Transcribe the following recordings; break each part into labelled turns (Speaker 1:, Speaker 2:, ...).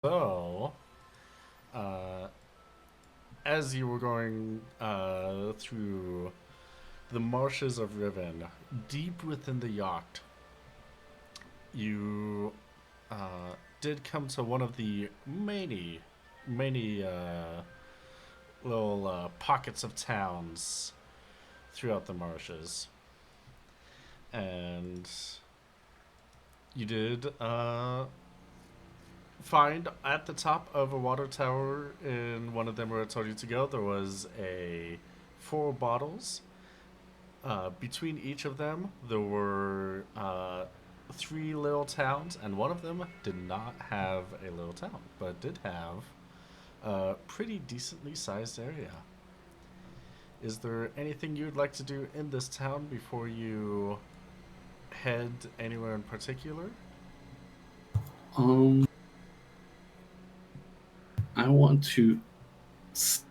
Speaker 1: So, uh, as you were going through the marshes of Riven, deep within the yacht, you did come to one of the many little pockets of towns throughout the marshes. And you did find at the top of a water tower in one of them where I told you to go, there was a four bottles. Between each of them, there were three little towns, and one of them did not have a little town, but did have a pretty decently sized area. Is there anything you'd like to do in this town before you head anywhere in particular?
Speaker 2: Um, I want to s-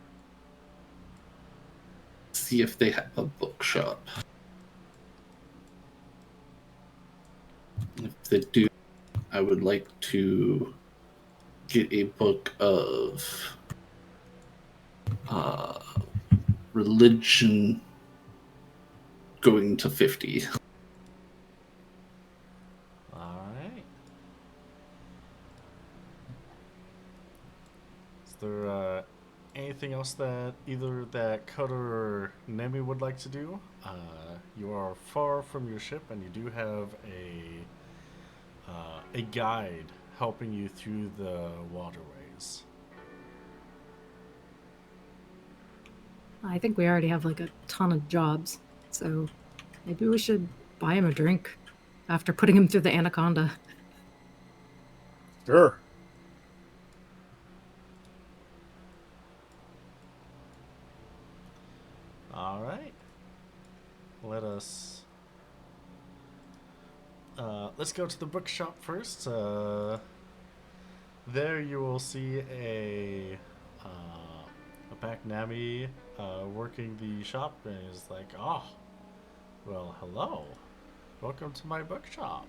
Speaker 2: see if they have a bookshop. If they do, I would like to get a book of uh, religion going to 50.
Speaker 1: Alright. Is there anything else that either that Cutter or Nemi would like to do? You are far from your ship, and you do have a guide helping you through the waterways.
Speaker 3: I think we already have like a ton of jobs, so maybe we should buy him a drink after putting him through the anaconda.
Speaker 4: Sure.
Speaker 1: All right, let us. Let's go to the bookshop first. There you will see a back Nami working the shop, and is like, "Oh, well, hello, welcome to my bookshop.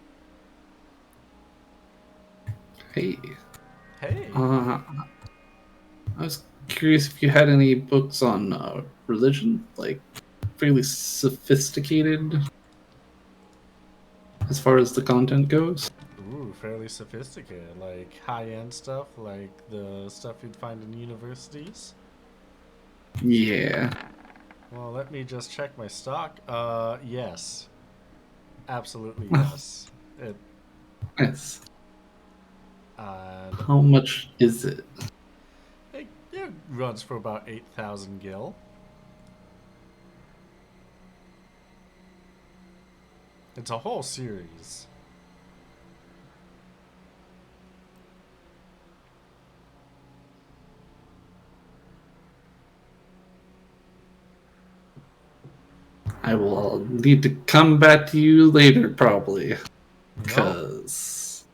Speaker 2: Hey,
Speaker 1: Hey,
Speaker 2: I was curious if you had any books on religion, like fairly sophisticated as far as the content goes.
Speaker 1: ooh, fairly sophisticated, like high end stuff, like the stuff you'd find in universities."
Speaker 2: Yeah.
Speaker 1: Well, let me just check my stock. Yes, absolutely
Speaker 2: Oh,
Speaker 1: yes. It
Speaker 2: nice.
Speaker 1: and
Speaker 2: How much is it?
Speaker 1: it runs for about 8,000 gil. It's a whole series.
Speaker 2: I will need to come back to you later, probably,
Speaker 1: No.
Speaker 2: because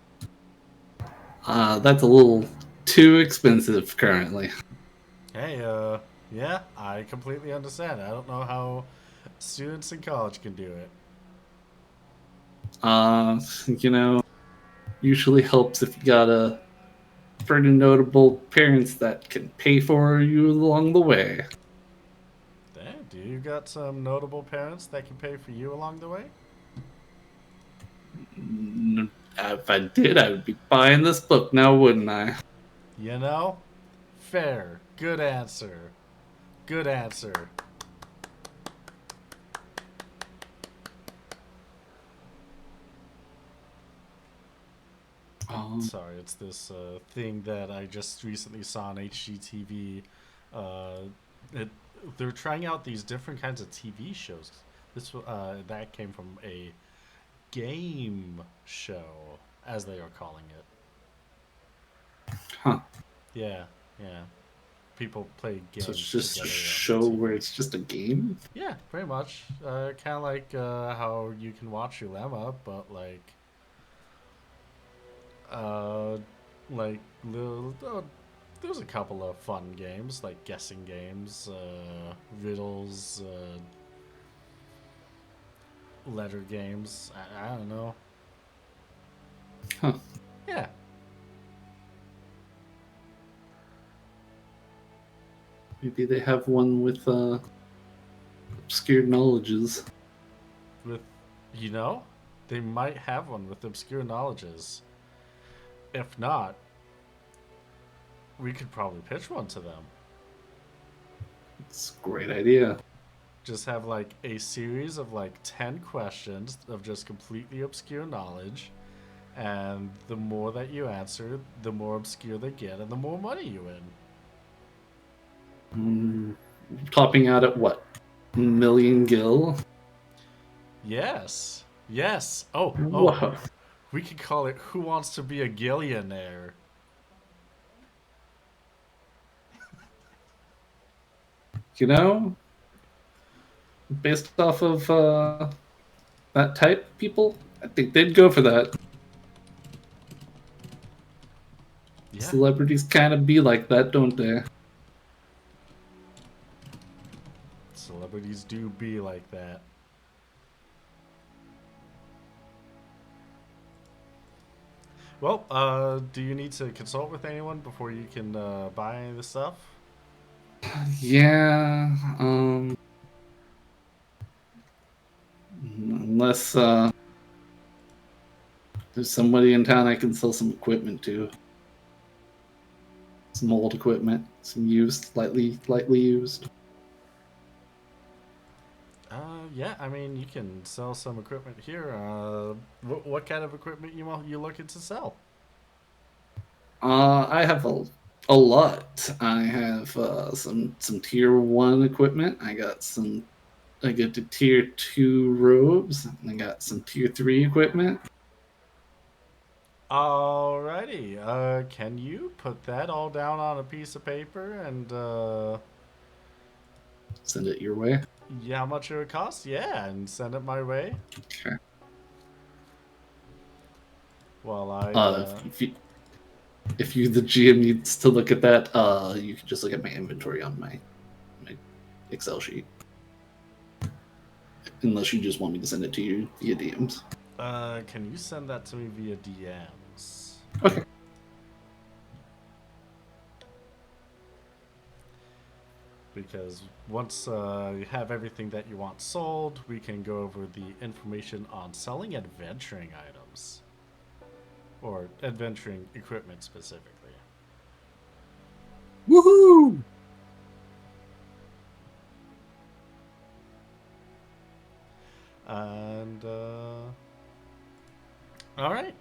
Speaker 2: that's a little too expensive currently.
Speaker 1: Hey, yeah, I completely understand. I don't know how students in college can do it.
Speaker 2: Uh, you know, usually helps if you got a pretty notable parents that can pay for you along the way.
Speaker 1: Damn, do you got some notable parents that can pay for you along the way?
Speaker 2: If I did, I would be buying this book now, wouldn't I?
Speaker 1: You know? Fair. Good answer. Good answer.
Speaker 2: Um,
Speaker 1: Sorry, it's this thing that I just recently saw on HGTV. Uh, it, they're trying out these different kinds of TV shows. That came from a game show, as they are calling it.
Speaker 2: huh.
Speaker 1: Yeah, yeah. People play
Speaker 2: So it's
Speaker 1: games
Speaker 2: just a
Speaker 1: together on
Speaker 2: show where
Speaker 1: TV.
Speaker 2: it's just a game?
Speaker 1: Yeah, pretty much. Kind of like how you can watch Ulema, but uh, little. There's a couple of fun games, like guessing games, riddles, letter games. I don't know.
Speaker 2: Huh.
Speaker 1: Yeah,
Speaker 2: Maybe they have one with obscure knowledges.
Speaker 1: With, you know, they might have one with obscure knowledges. If not, we could probably pitch one to them.
Speaker 2: It's a great idea.
Speaker 1: Just have like a series of like 10 questions of just completely obscure knowledge. And the more that you answer, the more obscure they get, and the more money you win.
Speaker 2: Topping out at what? Million gil?
Speaker 1: Yes. Yes. Oh,
Speaker 2: Whoa.
Speaker 1: we could call it Who Wants to Be a Gillionaire?
Speaker 2: You know, based off of that type of people, I think they'd go for that.
Speaker 1: Yeah.
Speaker 2: Celebrities kind of be like that, don't they?
Speaker 1: Celebrities do be like that. Well, do you need to consult with anyone before you can buy any of this stuff?
Speaker 2: Yeah, unless there's somebody in town I can sell some equipment to. Some old equipment, some used, lightly used.
Speaker 1: Yeah, I mean, you can sell some equipment here. What kind of equipment you looking to sell?
Speaker 2: I have a lot. I have some tier 1 equipment. I got the tier 2 robes. And I got some tier 3 equipment.
Speaker 1: Alrighty. Can you put that all down on a piece of paper and
Speaker 2: Send it your way.
Speaker 1: yeah, how much it would cost? Yeah, and send it my way.
Speaker 2: Okay.
Speaker 1: Well, I
Speaker 2: if you the GM needs to look at that, you can just look at my inventory on my Excel sheet. Unless you just want me to send it to you via DMs.
Speaker 1: can you send that to me via DMs?
Speaker 2: Okay.
Speaker 1: Because once you have everything that you want sold, we can go over the information on selling adventuring items. Or adventuring equipment specifically.
Speaker 4: Woohoo!
Speaker 1: And, alright.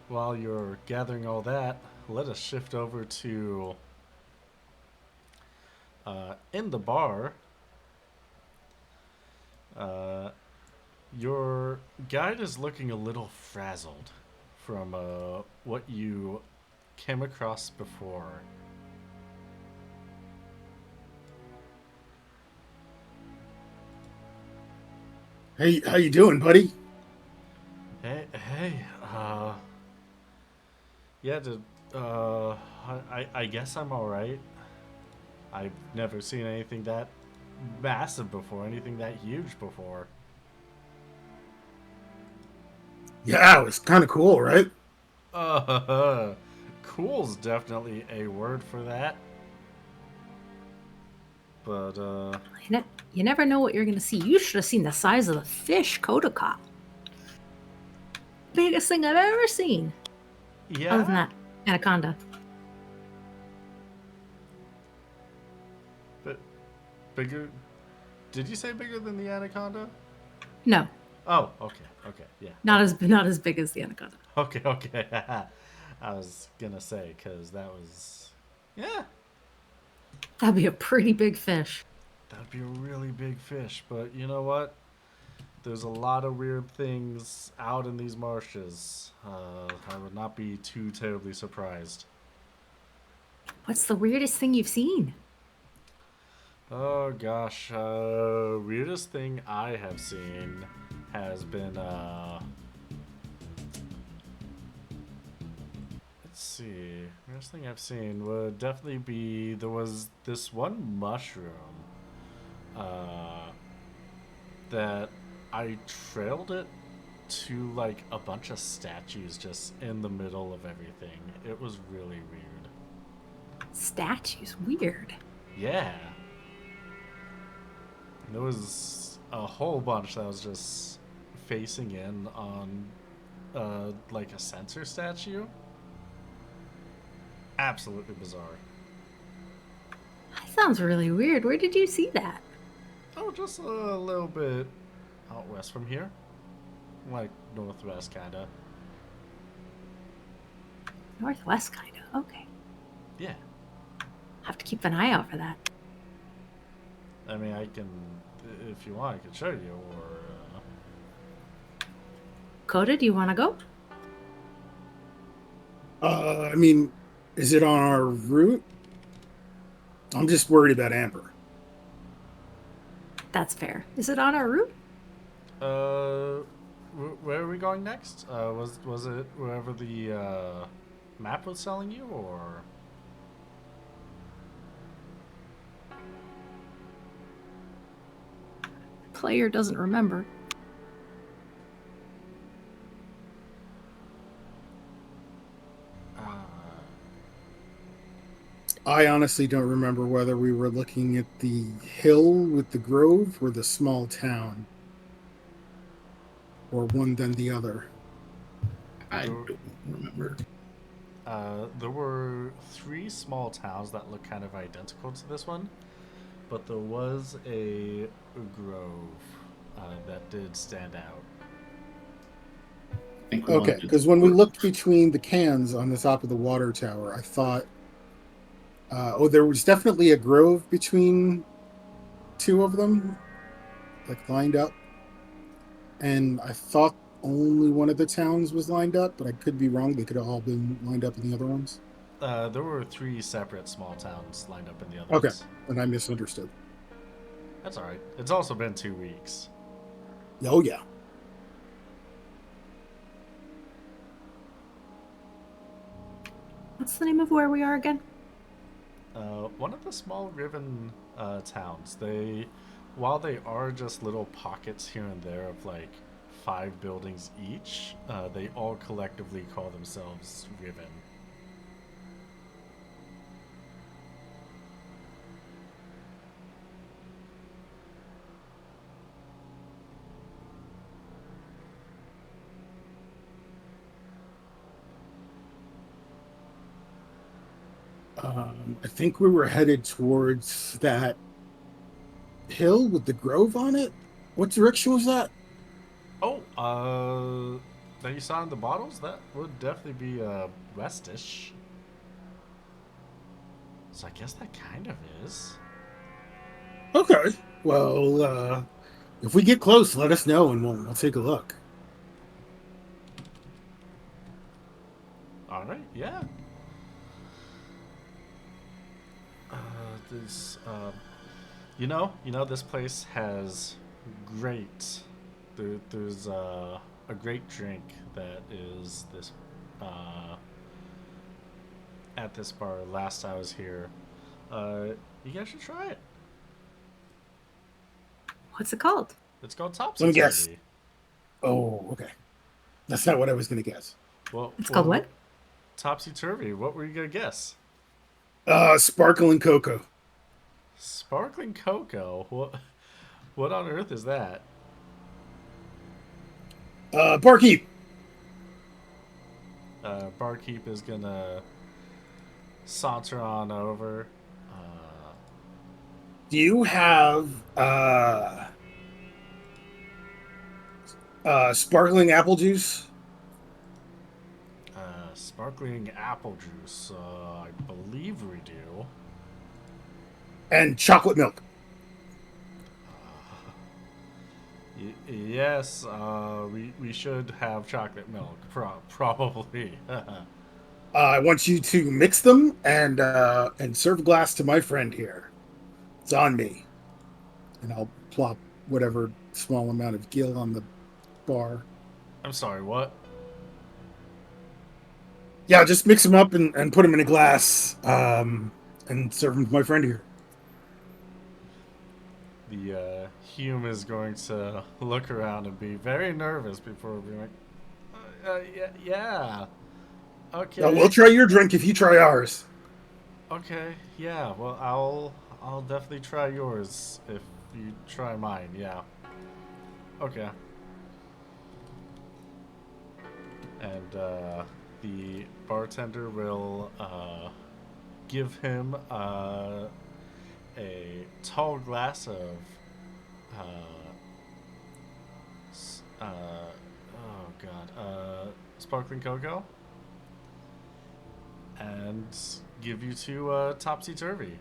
Speaker 1: While you're gathering all that, let us shift over to in the bar. Your guide is looking a little frazzled from what you came across before.
Speaker 4: Hey, how you doing, buddy?
Speaker 1: Hey, yeah, I guess I'm alright. I've never seen anything that massive before, anything that huge before.
Speaker 4: Yeah, it was kind of cool, right?
Speaker 1: Cool's definitely a word for that. But,
Speaker 3: You never know what you're going to see. You should have seen the size of the fish Koda caught. Biggest thing I've ever seen.
Speaker 1: yeah.
Speaker 3: Other than that, anaconda.
Speaker 1: But bigger. Did you say bigger than the anaconda?
Speaker 3: No,
Speaker 1: Oh, okay, yeah.
Speaker 3: not as big as the anaconda.
Speaker 1: Okay. I was gonna say, because that was. Yeah,
Speaker 3: That'd be a pretty big fish.
Speaker 1: that'd be a really big fish, but you know what? There's a lot of weird things out in these marshes. I would not be too terribly surprised.
Speaker 3: What's the weirdest thing you've seen?
Speaker 1: Oh gosh, weirdest thing I have seen has been let's see. Weirdest thing I've seen would definitely be there was this one mushroom that I trailed it to like a bunch of statues just in the middle of everything. It was really weird.
Speaker 3: Statues. Weird.
Speaker 1: Yeah. There was a whole bunch that was just facing in on like a sensor statue. Absolutely bizarre.
Speaker 3: That sounds really weird. Where did you see that?
Speaker 1: Oh, just a little bit out west from here. Like northwest, kinda.
Speaker 3: Northwest, kind of. Okay.
Speaker 1: Yeah.
Speaker 3: Have to keep an eye out for that.
Speaker 1: I mean, I can, if you want, I can show you, or.
Speaker 3: Coda, do you want to go?
Speaker 4: I mean, is it on our route? I'm just worried about Amber.
Speaker 3: That's fair. Is it on our route?
Speaker 1: Where are we going next? Was it wherever the map was selling you, or?
Speaker 3: Player doesn't remember.
Speaker 4: I honestly don't remember whether we were looking at the hill with the grove or the small town, or one then the other.
Speaker 2: I don't remember.
Speaker 1: There were 3 small towns that look kind of identical to this one, but there was a grove that did stand out.
Speaker 2: I think we
Speaker 4: Okay,
Speaker 2: wanted to-
Speaker 4: because when we looked between the cans on the top of the water tower, I thought, there was definitely a grove between 2 of them, like lined up. And I thought only one of the towns was lined up, but I could be wrong. They could have all been lined up in the other ones.
Speaker 1: There were 3 separate small towns lined up in the other
Speaker 4: Okay,
Speaker 1: ones.
Speaker 4: and I misunderstood.
Speaker 1: That's alright. It's also been 2 weeks.
Speaker 4: Oh, yeah.
Speaker 3: What's the name of where we are again?
Speaker 1: One of the small riven towns. While they are just little pockets here and there of like 5 buildings each, they all collectively call themselves Riven.
Speaker 4: I think we were headed towards that hill with the grove on it. What direction was that?
Speaker 1: Oh, that you saw in the bottles? That would definitely be westish. So I guess that kind of is.
Speaker 4: Okay. Well, if we get close, let us know and we'll take a look.
Speaker 1: Alright, yeah. This, this place has there's a great drink that is this, at this bar last I was here. You guys should try it.
Speaker 3: What's it called?
Speaker 1: It's called
Speaker 4: Let me guess.
Speaker 1: Topsy-Turvy.
Speaker 4: Oh, okay. That's not what I was going to guess.
Speaker 3: It's called what?
Speaker 1: Topsy-Turvy. What were you going to guess?
Speaker 4: Sparkling cocoa.
Speaker 1: Sparkling cocoa? What on earth is that?
Speaker 4: Barkeep.
Speaker 1: Barkeep is gonna saunter on over.
Speaker 4: Do you have sparkling apple juice?
Speaker 1: Sparkling apple juice. I believe we do.
Speaker 4: And chocolate milk.
Speaker 1: Yes, we should have chocolate milk. Probably.
Speaker 4: I want you to mix them and serve a glass to my friend here. It's on me. And I'll plop whatever small amount of gill on the bar.
Speaker 1: I'm sorry, what?
Speaker 4: Yeah, just mix them up and put them in a glass and serve them to my friend here.
Speaker 1: The Hume is going to look around and be very nervous before being like, yeah. Okay.
Speaker 4: Now, we'll try your drink if you try ours.
Speaker 1: Okay, yeah. Well, I'll definitely try yours if you try mine, yeah. Okay. And the bartender will give him a tall glass of sparkling cocoa, and give you two topsy turvy.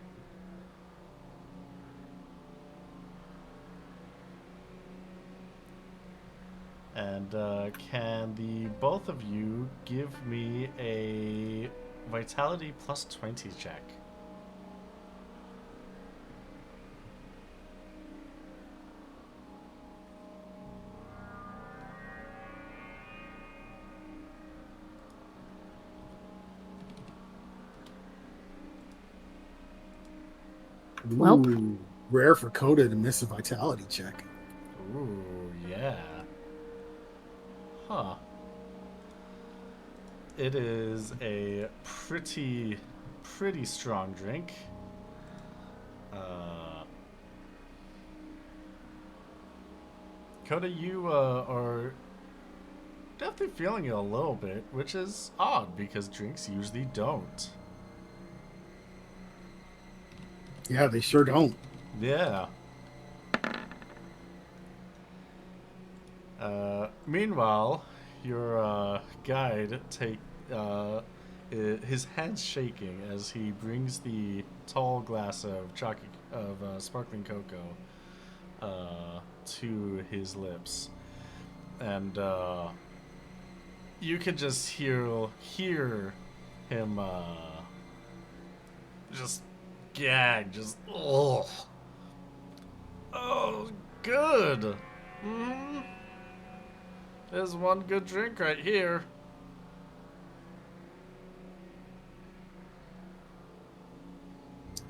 Speaker 1: And can the both of you give me a vitality plus 20 check?
Speaker 3: Welp.
Speaker 4: Ooh, rare for Coda to miss a vitality check.
Speaker 1: Ooh, yeah. Huh. It is a pretty strong drink. Coda, you are definitely feeling it a little bit, which is odd because drinks usually don't.
Speaker 4: Yeah, they sure don't.
Speaker 1: Yeah. Meanwhile, your guide his hands shaking as he brings the tall glass of sparkling cocoa to his lips, and you can just hear him just gag, just oh good. Mm-hmm. There's one good drink right here.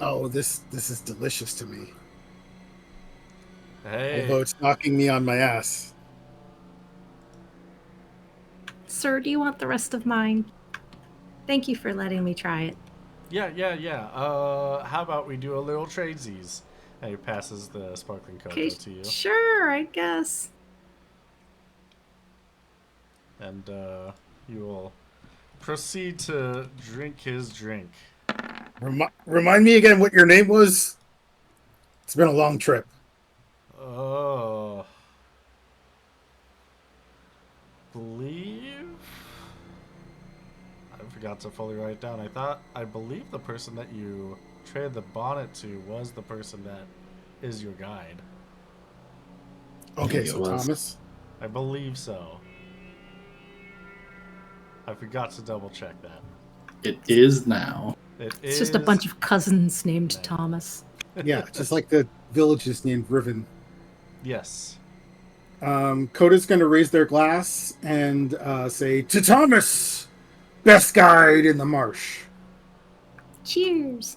Speaker 4: Oh, this is delicious to me.
Speaker 1: Hey.
Speaker 4: Although it's knocking me on my ass.
Speaker 3: Sir, do you want the rest of mine? Thank you for letting me try it.
Speaker 1: Yeah. How about we do a little tradesies? And he passes the sparkling cocoa
Speaker 3: Okay,
Speaker 1: to you.
Speaker 3: sure, I guess.
Speaker 1: And you will proceed to drink his drink.
Speaker 4: Remind me again what your name was? It's been a long trip.
Speaker 1: Believe I forgot to fully write it down. I believe the person that you traded the bonnet to was the person that is your guide.
Speaker 4: Okay,
Speaker 2: It
Speaker 4: so
Speaker 2: was.
Speaker 4: Thomas.
Speaker 1: I believe so. I forgot to double check that.
Speaker 2: It is now.
Speaker 3: It's just a bunch of cousins named Thomas.
Speaker 4: Yeah, just like the villages named Riven.
Speaker 1: Yes.
Speaker 4: Coda's going to raise their glass and say, "To Thomas, best guide in the marsh."
Speaker 3: Cheers.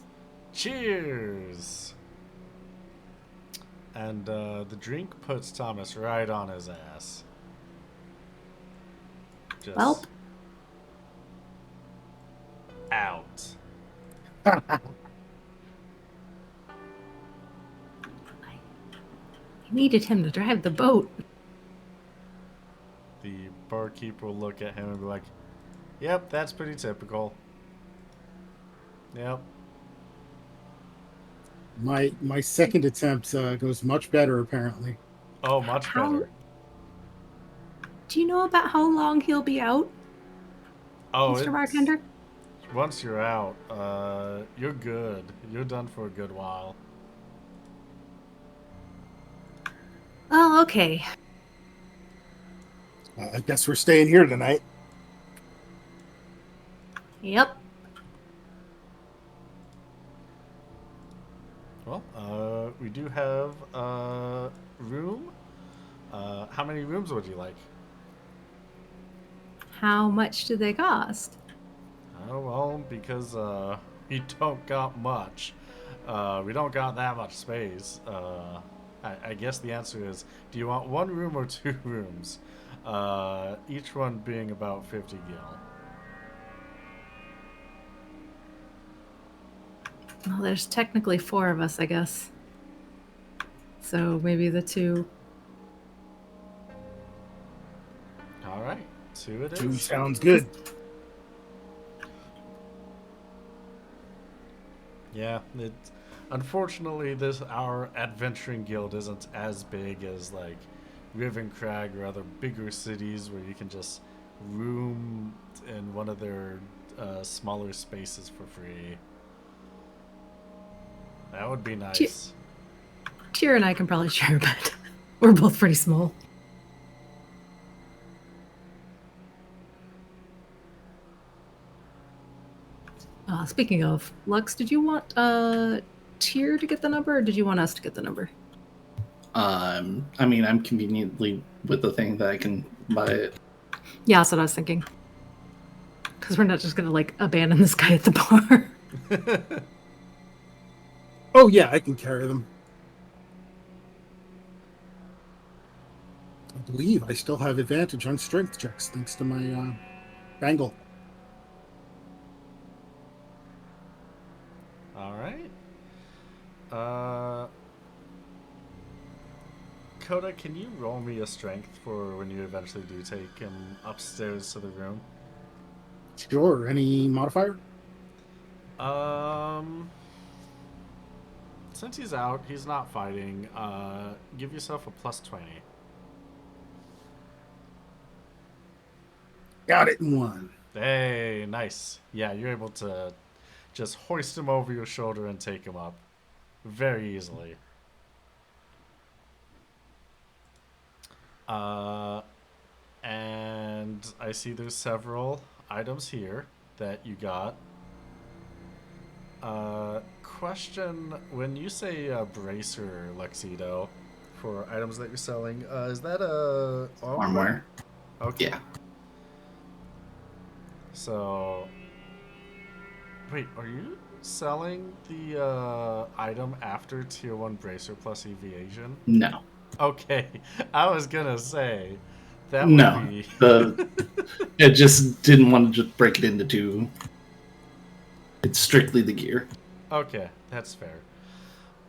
Speaker 1: Cheers. And the drink puts Thomas right on his ass. Just
Speaker 3: Welp.
Speaker 1: out.
Speaker 3: I needed him to drive the boat.
Speaker 1: The barkeep will look at him and be like, "Yep, that's pretty typical. Yep."
Speaker 4: My second attempt goes much better, apparently.
Speaker 1: Oh, much better.
Speaker 3: Do you know about how long he'll be out,
Speaker 1: Oh,
Speaker 3: Mr. Bartender?
Speaker 1: Once you're out, you're good. You're done for a good while.
Speaker 3: Oh, okay.
Speaker 4: I guess we're staying here tonight.
Speaker 3: Yep.
Speaker 1: Well, we do have a room. How many rooms would you like?
Speaker 3: How much do they cost?
Speaker 1: Oh, well, because we don't got much. We don't got that much space. I guess the answer is, do you want one room or two rooms? Each one being about 50 gil.
Speaker 3: Well, there's technically 4 of us, I guess. So maybe the 2.
Speaker 1: All right, 2 it
Speaker 4: Two
Speaker 1: is.
Speaker 4: sounds good.
Speaker 1: Yeah, unfortunately our adventuring guild isn't as big as like Rivencrag or other bigger cities where you can just room in one of their smaller spaces for free. That would be nice.
Speaker 3: Tyr and I can probably share a bed. We're both pretty small. Speaking of, Lux, did you want Tyr to get the number, or did you want us to get the number?
Speaker 2: I mean, I'm conveniently with the thing that I can buy it.
Speaker 3: Yeah, that's what I was thinking. Because we're not just gonna like abandon this guy at the bar.
Speaker 4: Oh yeah, I can carry them. I believe I still have advantage on strength checks thanks to my bangle.
Speaker 1: All right. Coda, can you roll me a strength for when you eventually do take him upstairs to the room?
Speaker 4: Sure. Any modifier?
Speaker 1: Since he's out, he's not fighting. Give yourself a +20.
Speaker 4: Got it in 1.
Speaker 1: Hey, nice. Yeah, you're able to just hoist him over your shoulder and take him up very easily. And I see there's several items here that you got. Question, when you say bracer, Lexido, for items that you're selling, is that a
Speaker 2: Armware.
Speaker 1: Okay.
Speaker 2: Yeah.
Speaker 1: So, wait, are you selling the item after Tier 1 Bracer plus Evasion?
Speaker 2: No.
Speaker 1: Okay, I was gonna say, that
Speaker 2: No.
Speaker 1: would be...
Speaker 2: It just didn't want to just break it into 2. It's strictly the gear.
Speaker 1: Okay, that's fair.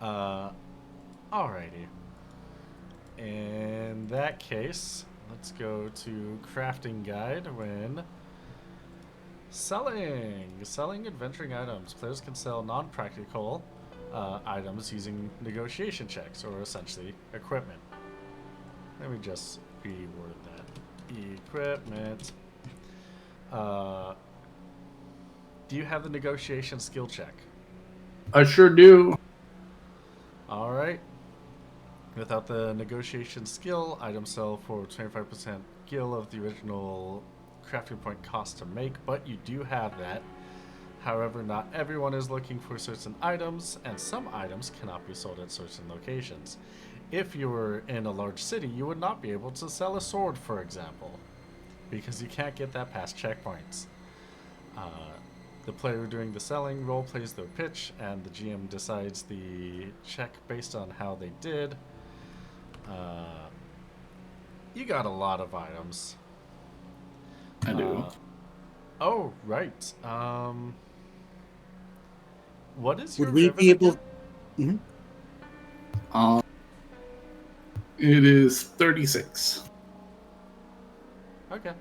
Speaker 1: Alrighty. In that case, let's go to Crafting Guide when... Selling adventuring items. Players can sell non-practical items using negotiation checks, or essentially equipment. Let me just reword that. Equipment. Do you have the negotiation skill check?
Speaker 2: I sure do.
Speaker 1: Alright. Without the negotiation skill, items sell for 25% gil of the original crafting point cost to make, but you do have that. However, not everyone is looking for certain items, and some items cannot be sold at certain locations. If you were in a large city, you would not be able to sell a sword, for example, because you can't get that past checkpoints. The player doing the selling role plays their pitch, and the GM decides the check based on how they did. You got a lot of items.
Speaker 2: I do.
Speaker 1: Oh, right. What is your
Speaker 4: Would we
Speaker 1: rivet
Speaker 4: be able?
Speaker 1: again?
Speaker 2: It is 36.
Speaker 1: Okay.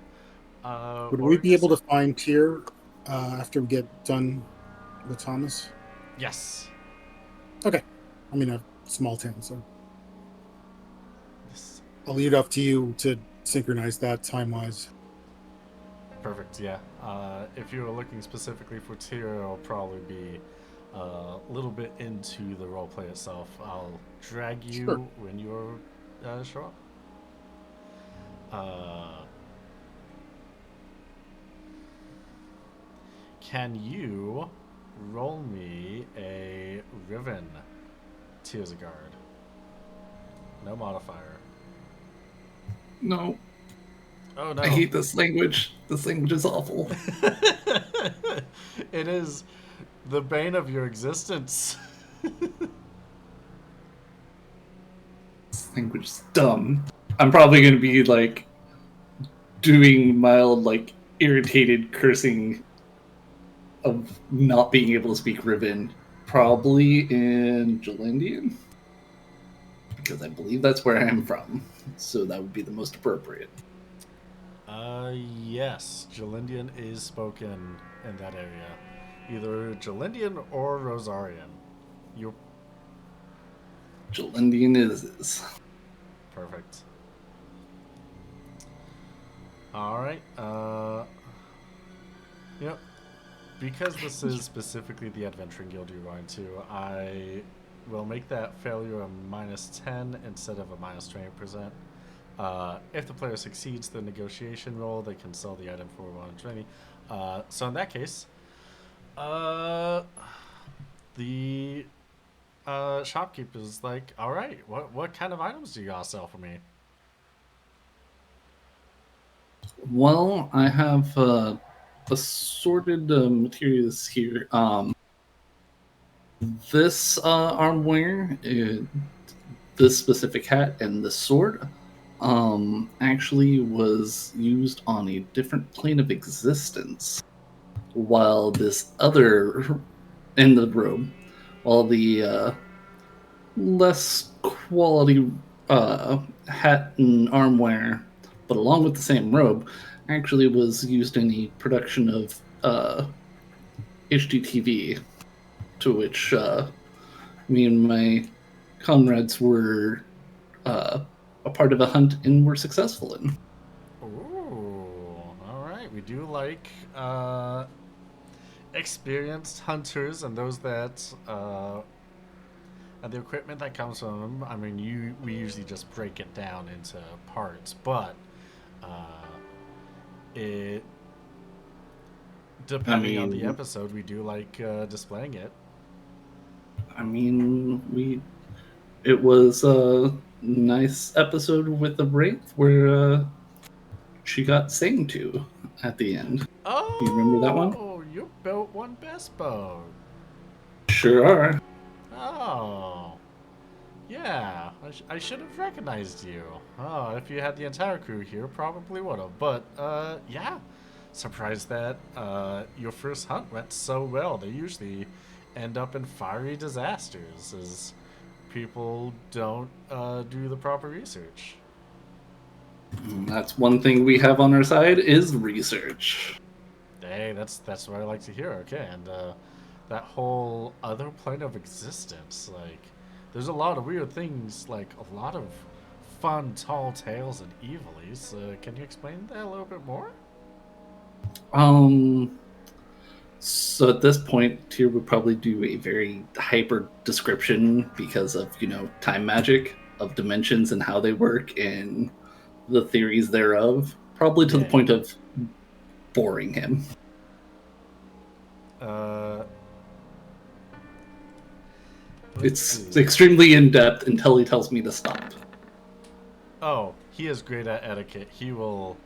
Speaker 4: Would we be able to find Tyr after we get done with Thomas?
Speaker 1: Yes.
Speaker 4: Okay. I'm in a small town, so
Speaker 1: Yes.
Speaker 4: I'll leave it up to you to synchronize that time-wise.
Speaker 1: Perfect, yeah. If you were looking specifically for Tyr, it'll probably be a little bit into the roleplay itself. I'll drag you
Speaker 4: Sure.
Speaker 1: when you show up. Can you roll me a Riven Tears of Guard? No modifier.
Speaker 2: No.
Speaker 1: Oh no.
Speaker 2: I hate this language. This language is awful.
Speaker 1: It is the bane of your existence.
Speaker 2: This language is dumb. I'm probably going to be like doing mild, like irritated cursing of not being able to speak Riven, probably in Jalendian, because I believe that's where I'm from. So that would be the most appropriate.
Speaker 1: Yes, Jalindian is spoken in that area. Either Jalindian or Rosarian. You're
Speaker 2: Jalindian is.
Speaker 1: perfect. Alright, yep. Because this is specifically the Adventuring Guild you're going to, I will make that failure a -10 instead of a -20%. If the player succeeds the negotiation roll, they can sell the item for 120. So in that case, the shopkeeper's like, all right, what kind of items do you all sell for me?
Speaker 2: Well, I have assorted materials here. This armware, this specific hat, and this sword actually was used on a different plane of existence, while this other in the robe, while the less quality hat and armware, but along with the same robe, actually was used in the production of HGTV, to which me and my comrades were a part of a hunt and were successful in.
Speaker 1: Ooh, all right. We do like experienced hunters and those that and the equipment that comes from them. I mean, we usually just break it down into parts, but it depending on the episode, we do like displaying it.
Speaker 2: I mean, it was a nice episode with the Wraith where she got sang to at the end.
Speaker 1: Oh,
Speaker 2: you remember that one?
Speaker 1: You built one best boat.
Speaker 2: Sure are.
Speaker 1: Oh, yeah. I should have recognized you. Oh, if you had the entire crew here, probably would have. But yeah, surprised that your first hunt went so well. They usually end up in fiery disasters as people don't do the proper research.
Speaker 2: That's one thing we have on our side is research.
Speaker 1: Hey, that's what I like to hear. Okay, and that whole other plane of existence, like, there's a lot of weird things, like a lot of fun, tall tales and evilies. Can you explain that a little bit more?
Speaker 2: So at this point, Tyr would probably do a very hyper description because of, time magic of dimensions and how they work and the theories thereof, probably to the point of boring him. It's extremely in-depth until he tells me to stop.
Speaker 1: Oh, he is great at etiquette. He will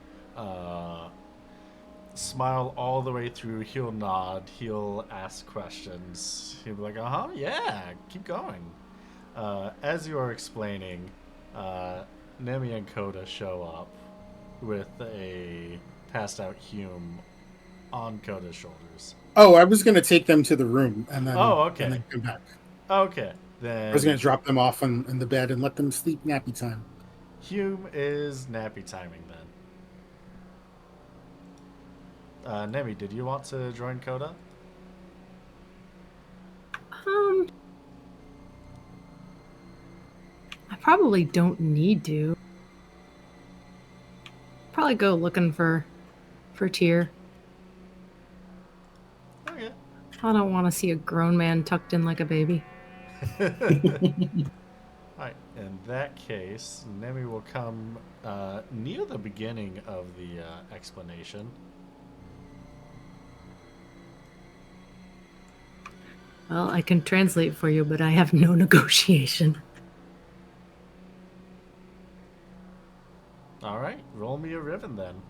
Speaker 1: smile all the way through. He'll nod. He'll ask questions. He'll be like, yeah, keep going. As you are explaining, Nemi and Coda show up with a passed out Hume on Coda's shoulders.
Speaker 4: Oh, I was going to take them to the room and then,
Speaker 1: okay.
Speaker 4: And then come back.
Speaker 1: Okay, then
Speaker 4: I was going to drop them off in the bed and let them sleep nappy time.
Speaker 1: Hume is nappy timing then. Nemi, did you want to join Coda?
Speaker 3: I probably don't need to. Probably go looking for Tyr.
Speaker 1: Okay.
Speaker 3: I don't want to see a grown man tucked in like a baby.
Speaker 1: Alright, in that case, Nemi will come near the beginning of the explanation.
Speaker 3: Well, I can translate for you, but I have no negotiation.
Speaker 1: Alright, roll me a ribbon then.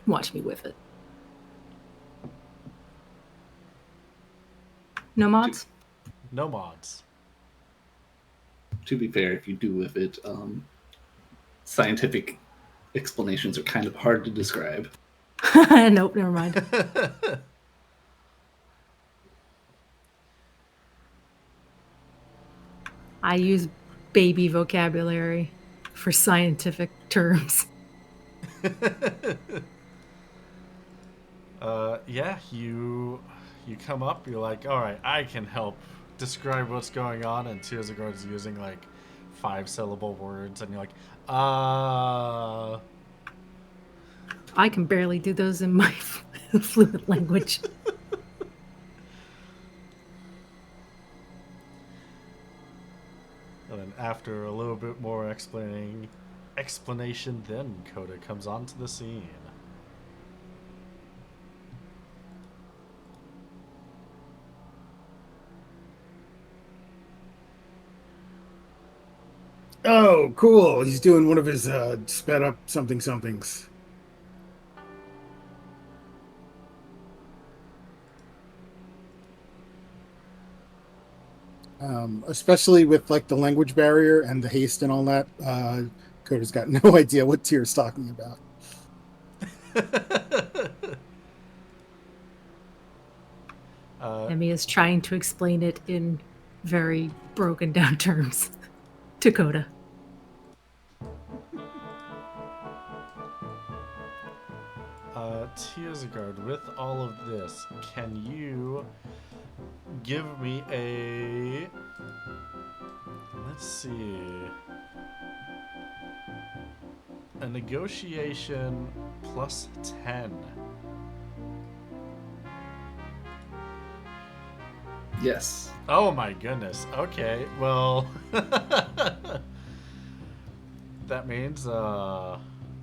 Speaker 3: Watch me whiff it. No mods?
Speaker 1: No mods.
Speaker 2: To be fair, if you do with it, scientific explanations are kind of hard to describe.
Speaker 3: Nope, never mind. I use baby vocabulary for scientific terms.
Speaker 1: Yeah, you come up. You're like, all right, I can help describe what's going on, and Tears of Guard is using like 5-syllable words, and you're like,
Speaker 3: I can barely do those in my fluent language.
Speaker 1: And then after a little bit more explanation, then Coda comes onto the scene.
Speaker 4: Oh, cool. He's doing one of his sped up somethings. Especially with like the language barrier and the haste and all that. Coda's got no idea what Tyr's talking about.
Speaker 3: Emmy is trying to explain it in very broken down terms to Coda.
Speaker 1: Tears of Guard, with all of this, can you give me a... Let's see... A negotiation plus 10.
Speaker 2: Yes.
Speaker 1: Oh my goodness. Okay, well... that means,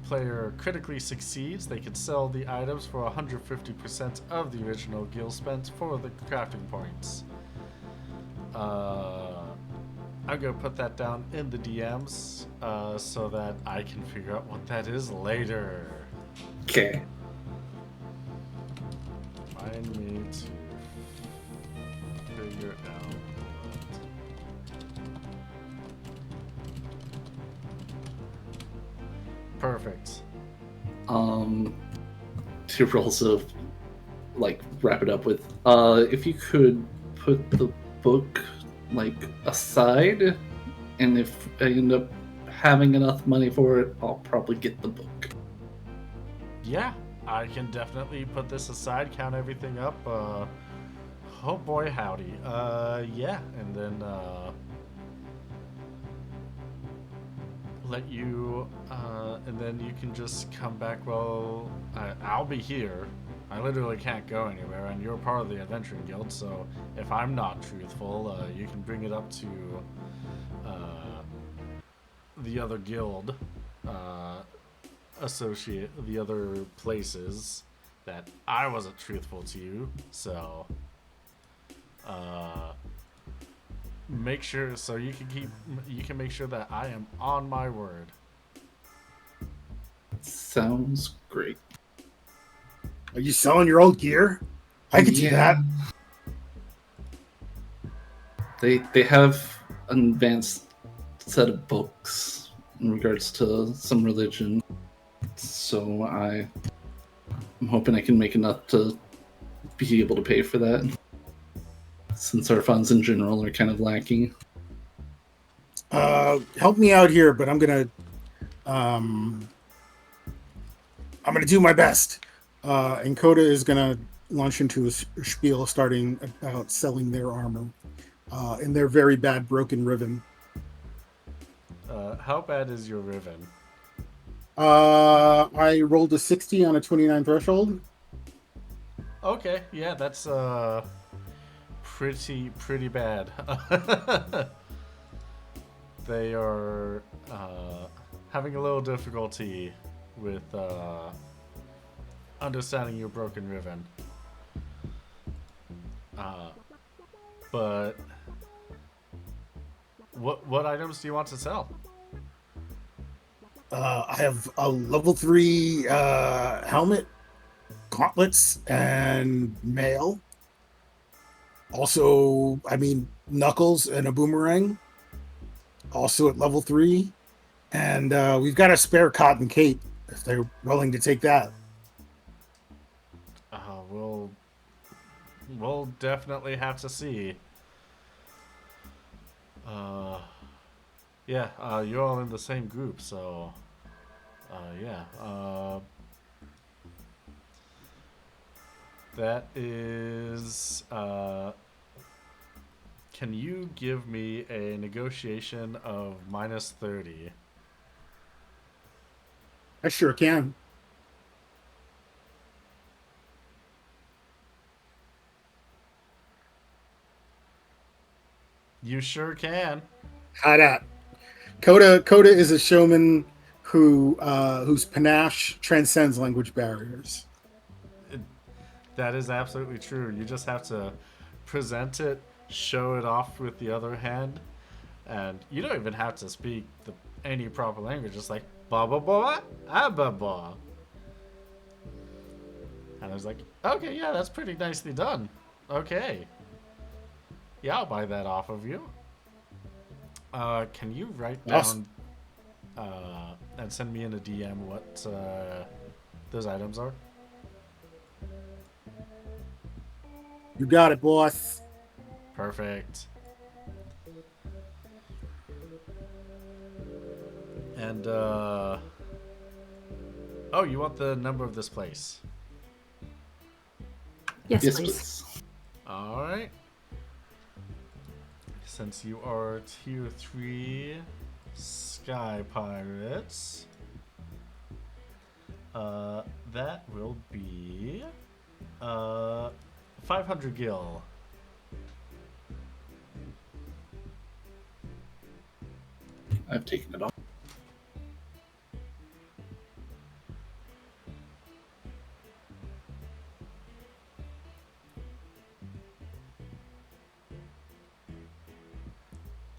Speaker 1: player critically succeeds, they can sell the items for 150% of the original gil spent for the crafting points. I'm gonna put that down in the DMs so that I can figure out what that is later.
Speaker 2: Okay.
Speaker 1: Find me to figure out what. Perfect.
Speaker 2: To also like wrap it up with, if you could put the book like aside, and if I end up having enough money for it, I'll probably get the book.
Speaker 1: Yeah, I can definitely put this aside, count everything up. Oh boy, howdy. Yeah, and then let you, and then you can just come back. Well, I'll be here. I literally can't go anywhere, and you're part of the Adventuring Guild, so if I'm not truthful, you can bring it up to the other guild, associate the other places that I wasn't truthful to you, so make sure so you can make sure that I am on my word.
Speaker 2: Sounds great.
Speaker 4: Are you selling your old gear? I could do that.
Speaker 2: They have an advanced set of books in regards to some religion, so I'm hoping I can make enough to be able to pay for that, since our funds in general are kind of lacking.
Speaker 4: Help me out here, but I'm gonna do my best. And Coda is gonna launch into a spiel starting about selling their armor in their very bad broken riven.
Speaker 1: How bad is your riven?
Speaker 4: I rolled a 60 on a 29 threshold.
Speaker 1: Okay, yeah, that's pretty bad. They are having a little difficulty with understanding your broken riven. But what items do you want to sell?
Speaker 4: I have a level 3 helmet, gauntlets, and mail. Also, knuckles and a boomerang. Also at level 3. And we've got a spare cotton cape if they're willing to take that.
Speaker 1: We'll definitely have to see. Yeah, you're all in the same group, so yeah. That is. Can you give me a negotiation of -30?
Speaker 4: I sure can.
Speaker 1: You sure can.
Speaker 4: How that? Coda is a showman whose panache transcends language barriers.
Speaker 1: That is absolutely true. You just have to present it, show it off with the other hand, and you don't even have to speak any proper language. Just like ba ba ba ah ba ba, and I was like, okay, yeah, that's pretty nicely done. Okay, yeah, I'll buy that off of you. Can you write
Speaker 4: Awesome.
Speaker 1: down and send me in a DM what those items are?
Speaker 4: You got it, boss.
Speaker 1: Perfect. And oh, you want the number of this place?
Speaker 3: Yes,
Speaker 2: Yes,
Speaker 3: please.
Speaker 2: please.
Speaker 1: All right. Since you are tier 3 Sky Pirates, that will be 500 gil.
Speaker 2: I've taken it off.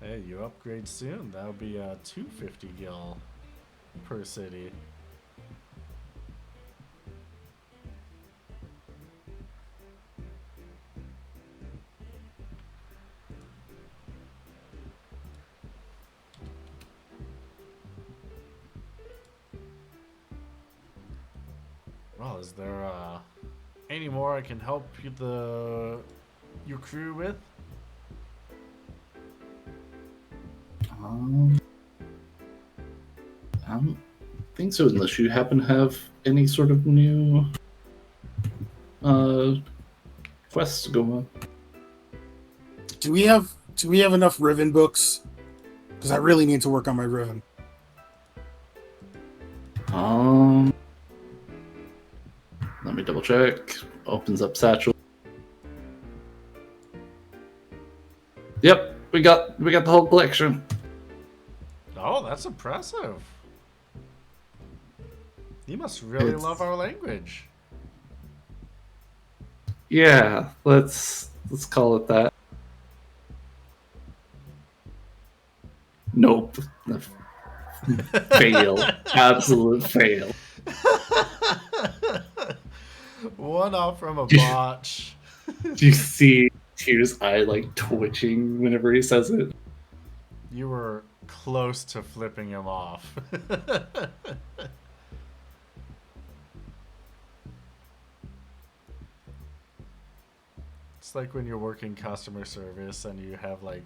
Speaker 1: Hey, you upgrade soon. That'll be 250 gil per city. Well, is there any more I can help your crew with?
Speaker 2: I don't think so, unless you happen to have any sort of new quests to go on.
Speaker 4: Do we have enough Riven books? Because I really need to work on my Riven.
Speaker 2: Let me double check. Opens up satchel. Yep, we got the whole collection.
Speaker 1: Oh, that's impressive. You must really
Speaker 2: It's-
Speaker 1: love our language.
Speaker 2: Yeah, let's call it that. Nope. Fail. Absolute fail.
Speaker 1: One off from a botch.
Speaker 2: Do you see Tyr's eye like twitching whenever he says it?
Speaker 1: You were close to flipping him off. It's like when you're working customer service and you have like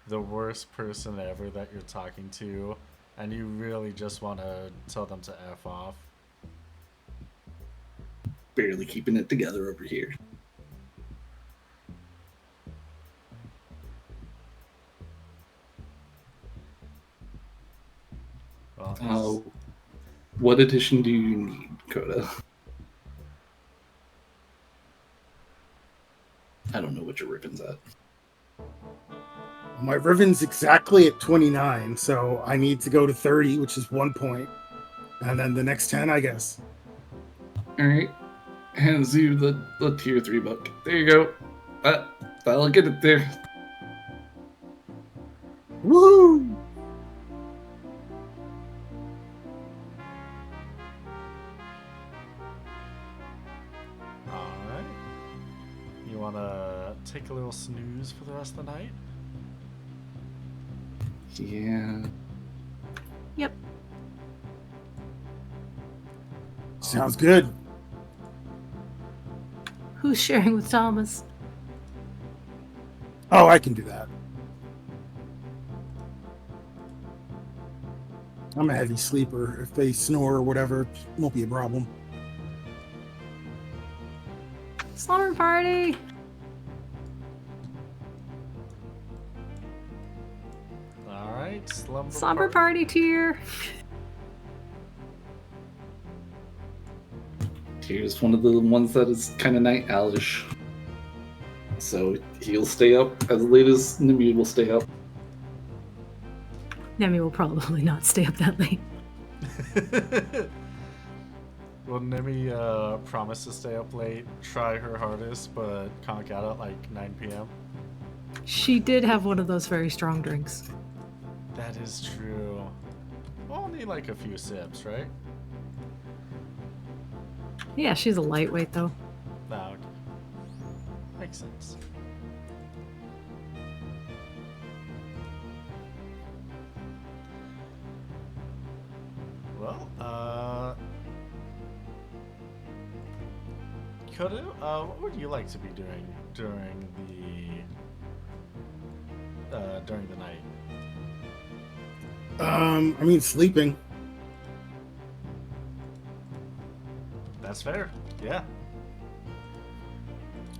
Speaker 1: the worst person ever that you're talking to, and you really just want to tell them to F off.
Speaker 2: Barely keeping it together over here.
Speaker 1: Well,
Speaker 2: What edition do you need, Coda? I don't know what your ribbon's at.
Speaker 4: My Riven's exactly at 29, so I need to go to 30, which is 1 point. And then the next 10, I guess.
Speaker 2: Alright. Hands you the tier 3 book. There you go. That'll get it there.
Speaker 4: Woo!
Speaker 1: alright. You want to take a little snooze for the rest of the night?
Speaker 2: Yeah.
Speaker 3: Yep.
Speaker 4: Sounds good.
Speaker 3: Who's sharing with Thomas?
Speaker 4: Oh, I can do that. I'm a heavy sleeper. If they snore or whatever, it won't be a problem.
Speaker 3: Slumber party!
Speaker 1: All right,
Speaker 3: Slumber party tier!
Speaker 2: Here's one of the ones that is kind of night owlish. So he'll stay up as late as Nimue will stay up.
Speaker 3: Nemi will probably not stay up that late.
Speaker 1: Will Nemi promise to stay up late, try her hardest, but conk out at like 9 p.m.?
Speaker 3: She did have one of those very strong drinks.
Speaker 1: That is true. Only like a few sips, right?
Speaker 3: Yeah, she's a lightweight though.
Speaker 1: No, okay. Makes sense. Well, Kodo, what would you like to be doing during the night?
Speaker 4: I mean, sleeping.
Speaker 1: That's fair. Yeah.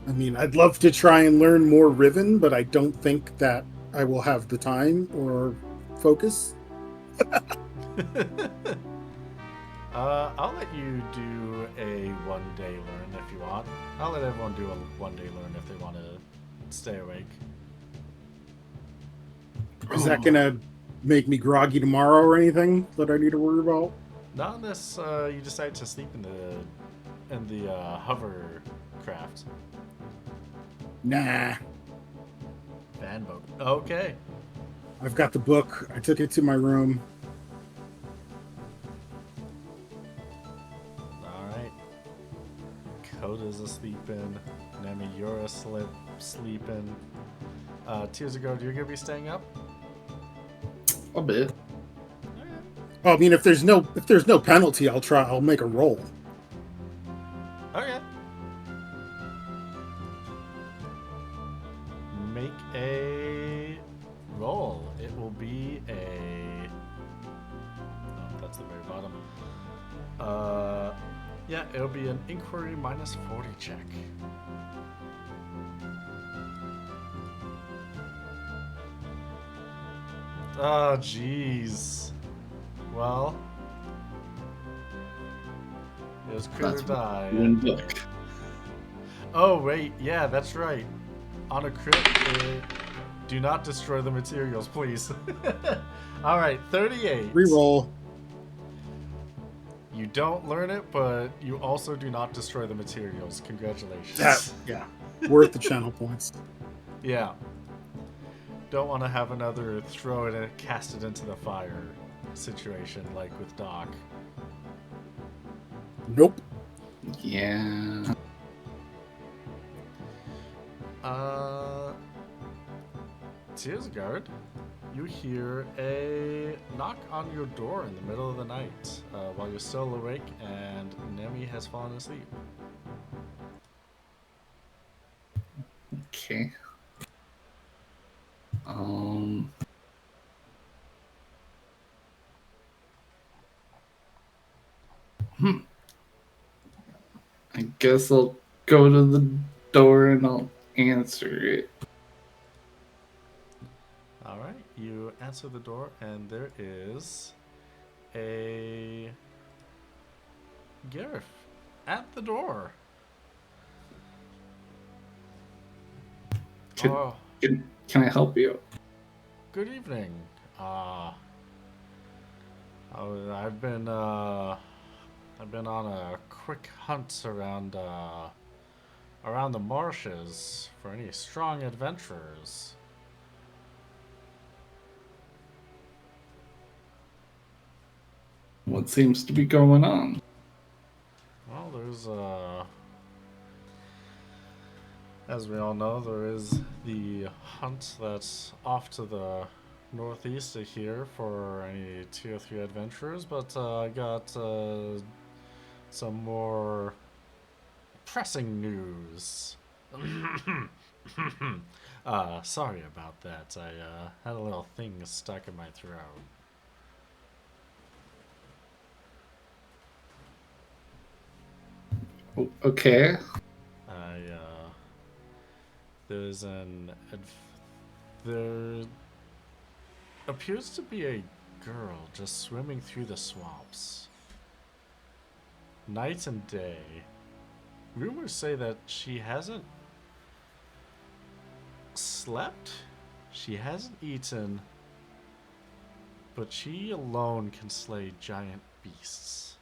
Speaker 4: I mean, I'd love to try and learn more Riven, but I don't think that I will have the time or focus.
Speaker 1: I'll let you do a one-day learn if you want. I'll let everyone do a one-day learn if they want to stay awake.
Speaker 4: Is that gonna make me groggy tomorrow or anything that I need to worry about?
Speaker 1: Not unless you decide to sleep in the hovercraft.
Speaker 4: Nah.
Speaker 1: Fan boat. Okay.
Speaker 4: I've got the book. I took it to my room.
Speaker 1: Alright. Coda's asleeping. Nemi, you're sleeping. Tears of Gold, you're gonna be staying up?
Speaker 2: A bit.
Speaker 4: Well, I mean, if there's no penalty, I'll make a roll.
Speaker 1: Okay. Make a roll. It will be a... Oh, that's the very bottom. Yeah, it'll be an inquiry minus 40 check. Oh, jeez. Well, it was crit or die.
Speaker 2: One book.
Speaker 1: Oh, wait, yeah, that's right. On a crit, do not destroy the materials, please. Alright, 38.
Speaker 4: Reroll.
Speaker 1: You don't learn it, but you also do not destroy the materials. Congratulations.
Speaker 4: Yeah. Worth the channel points.
Speaker 1: Yeah. Don't want to have another throw it and cast it into the fire situation like with Doc.
Speaker 4: Nope.
Speaker 2: Yeah.
Speaker 1: Tearsguard, you hear a knock on your door in the middle of the night while you're still awake and Nemi has fallen asleep.
Speaker 2: Okay. I guess I'll go to the door and I'll answer it.
Speaker 1: Alright, you answer the door and there is a Gareth at the door.
Speaker 2: Can I help you?
Speaker 1: Good evening. I've been on a quick hunt around the marshes for any strong adventurers.
Speaker 2: What seems to be going on?
Speaker 1: Well, there's as we all know, there is the hunt that's off to the northeast of here for any tier 3 adventurers, but I got some more pressing news. Sorry about that. I had a little thing stuck in my throat.
Speaker 2: Okay.
Speaker 1: There's there appears to be a girl just swimming through the swamps. Night and day. Rumors say that she hasn't slept, she hasn't eaten, but she alone can slay giant beasts.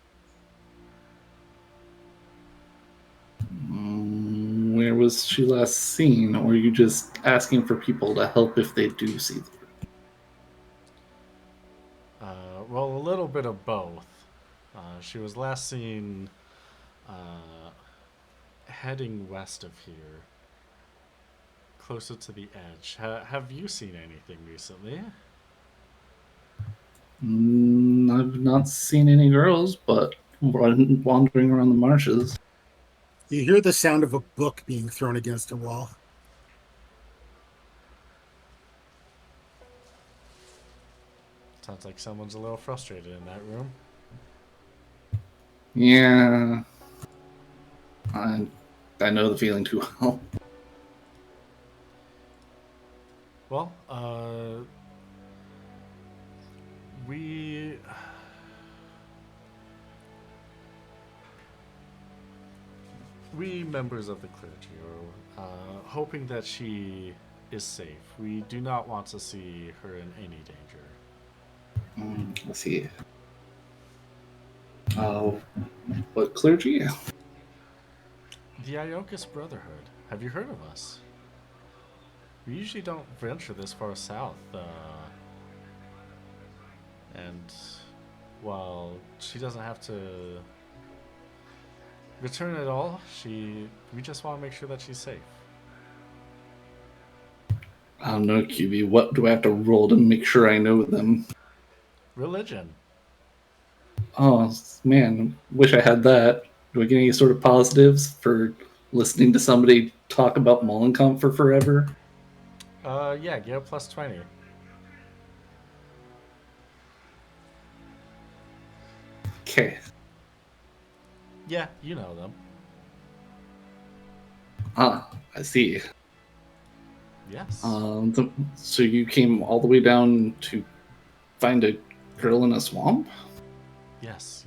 Speaker 2: Where was she last seen? Or are you just asking for people to help if they do see them?
Speaker 1: Well, a little bit of both. She was last seen heading west of here, closer to the edge. Have you seen anything recently?
Speaker 2: I've not seen any girls, but wandering around the marshes.
Speaker 4: You hear the sound of a book being thrown against a wall.
Speaker 1: Sounds like someone's a little frustrated in that room.
Speaker 2: Yeah, I know the feeling too well.
Speaker 1: Well, we members of the clergy are hoping that she is safe. We do not want to see her in any danger.
Speaker 2: Let's see. What clergy?
Speaker 1: The Iokas Brotherhood. Have you heard of us? We usually don't venture this far south. And while she doesn't have to return at all, we just want to make sure that she's safe.
Speaker 2: I don't know, QB. What do I have to roll to make sure I know them?
Speaker 1: Religion.
Speaker 2: Oh, man. Wish I had that. Do I get any sort of positives for listening to somebody talk about Mollenkopf for forever?
Speaker 1: Yeah, get a plus 20.
Speaker 2: Okay.
Speaker 1: Yeah, you know them.
Speaker 2: Ah, I see.
Speaker 1: Yes.
Speaker 2: So you came all the way down to find a girl in a swamp?
Speaker 1: Yes.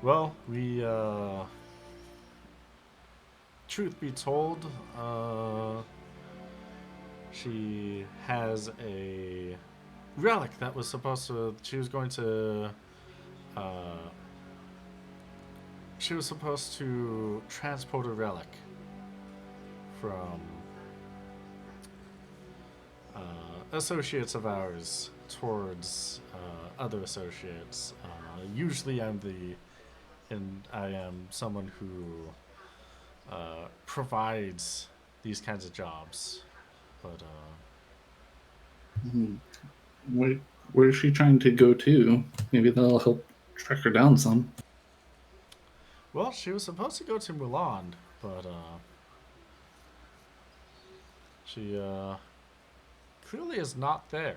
Speaker 1: Well, truth be told, she has a relic that was supposed to. She was going to. She was supposed to transport a relic from associates of ours towards other associates. Usually, I am someone who provides these kinds of jobs, but
Speaker 2: Where is she trying to go to? Maybe that'll help track her down some.
Speaker 1: well, she was supposed to go to Mulan, but she clearly is not there.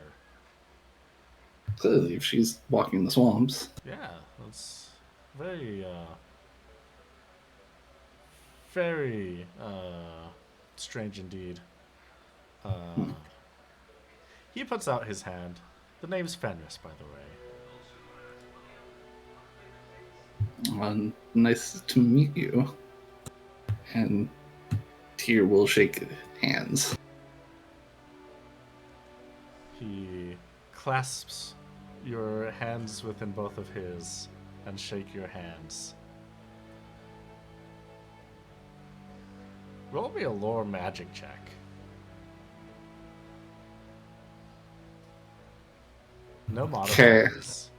Speaker 2: Clearly, if she's walking the swamps.
Speaker 1: Yeah, that's very very strange indeed. He puts out his hand. The name's Fenris, by the way.
Speaker 2: Nice to meet you. And Tyr will shake hands.
Speaker 1: He clasps your hands within both of his and shake your hands. Roll me a lore magic check. No modifiers.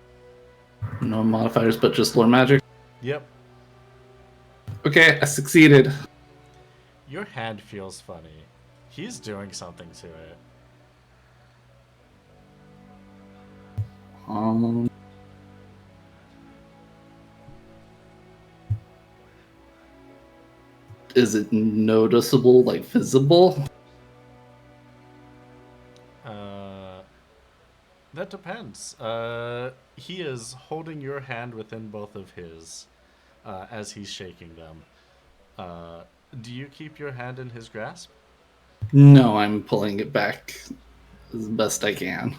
Speaker 2: No modifiers, but just lore magic.
Speaker 1: Yep.
Speaker 2: Okay, I succeeded.
Speaker 1: Your hand feels funny. He's doing something to it.
Speaker 2: Is it noticeable, like visible?
Speaker 1: That depends. He is holding your hand within both of his, as he's shaking them. Do you keep your hand in his grasp?
Speaker 2: No, I'm pulling it back as best I can.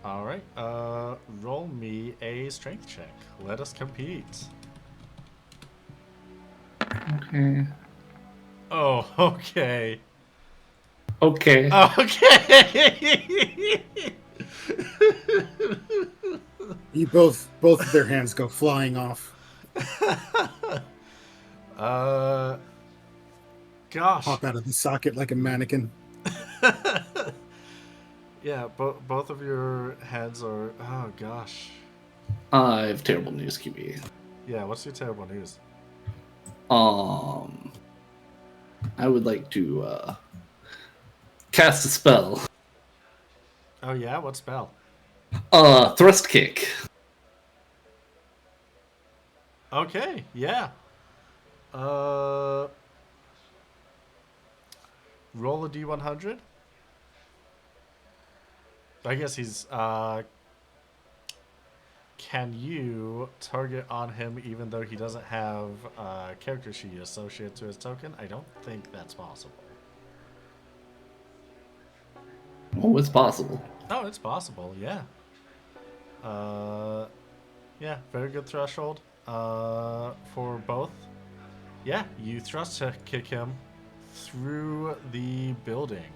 Speaker 1: All right. Roll me a strength check. Let us compete.
Speaker 2: Okay.
Speaker 1: Oh, okay.
Speaker 2: Okay.
Speaker 1: Okay.
Speaker 4: You both of their hands go flying off.
Speaker 1: uh, gosh.
Speaker 4: Pop out of the socket like a mannequin.
Speaker 1: Yeah, both of your heads are. Oh gosh.
Speaker 2: I have terrible news, QB.
Speaker 1: Yeah, what's your terrible news?
Speaker 2: I would like to cast a spell.
Speaker 1: Oh yeah, what spell?
Speaker 2: Thrust kick.
Speaker 1: Okay, yeah. Roll a d100. I guess he's. Can you target on him even though he doesn't have a character sheet associated to his token? I don't think that's possible.
Speaker 2: Oh, it's possible.
Speaker 1: Oh, it's possible, yeah. Yeah, very good threshold for both. Yeah, you thrust to kick him through the building.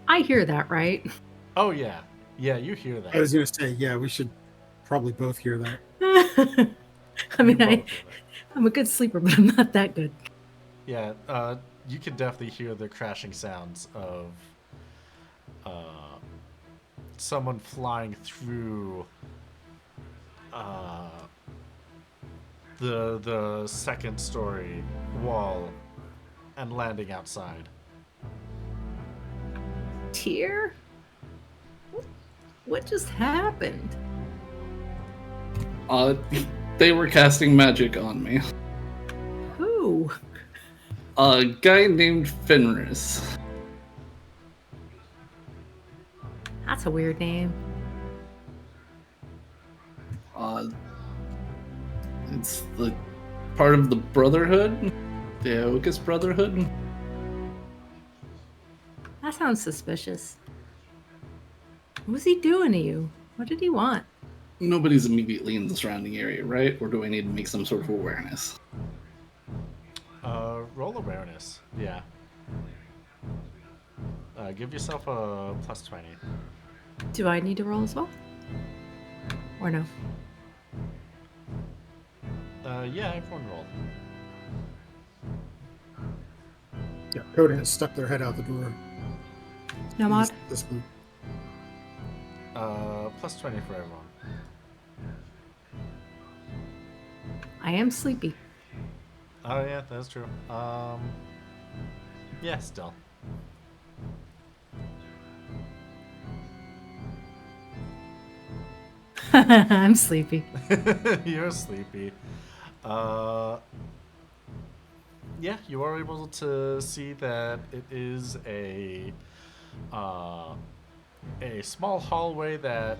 Speaker 3: I hear that, right?
Speaker 1: Oh, yeah. Yeah, you hear that.
Speaker 4: I was gonna say, yeah, we should probably both hear that.
Speaker 3: I mean,
Speaker 1: You both hear that.
Speaker 3: I'm a good sleeper, but I'm not that good.
Speaker 1: Yeah, you can definitely hear the crashing sounds of someone flying through the second story wall and landing outside.
Speaker 3: Tear? What just happened?
Speaker 2: They were casting magic on me.
Speaker 3: Who?
Speaker 2: A guy named Fenris.
Speaker 3: That's a weird name.
Speaker 2: It's the part of the Brotherhood, the Aokus Brotherhood.
Speaker 3: That sounds suspicious. What was he doing to you? What did he want?
Speaker 2: Nobody's immediately in the surrounding area, right? Or do I need to make some sort of awareness?
Speaker 1: Roll awareness. Yeah. Give yourself a plus 20.
Speaker 3: Do I need to roll as well? Or no?
Speaker 1: Yeah, everyone roll.
Speaker 4: Yeah, Coda has stuck their head out the door.
Speaker 3: No mod?
Speaker 4: This one.
Speaker 1: Plus 20 for everyone.
Speaker 3: I am sleepy.
Speaker 1: Oh yeah, that's true. Yeah, still.
Speaker 3: I'm sleepy.
Speaker 1: You're sleepy. Yeah, you are able to see that it is a small hallway that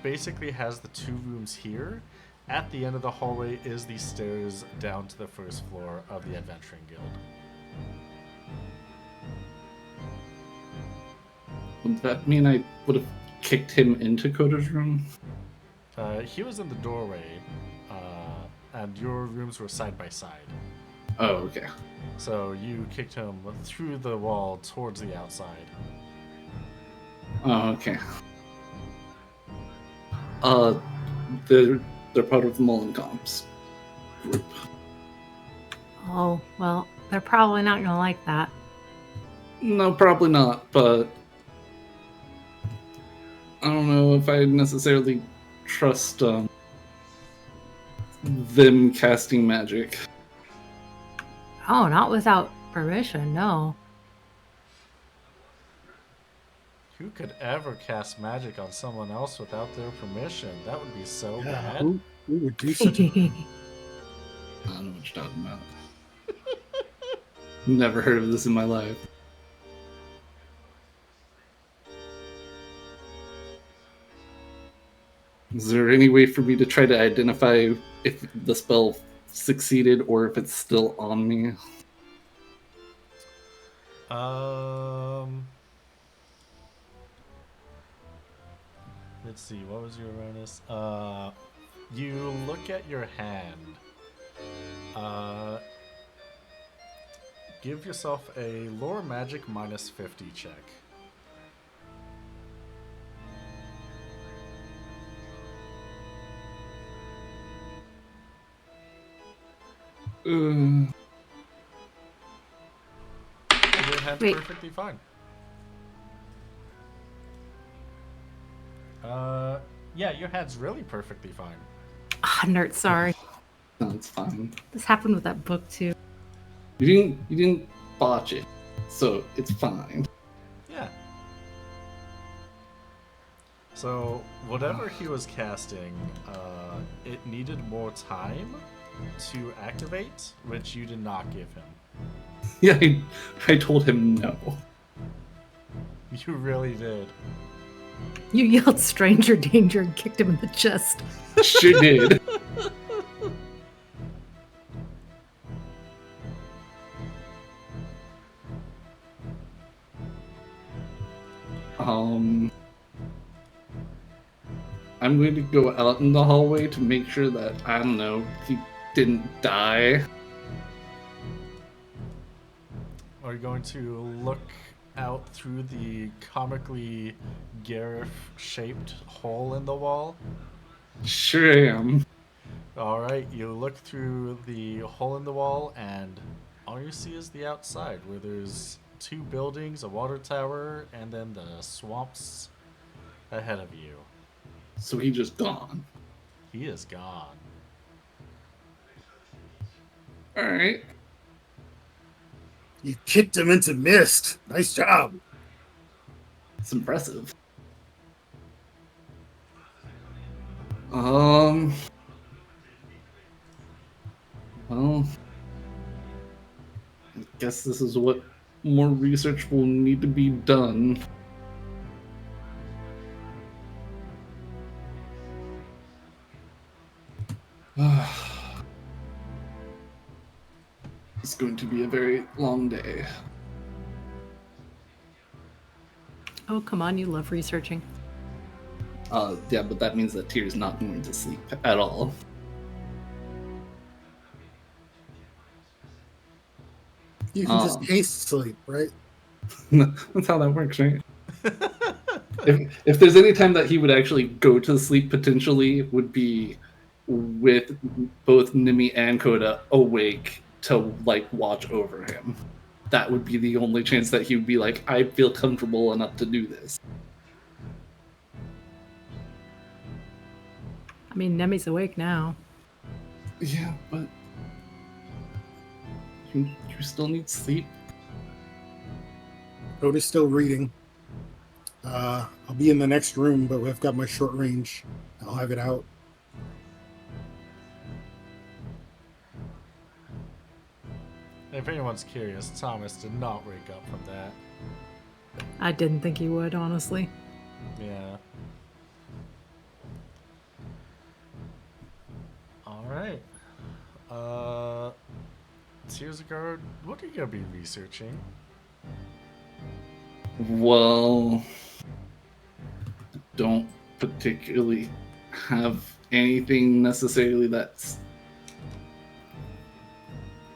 Speaker 1: basically has the two rooms here. At the end of the hallway is the stairs down to the first floor of the Adventuring Guild.
Speaker 2: Would that mean I would have kicked him into Coda's room?
Speaker 1: He was in the doorway, and your rooms were side by side.
Speaker 2: Oh, okay.
Speaker 1: So you kicked him through the wall towards the outside.
Speaker 2: Oh, okay. They're part of the Mullencomps group.
Speaker 3: Oh, well, they're probably not gonna like that.
Speaker 2: No, probably not, but I don't know if I necessarily trust them casting magic.
Speaker 3: Oh, not without permission, no.
Speaker 1: Who could ever cast magic on someone else without their permission? That would be so
Speaker 4: Yeah,
Speaker 1: bad.
Speaker 4: who would do such a
Speaker 2: I don't know what you're talking about. Never heard of this in my life. Is there any way for me to try to identify if the spell succeeded or if it's still on me?
Speaker 1: Let's see. What was your awareness? You look at your hand. Uh, give yourself a lore magic -50 check.
Speaker 2: Uh,
Speaker 1: Your hand's
Speaker 3: Wait.
Speaker 1: perfectly fine. Yeah, your hand's really perfectly fine.
Speaker 3: Ah, nerd, sorry.
Speaker 2: no, it's fine.
Speaker 3: This happened with that book too.
Speaker 2: You didn't botch it, so it's fine.
Speaker 1: Yeah. So whatever he was casting, it needed more time to activate, which you did not give him.
Speaker 2: Yeah, I told him no.
Speaker 1: You really did.
Speaker 3: You yelled stranger danger and kicked him in the chest.
Speaker 2: Sure did. I'm going to go out in the hallway to make sure that, I don't know, he didn't die.
Speaker 1: Are you going to look out through the comically Gareth-shaped hole in the wall?
Speaker 2: Sure am.
Speaker 1: Alright, you look through the hole in the wall, and all you see is the outside, where there's 2 buildings, a water tower, and then the swamps ahead of you.
Speaker 2: So he just gone.
Speaker 1: He is gone.
Speaker 2: Alright.
Speaker 4: You kicked him into mist. Nice job.
Speaker 2: It's impressive. Well, I guess this is what more research will need to be done. It's going to be a very long day.
Speaker 3: Oh, come on, you love researching.
Speaker 2: Yeah, but that means that Tyr's not going to sleep at all.
Speaker 4: You can just haste sleep, right?
Speaker 2: That's how that works, right? if there's any time that he would actually go to sleep potentially would be with both Nimi and Koda awake to like watch over him. That would be the only chance that he would be like, I feel comfortable enough to do this.
Speaker 3: I mean, Nemi's awake now.
Speaker 2: Yeah, but you still need sleep.
Speaker 4: Coda's still reading. I'll be in the next room, but I've got my short range. I'll have it out.
Speaker 1: If anyone's curious, Thomas did not wake up from that.
Speaker 3: I didn't think he would, honestly.
Speaker 1: Yeah. Alright. Tearsguard, what are you gonna be researching?
Speaker 2: Well, don't particularly have anything necessarily that's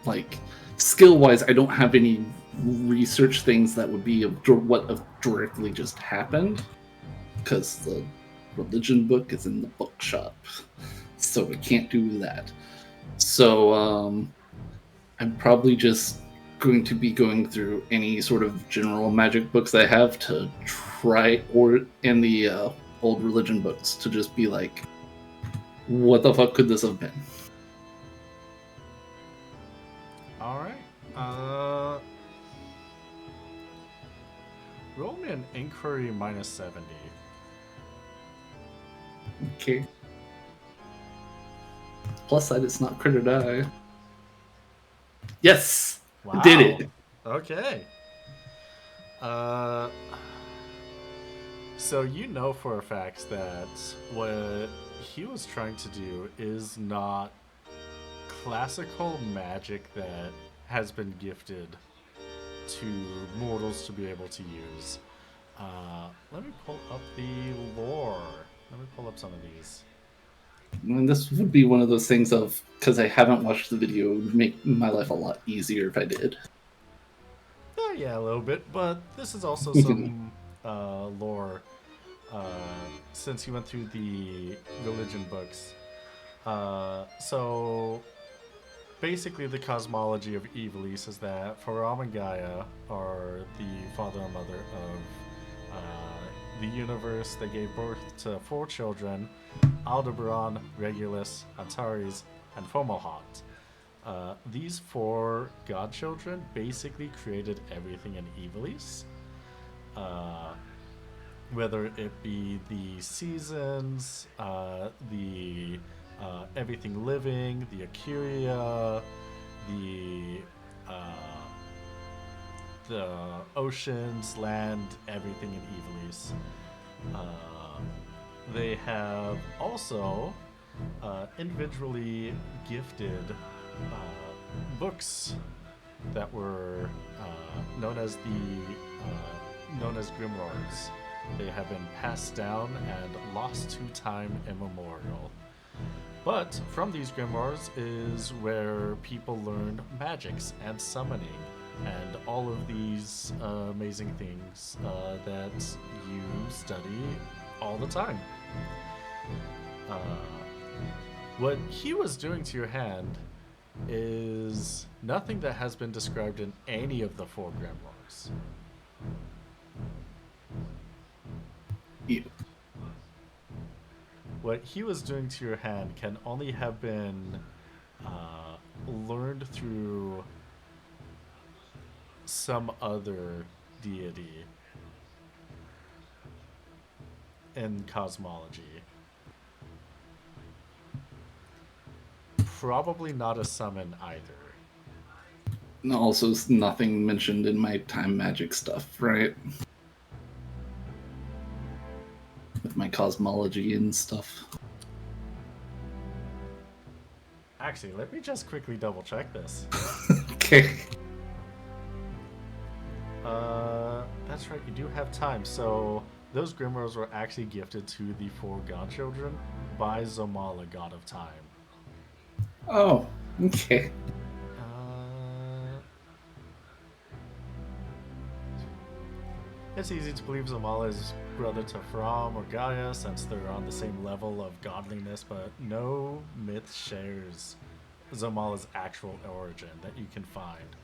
Speaker 2: like skill-wise. I don't have any research things that would be what have directly just happened, because the religion book is in the bookshop, so I can't do that. So I'm probably just going to be going through any sort of general magic books I have to try, or in the old religion books, to just be like, what the fuck could this have been?
Speaker 1: Alright. Roll me an inquiry -70.
Speaker 2: Okay. Plus side, it's not crit or die. Yes!
Speaker 1: Wow.
Speaker 2: Did it!
Speaker 1: Okay. So you know for a fact that he was trying to do is not classical magic that has been gifted to mortals to be able to use. Let me pull up the lore. Let me pull up some of these.
Speaker 2: And this would be one of those things of, because I haven't watched the video, it would make my life a lot easier if I did.
Speaker 1: Yeah, a little bit, but this is also some lore since you went through the religion books. So basically, the cosmology of Ivalice is that Faram and Gaia are the father and mother of the universe. They gave birth to 4 children: Aldebaran, Regulus, Antares, and Fomalhaut. These 4 godchildren basically created everything in Ivalice. Whether it be the seasons, the everything living, the Acuria, the oceans, land, everything in Ivalice. They have also individually gifted books that were known as grimoires. They have been passed down and lost to time immemorial. But from these grimoires is where people learn magics and summoning and all of these amazing things that you study all the time. What he was doing to your hand is nothing that has been described in any of the 4 grimoires.
Speaker 2: Yeah.
Speaker 1: What he was doing to your hand can only have been learned through some other deity in cosmology. Probably not a summon either.
Speaker 2: And also, nothing mentioned in my time magic stuff, right? With my cosmology and stuff.
Speaker 1: Actually, let me just quickly double check this.
Speaker 2: Okay.
Speaker 1: That's right, you do have time. So those grimoires were actually gifted to the 4 godchildren by Zomala, god of time.
Speaker 2: Oh, okay.
Speaker 1: It's easy to believe Zomala is brother to Faram or Gaia since they're on the same level of godliness, but no myth shares Zomala's actual origin that you can find.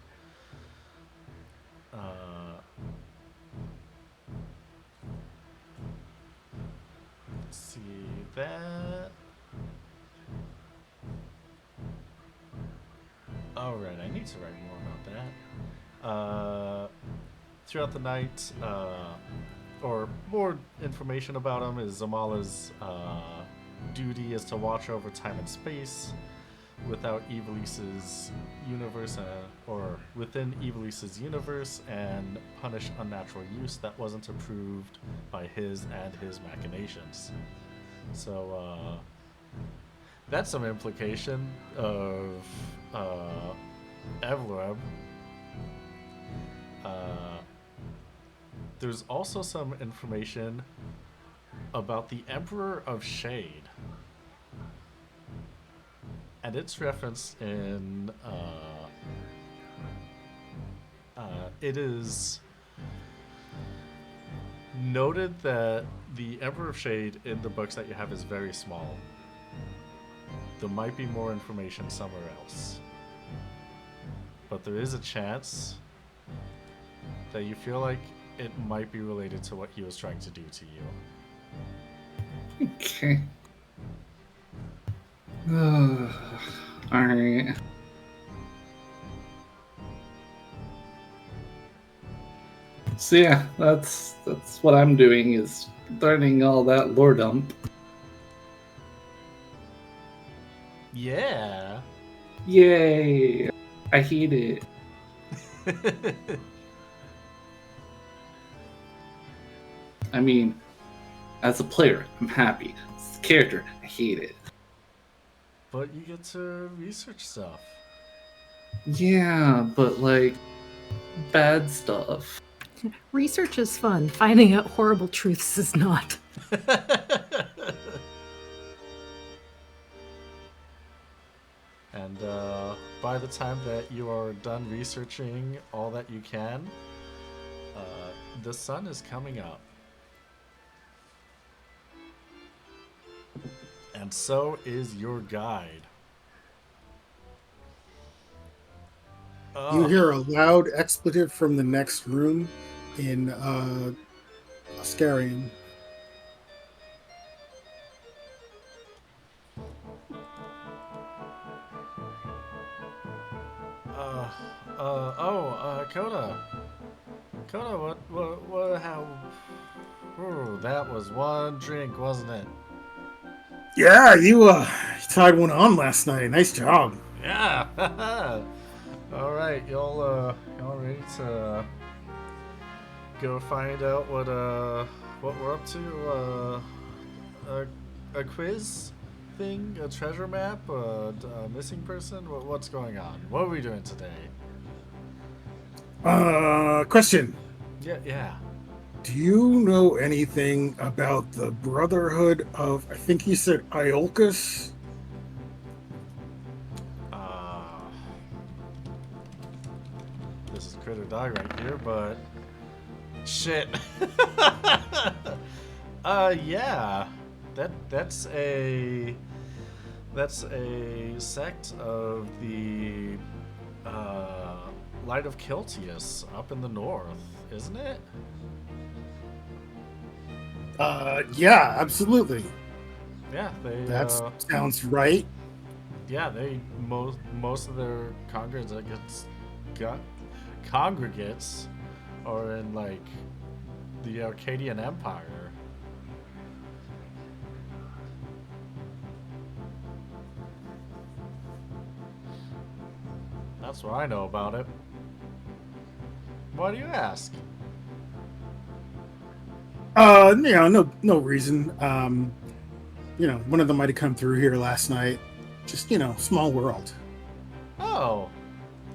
Speaker 1: Let's see that. Oh, right, I need to write more about that. Throughout the night, or more information about him is Zomala's duty is to watch over time and space without Ivalice's universe, or within Ivalice's universe, and punish unnatural use that wasn't approved by his and his machinations. So, that's some implication of Evloreb. There's also some information about the Emperor of Shade. And it's referenced in... it is noted that the Emperor of Shade in the books that you have is very small. There might be more information somewhere else. But there is a chance that you feel like it might be related to what he was trying to do to you.
Speaker 2: Okay. Alright. So yeah, that's what I'm doing, is learning all that lore dump.
Speaker 1: Yeah.
Speaker 2: Yay! I hate it. I mean, as a player, I'm happy. It's character. I hate it.
Speaker 1: But you get to research stuff.
Speaker 2: Yeah, but like bad stuff.
Speaker 3: Research is fun. Finding out horrible truths is not.
Speaker 1: And by the time that you are done researching all that you can, the sun is coming up. And so is your guide.
Speaker 4: You hear a loud expletive from the next room in Ascarian.
Speaker 1: Coda. Coda, how? Ooh, that was one drink, wasn't it?
Speaker 4: Yeah, you tied one on last night. Nice job.
Speaker 1: Yeah. All right, y'all ready to go find out what we're up to? A quiz thing, a treasure map, a missing person. What's going on? What are we doing today?
Speaker 4: Question.
Speaker 1: Yeah.
Speaker 4: Do you know anything about the Brotherhood of, I think he said Iolcus?
Speaker 1: This is Critter Dog right here, but shit. Yeah. That's a sect of the Light of Kiltius up in the north, isn't it?
Speaker 4: Yeah, absolutely.
Speaker 1: Yeah, they.
Speaker 4: That sounds right.
Speaker 1: Yeah, they most of their congregates are in like the Arcadian Empire. That's what I know about it. Why do you ask?
Speaker 4: No reason. One of them might have come through here last night. Just, small world.
Speaker 1: Oh,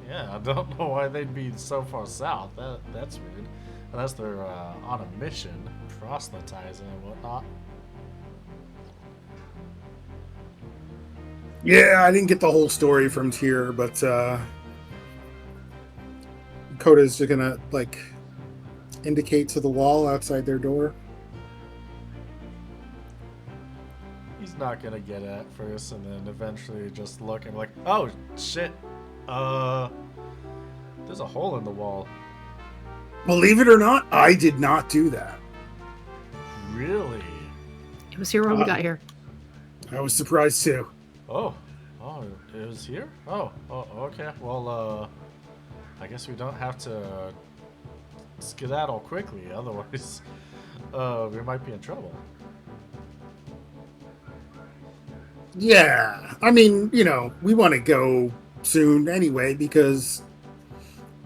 Speaker 1: yeah. I don't know why they'd be so far south. That's weird. Unless they're on a mission, proselytizing and whatnot.
Speaker 4: Yeah, I didn't get the whole story from Tyr, but Coda's just gonna indicate to the wall outside their door.
Speaker 1: He's not gonna get it at first, and then eventually just look and like, oh shit, there's a hole in the wall.
Speaker 4: Believe it or not, I did not do that.
Speaker 1: Really?
Speaker 3: It was here when we got here.
Speaker 4: I was surprised too.
Speaker 1: Oh, it was here? Oh, okay. Well, I guess we don't have to skedaddle quickly, otherwise, we might be in trouble.
Speaker 4: Yeah, I mean, we want to go soon anyway because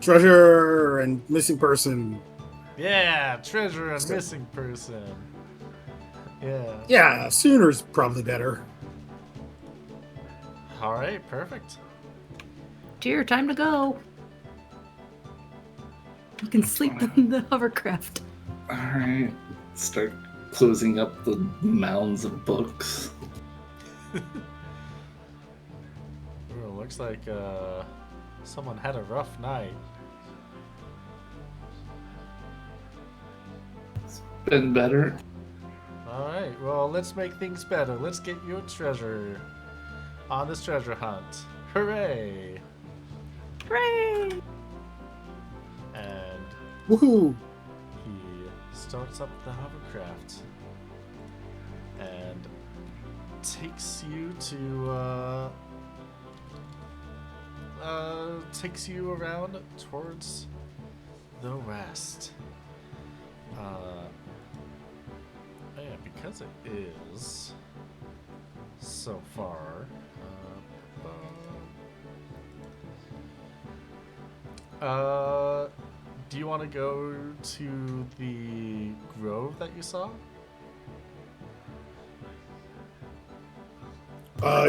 Speaker 4: treasure and missing person.
Speaker 1: Yeah, treasure and missing person. Yeah.
Speaker 4: Yeah, sooner's probably better.
Speaker 1: All right, perfect.
Speaker 3: Dear, time to go. You can sleep in the hovercraft.
Speaker 2: Alright. Start closing up the mounds of books.
Speaker 1: Ooh, looks like someone had a rough night.
Speaker 2: It's been better.
Speaker 1: Alright, well, let's make things better. Let's get your treasure on this treasure hunt. Hooray!
Speaker 3: Hooray!
Speaker 1: And
Speaker 4: Woohoo!
Speaker 1: he starts up the hovercraft and takes you to takes you around towards the west. Yeah, because it is so far. Do you want to go to the grove that you saw?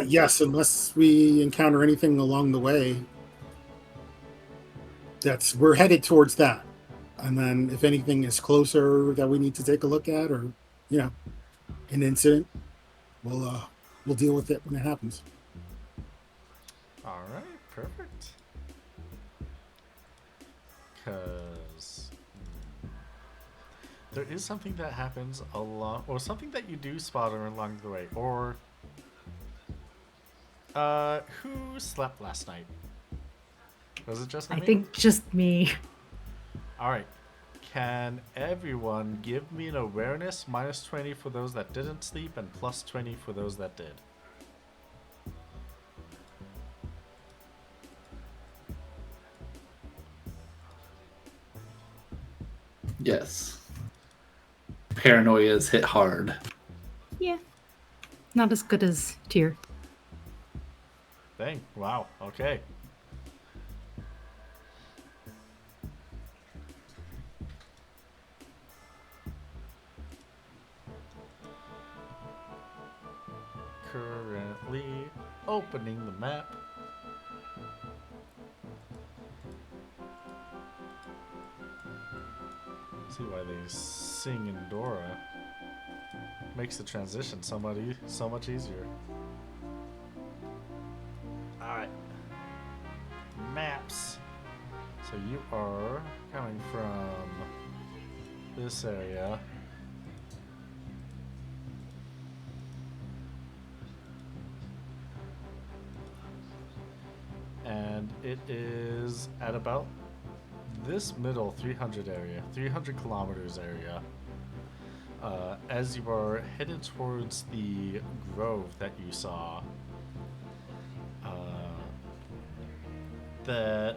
Speaker 4: Yes, unless we encounter anything along the way. We're headed towards that. And then if anything is closer that we need to take a look at, or you know, an incident, we'll deal with it when it happens.
Speaker 1: All right, perfect. Because there is something that happens along, or something that you do spot along the way, or who slept last night? Was it just
Speaker 3: I
Speaker 1: me?
Speaker 3: think just me.
Speaker 1: All right. Can everyone give me an awareness -20 for those that didn't sleep and +20 for those that did?
Speaker 2: Yes. Paranoia's hit hard.
Speaker 3: Yeah. Not as good as Tyr.
Speaker 1: Dang. Wow. Okay. Currently opening the map. See why they sing in Dora. Makes the transition so much easier. Alright. Maps. So you are coming from this area. And it is at about this middle 300 area, 300 kilometers area. As you are headed towards the grove that you saw, that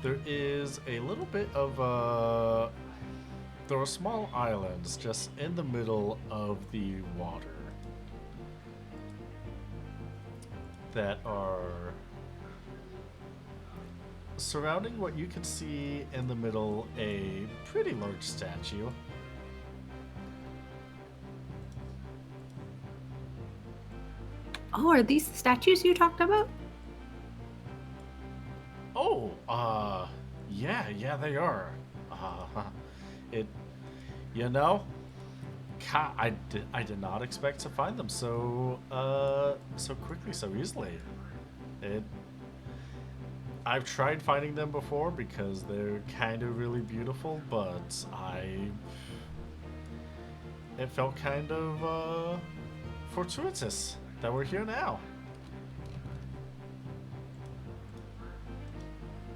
Speaker 1: there is a little bit of there are small islands just in the middle of the water that are surrounding what you can see in the middle a pretty large statue.
Speaker 3: Oh, are these the statues you talked about?
Speaker 1: Oh, yeah, they are. It, you know, I did not expect to find them so quickly, so easily. I've tried finding them before because they're kind of really beautiful, but it felt kind of fortuitous that we're here now.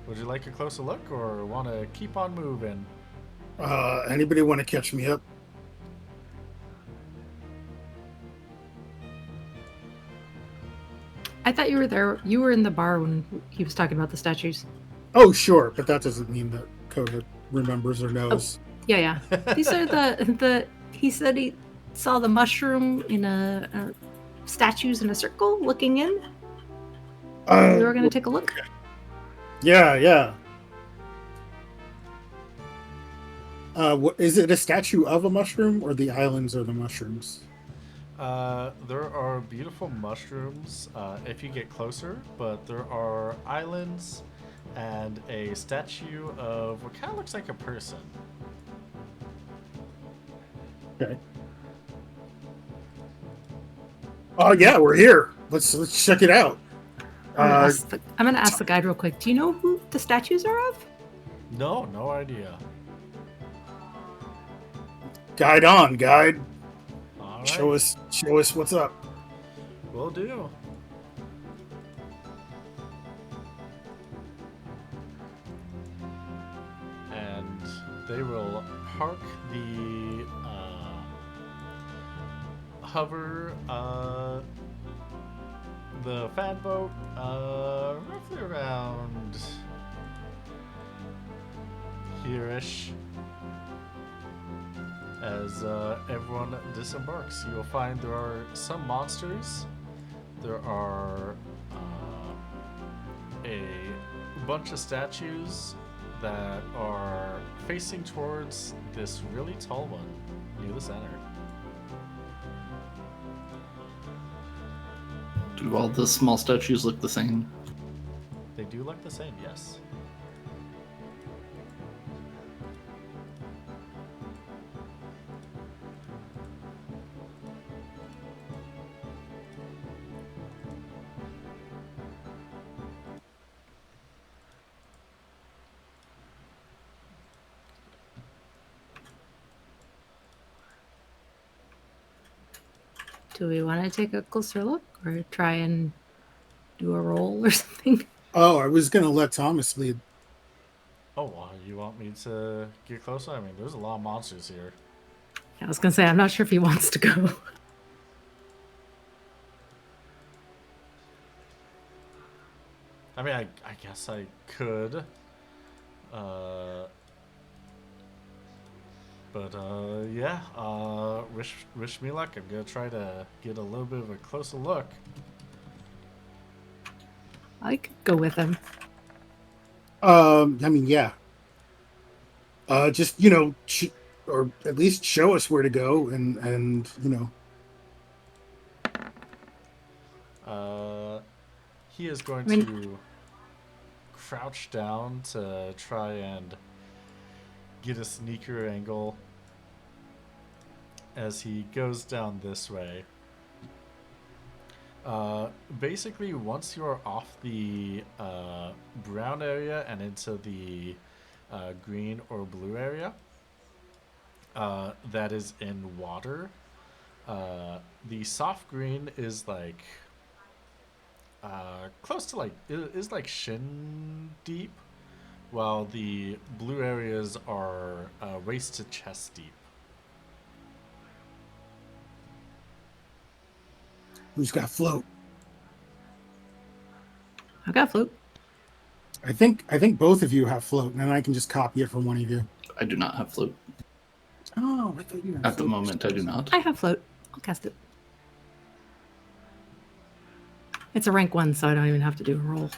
Speaker 1: Would you like a closer look or want to keep on moving?
Speaker 4: Anybody want to catch me up?
Speaker 3: I thought you were there. You were in the bar when he was talking about the statues.
Speaker 4: Oh, sure, but that doesn't mean that Coda remembers or knows.
Speaker 3: Yeah. These are the. He said he saw the mushroom in a statues in a circle looking in. We were gonna take a look.
Speaker 4: Yeah. What is it? A statue of a mushroom, or the islands are the mushrooms?
Speaker 1: There are beautiful mushrooms if you get closer, but there are islands and a statue of what kind of looks like a person.
Speaker 4: Okay. Oh yeah, we're here. Let's check it out.
Speaker 3: I'm gonna ask the guide real quick. Do you know who the statues are of?
Speaker 1: No idea.
Speaker 4: Guide on, guide.
Speaker 1: All right.
Speaker 4: Show us what's up.
Speaker 1: Will do. And they will park the hover, the fan boat, roughly around here-ish. As everyone disembarks, you will find there are some monsters. There are a bunch of statues that are facing towards this really tall one near the center.
Speaker 2: Do all the small statues look the same?
Speaker 1: They do look the same, yes.
Speaker 3: Do we want to take a closer look or try and do a roll or something?
Speaker 4: Oh, I was gonna let Thomas lead.
Speaker 1: Oh, you want me to get closer? I mean, there's a lot of monsters here.
Speaker 3: I was gonna say I'm not sure if he wants to go.
Speaker 1: I mean, I guess I could. Yeah. Wish me luck. I'm gonna try to get a little bit of a closer look.
Speaker 3: I could go with him.
Speaker 4: I mean, yeah. Just or at least show us where to go, and
Speaker 1: He is going
Speaker 3: I mean-
Speaker 1: to crouch down to try and get a sneaker angle as he goes down this way. Basically, once you're off the brown area and into the green or blue area, that is in water. The soft green is like close to is like shin deep, while the blue areas are waist to chest deep.
Speaker 4: who's got float?
Speaker 3: I got float.
Speaker 4: I think both of you have float, and then I can just copy it from one of you.
Speaker 2: I do not have float.
Speaker 4: Oh, I thought you had
Speaker 2: At the
Speaker 4: float.
Speaker 2: moment, I do not.
Speaker 3: I have float. I'll cast it. It's a rank 1, so I don't even have to do a roll.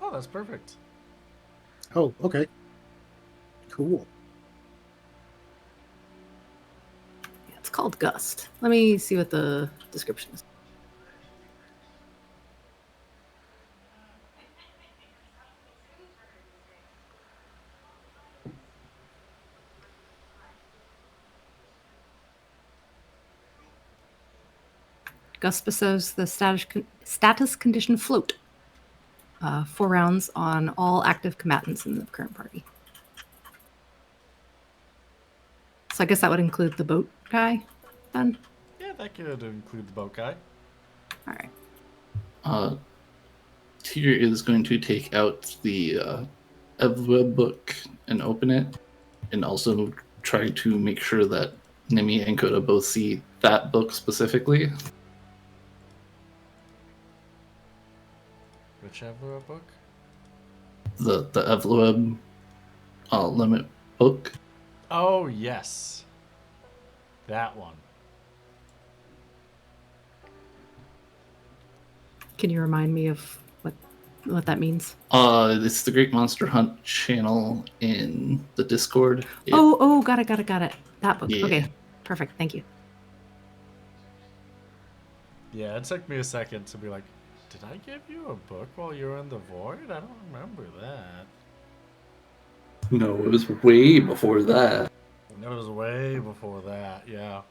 Speaker 1: Oh, that's perfect.
Speaker 4: Oh, okay. Cool.
Speaker 3: Yeah, it's called Gust. Let me see what the description is. Gust bestows the status condition float. 4 rounds on all active combatants in the current party. So I guess that would include the boat guy, then?
Speaker 1: Yeah, that could include the boat guy.
Speaker 3: All right.
Speaker 2: Tyr is going to take out the Evwa book and open it, and also try to make sure that Nemi and Koda both see that book specifically.
Speaker 1: Whichever book.
Speaker 2: The Evloeb limit book.
Speaker 1: Oh, yes. That one.
Speaker 3: Can you remind me of what that means?
Speaker 2: It's the Great Monster Hunt channel in the Discord.
Speaker 3: Oh, got it. That book.
Speaker 2: Yeah.
Speaker 3: Okay, perfect. Thank you.
Speaker 1: Yeah, it took me a second to be like, did I give you a book while you were in the void? I don't remember that.
Speaker 2: No, it was way before that.
Speaker 1: It was way before that, yeah.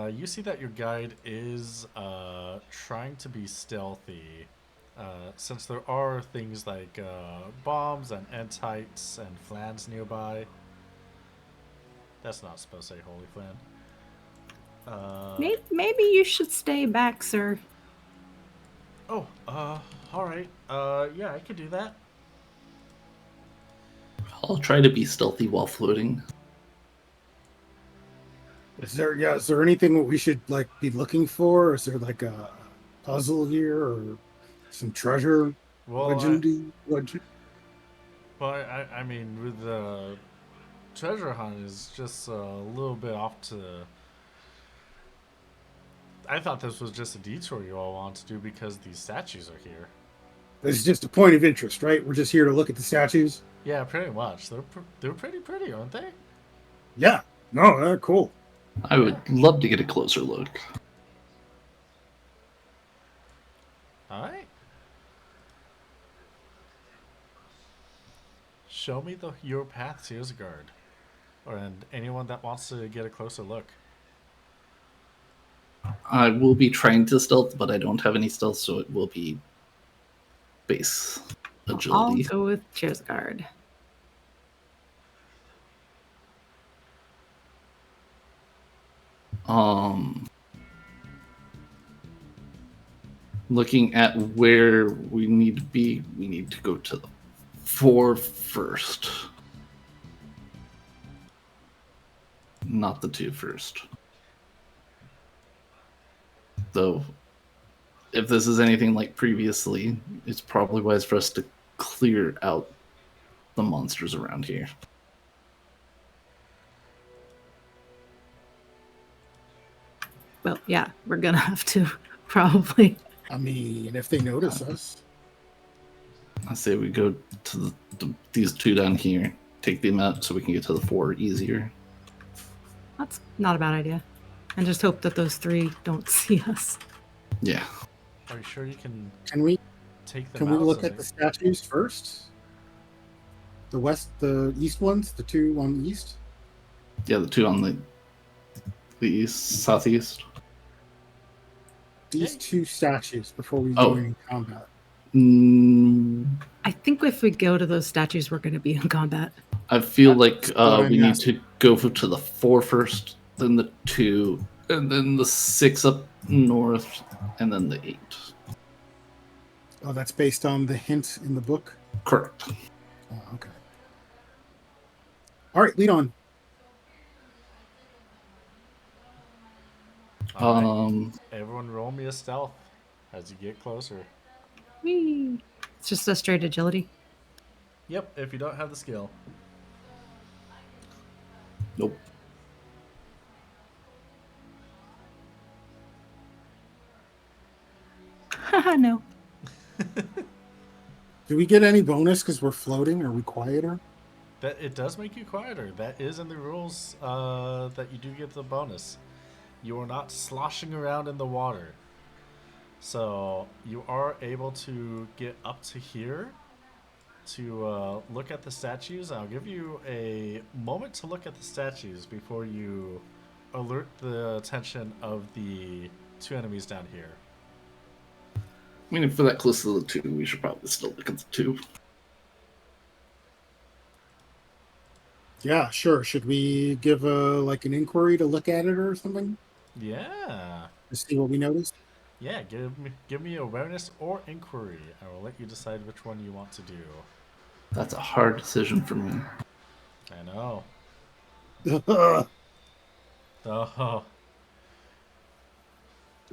Speaker 1: You see that your guide is trying to be stealthy, since there are things like bombs and entites and flans nearby. That's not supposed to say holy flan.
Speaker 3: Maybe you should stay back, sir.
Speaker 1: Oh, alright. Yeah, I could do that.
Speaker 2: I'll try to be stealthy while floating.
Speaker 4: Is there anything that we should be looking for? Is there like a puzzle here or some treasure?
Speaker 1: Well,
Speaker 4: Legend?
Speaker 1: I mean, with the treasure hunt is just a little bit off to. I thought this was just a detour you all want to do because these statues are here.
Speaker 4: It's just a point of interest, right? We're just here to look at the statues.
Speaker 1: Yeah, pretty much. They're pretty pretty, aren't they?
Speaker 4: Yeah, No, cool.
Speaker 2: I would love to get a closer look.
Speaker 1: All right. Show me your path, Searsguard, and anyone that wants to get a closer look.
Speaker 2: I will be trying to stealth, but I don't have any stealth, so it will be base
Speaker 3: I'll
Speaker 2: agility.
Speaker 3: go with Cheers Guard.
Speaker 2: Looking at where we need to be, we need to go to the 4 first. Not the 2 first. Though, if this is anything like previously, it's probably wise for us to clear out the monsters around here.
Speaker 3: Well, yeah, we're gonna have to probably.
Speaker 4: I mean, if they notice us.
Speaker 2: I say we go to these 2 down here, take them out so we can get to the 4 easier.
Speaker 3: That's not a bad idea. And just hope that those 3 don't see us.
Speaker 2: Yeah.
Speaker 1: Are you sure you can
Speaker 4: Can we
Speaker 1: take them
Speaker 4: can we
Speaker 1: out?
Speaker 4: look
Speaker 1: so
Speaker 4: at the statues first? The east ones, the 2 on the east?
Speaker 2: Yeah, the 2 on the east, southeast.
Speaker 4: These 2 statues before we
Speaker 2: Oh.
Speaker 4: go in combat.
Speaker 3: I think if we go to those statues, we're gonna be in combat.
Speaker 2: I feel like
Speaker 4: That's what I'm
Speaker 2: we need
Speaker 4: asking.
Speaker 2: to go to the 4 first, then the 2, and then the 6 up north, and then the 8.
Speaker 4: Oh, that's based on the hint in the book?
Speaker 2: Correct.
Speaker 4: Oh, okay. All right, lead on.
Speaker 1: All right. Everyone roll me a stealth as you get closer.
Speaker 3: Whee! It's just a straight agility.
Speaker 1: Yep, if you don't have the skill.
Speaker 2: Nope.
Speaker 3: Haha, no.
Speaker 4: Do we get any bonus because we're floating? Are we quieter?
Speaker 1: That it does make you quieter. That is in the rules that you do get the bonus. You are not sloshing around in the water. So you are able to get up to here to look at the statues. I'll give you a moment to look at the statues before you alert the attention of the 2 enemies down here.
Speaker 2: I mean, if we're that close to the 2, we should probably still look at the 2.
Speaker 4: Yeah, sure. Should we give an inquiry to look at it or something
Speaker 1: Yeah.
Speaker 4: to see what we notice?
Speaker 1: Yeah, give me awareness or inquiry. I will let you decide which one you want to do.
Speaker 2: That's a hard decision for me.
Speaker 1: I know.
Speaker 4: I
Speaker 1: Oh,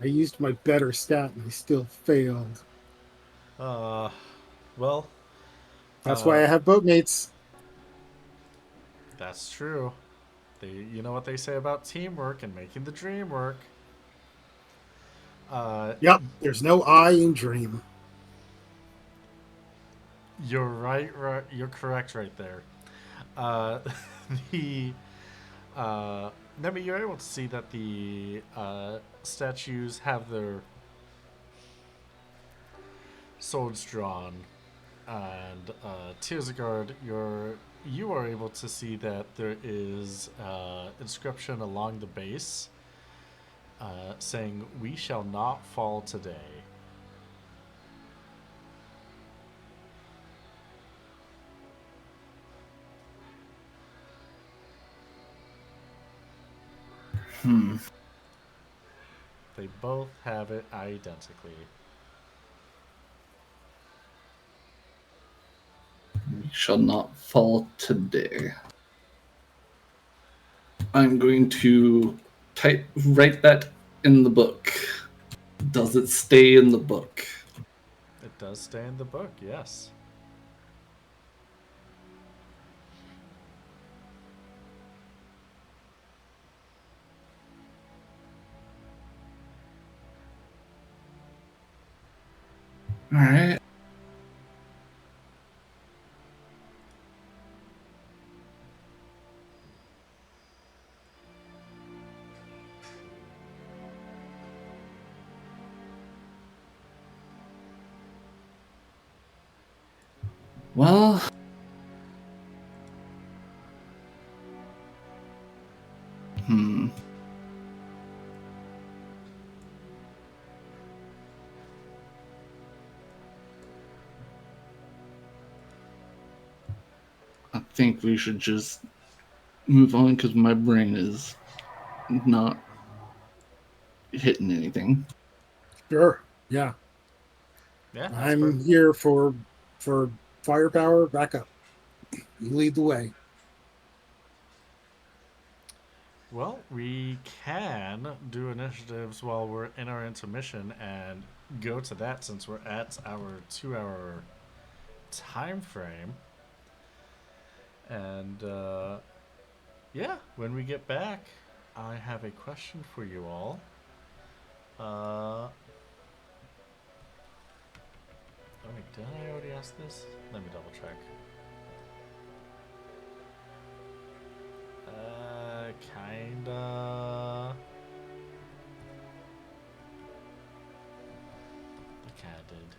Speaker 4: used my better stat and I still failed.
Speaker 1: well,
Speaker 4: That's why I have boatmates.
Speaker 1: that's true. You know what they say about teamwork and making the dream work.
Speaker 4: Yep, there's no I in dream.
Speaker 1: You're right. You're correct right there. The Nemi, you're able to see that the statues have their swords drawn, and Tearsguard, you are able to see that there is inscription along the base saying, "We shall not fall today." They both have it identically.
Speaker 2: We shall not fall today. I'm going to write that in the book. Does it stay in the book?
Speaker 1: It does stay in the book, yes.
Speaker 2: All right. Well, I think we should just move on because my brain is not hitting anything.
Speaker 4: Sure. Yeah.
Speaker 1: Yeah, that's
Speaker 4: I'm
Speaker 1: perfect.
Speaker 4: here for firepower backup. You lead the way.
Speaker 1: Well, we can do initiatives while we're in our intermission and go to that since we're at our 2 hour time frame. And yeah, when we get back, I have a question for you all. Oh wait, did I already ask this? Let me double check. Kinda. I kinda did.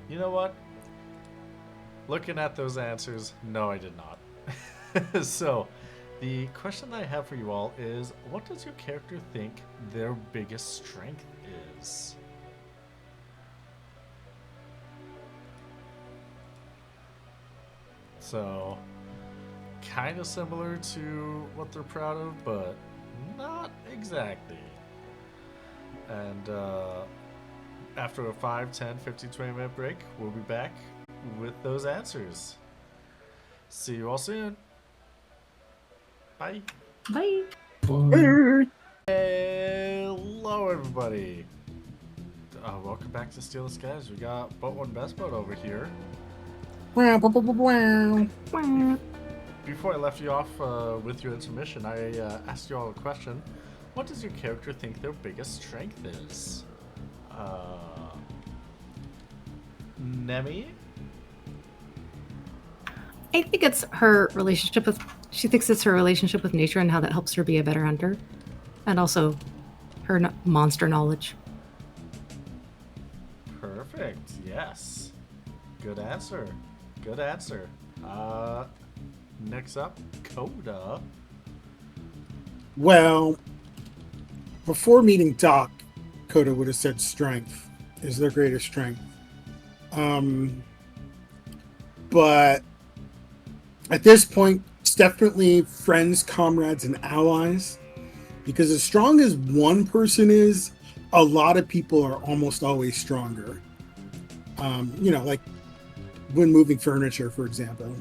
Speaker 1: You know what? Looking at those answers, no, I did not. So, the question I have for you all is, what does your character think their biggest strength is? So, kind of similar to what they're proud of, but not exactly. And after a 5, 10, 15, 20-minute break, we'll be back with those answers. See you all soon. Bye.
Speaker 3: Bye.
Speaker 1: Hello, everybody. Welcome back to Steel the Skies. We got Boat One Best Boat over here.
Speaker 4: Wow, wow, wow, wow.
Speaker 3: Wah.
Speaker 1: Before I left you off with your intermission, I asked you all a question. What does your character think their biggest strength is? Nemi?
Speaker 3: I think it's her relationship with. She thinks it's her relationship with nature and how that helps her be a better hunter, and also her monster knowledge.
Speaker 1: Perfect. Yes. Good answer. Good answer. Next up, Coda.
Speaker 4: Well, before meeting Doc, Coda would have said strength is their greatest strength. But at this point, it's definitely friends, comrades, and allies. Because as strong as one person is, a lot of people are almost always stronger. Like when moving furniture, for example.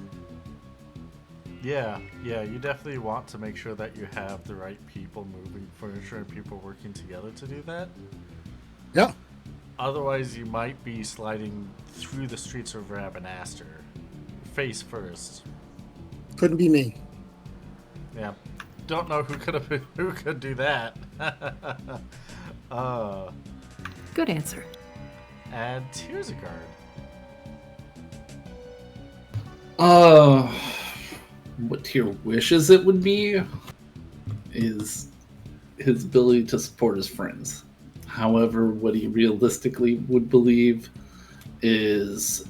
Speaker 1: Yeah, you definitely want to make sure that you have the right people moving furniture and people working together to do that.
Speaker 4: Yeah.
Speaker 1: Otherwise, you might be sliding through the streets of Rabanaster, face first.
Speaker 4: Couldn't be me.
Speaker 1: Yeah, don't know who could do that.
Speaker 3: Good answer.
Speaker 1: And Tearsagard.
Speaker 2: What Tyr wishes it would be is his ability to support his friends. However, what he realistically would believe is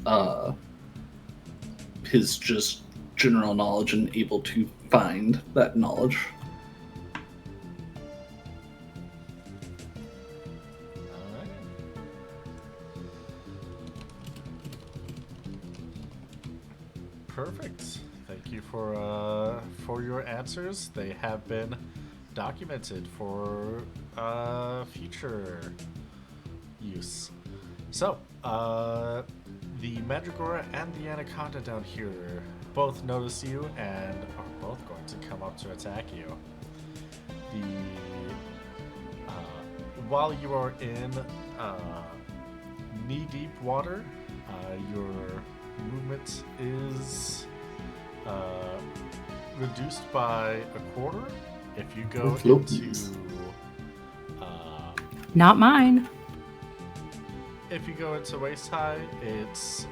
Speaker 2: his just general knowledge and able to find that knowledge.
Speaker 1: Alright. Perfect. Thank you for your answers. They have been documented for future use. So, the Mandragora and the Anaconda down here both notice you and are both going to come up to attack you. While you are in knee-deep water, your movement is reduced by a quarter. If you go into
Speaker 3: Not mine.
Speaker 1: if you go into waist high, it's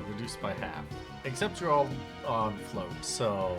Speaker 1: reduced by half. Except you're all on float, so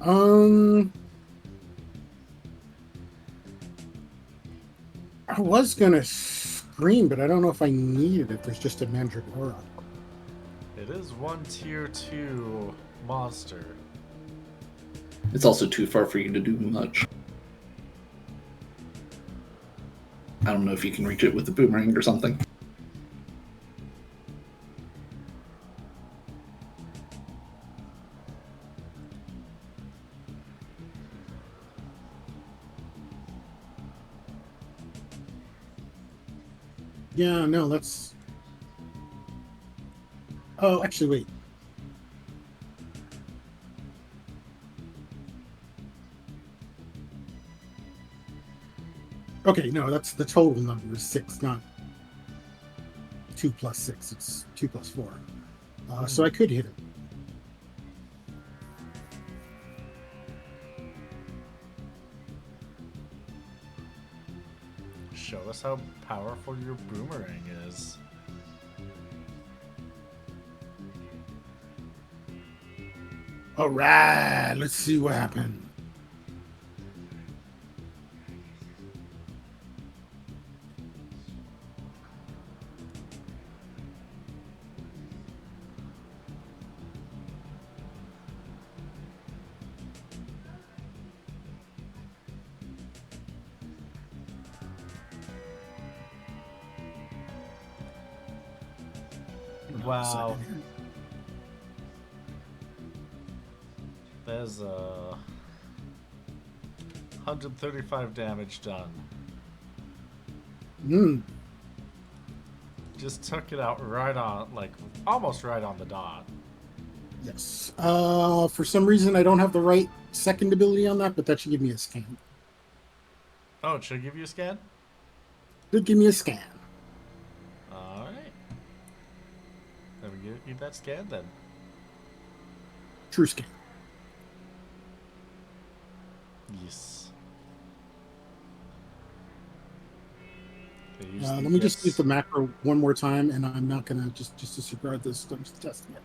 Speaker 4: Um, I was gonna scream, but I don't know if I need it if there's just a Mandragora.
Speaker 1: It is one tier 2 monster.
Speaker 2: It's also too far for you to do much. I don't know if you can reach it with the boomerang or something.
Speaker 4: Yeah, no, that's. Oh, actually, wait. Okay, no, that's the total number is 6, not 2 plus 6. It's 2 plus 4. So I could hit it.
Speaker 1: Show us how powerful your boomerang is.
Speaker 4: All right, let's see what happened.
Speaker 1: Wow. There's 135 damage done. Just took it out right on, like, almost right on the dot.
Speaker 4: Yes. For some reason, I don't have the right second ability on that, but that should give me a scan.
Speaker 1: Oh, it should give you a scan?
Speaker 4: Should give me a scan.
Speaker 1: Alright. Let me give you that scan then.
Speaker 4: True scan.
Speaker 1: Yes.
Speaker 4: Let me just use the macro one more time, and I'm not gonna just disregard this. I'm just testing it.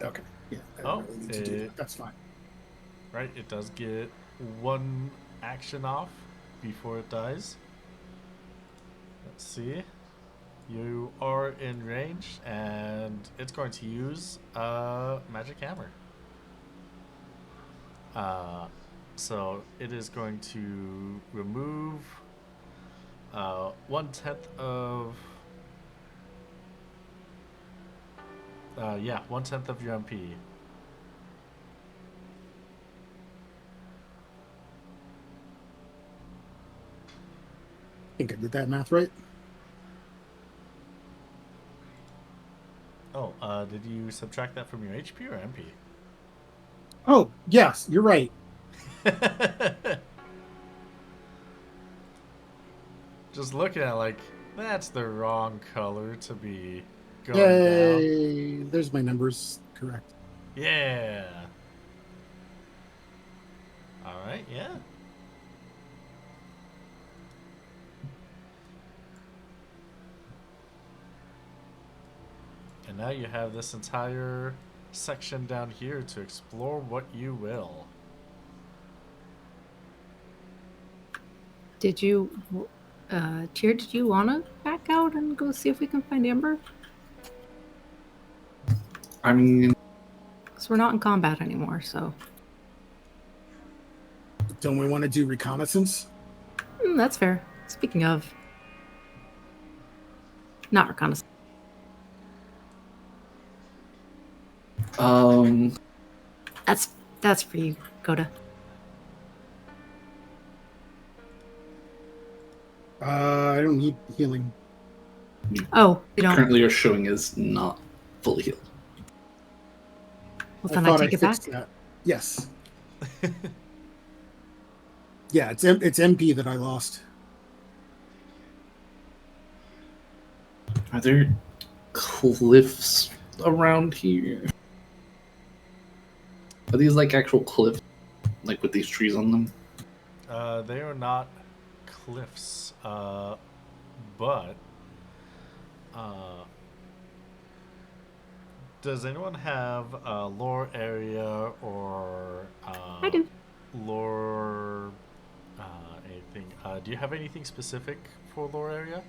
Speaker 4: Okay. Yeah. I don't really need to do that. That's fine.
Speaker 1: Right, it does get one action off before it dies. Let's see. You are in range, and it's going to use a magic hammer. So it is going to remove 1/10 of 1/10 of your MP.
Speaker 4: I think I did that math right.
Speaker 1: Oh, did you subtract that from your HP or MP?
Speaker 4: Oh, yes, you're right.
Speaker 1: Just looking at it like, that's the wrong color to be going
Speaker 4: Yay!
Speaker 1: down.
Speaker 4: There's my numbers. Correct.
Speaker 1: Yeah. Alright, yeah. And now you have this entire section down here to explore what you will.
Speaker 3: Did you, Tyr, did you want to back out and go see if we can find Amber?
Speaker 2: I mean,
Speaker 3: Because we're not in combat anymore, so.
Speaker 4: Don't we want to do reconnaissance?
Speaker 3: That's fair. Speaking of. Not reconnaissance. That's for you, Coda.
Speaker 4: I don't need healing.
Speaker 3: Oh, you don't.
Speaker 2: Currently, your showing is not fully healed.
Speaker 3: Well, then I take it back.
Speaker 4: That. Yes. Yeah, it's MP that I lost.
Speaker 2: Are there cliffs around here? Are these like actual cliffs, like with these trees on them?
Speaker 1: They are not cliffs, but Does anyone have a lore area or
Speaker 3: I do.
Speaker 1: lore anything? Do you have anything specific for lore area?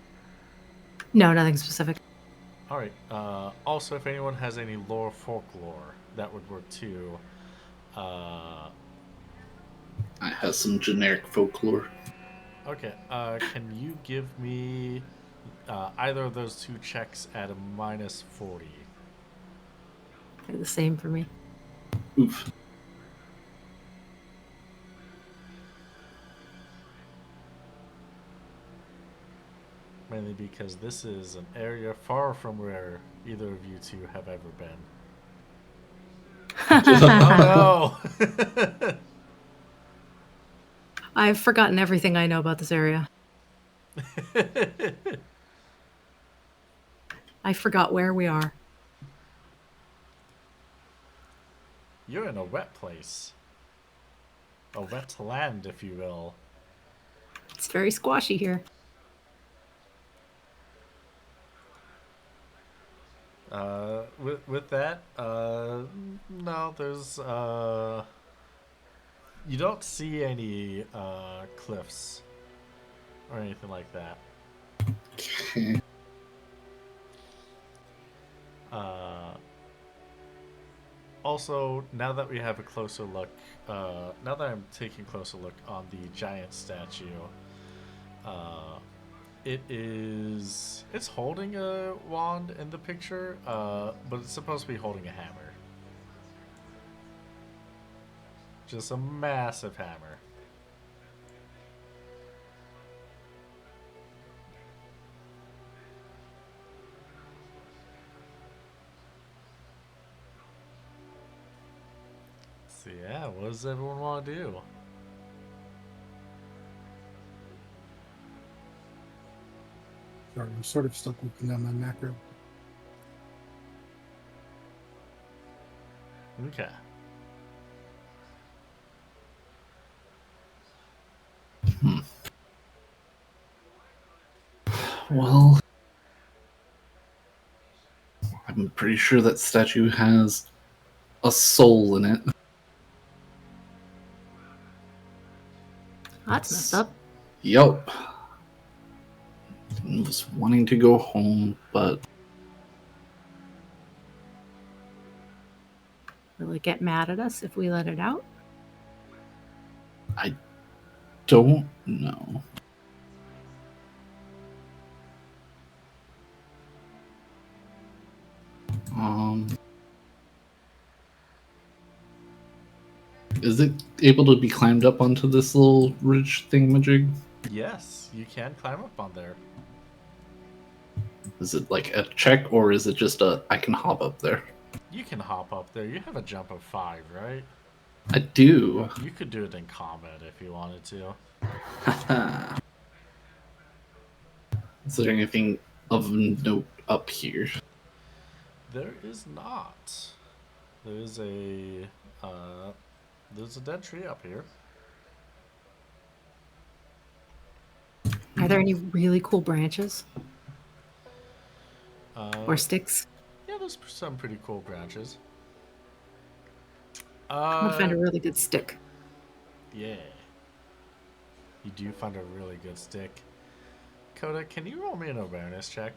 Speaker 3: No, nothing specific.
Speaker 1: All right. Also, if anyone has any lore folklore, that would work too.
Speaker 2: I have some generic folklore.
Speaker 1: Okay. Can you give me either of those two checks at a -40?
Speaker 3: They're the same for me.
Speaker 2: Oof.
Speaker 1: Mainly because this is an area far from where either of you two have ever been. Oh no!
Speaker 3: I've forgotten everything I know about this area. I forgot where we are.
Speaker 1: You're in a wet place. A wet land, if you will.
Speaker 3: It's very squashy here.
Speaker 1: With that, no, there's you don't see any cliffs or anything like that.
Speaker 2: Okay.
Speaker 1: Also, now that we have a closer look, now that I'm taking a closer look on the giant statue, it's holding a wand in the picture, but it's supposed to be holding a hammer. Just a massive hammer. So yeah, what does everyone want to do?
Speaker 4: Sorry, I'm sort of stuck looking at my macro.
Speaker 1: Okay.
Speaker 2: Well, I'm pretty sure that statue has a soul in it.
Speaker 3: That's messed up.
Speaker 2: Yup. I was wanting to go home, but
Speaker 3: Will it get mad at us if we let it out?
Speaker 2: I don't know. Is it able to be climbed up onto this little ridge thingamajig?
Speaker 1: Yes, you can climb up on there.
Speaker 2: Is it like a check, or is it just a I can hop up there?
Speaker 1: You can hop up there. You have a jump of 5, right?
Speaker 2: I do.
Speaker 1: You could do it in combat if you wanted to.
Speaker 2: Is there anything of note up here?
Speaker 1: There is not. There's a dead tree up here.
Speaker 3: Are there any really cool branches or
Speaker 1: Uh,
Speaker 3: sticks?
Speaker 1: yeah, there's some pretty cool branches.
Speaker 3: I'm gonna find a really good stick.
Speaker 1: Yeah. You do find a really good stick. Coda, can you roll me an awareness check?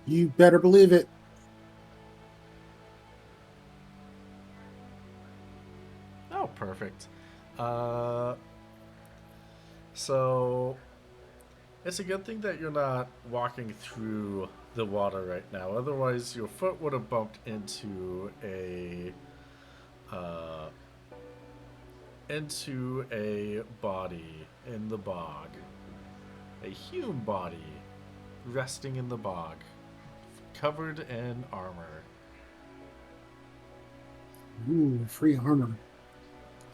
Speaker 4: You better believe it.
Speaker 1: Oh, perfect. So it's a good thing that you're not walking through the water right now. Otherwise, your foot would have bumped into a body in the bog, a human body resting in the bog, covered in armor.
Speaker 4: Ooh, free armor.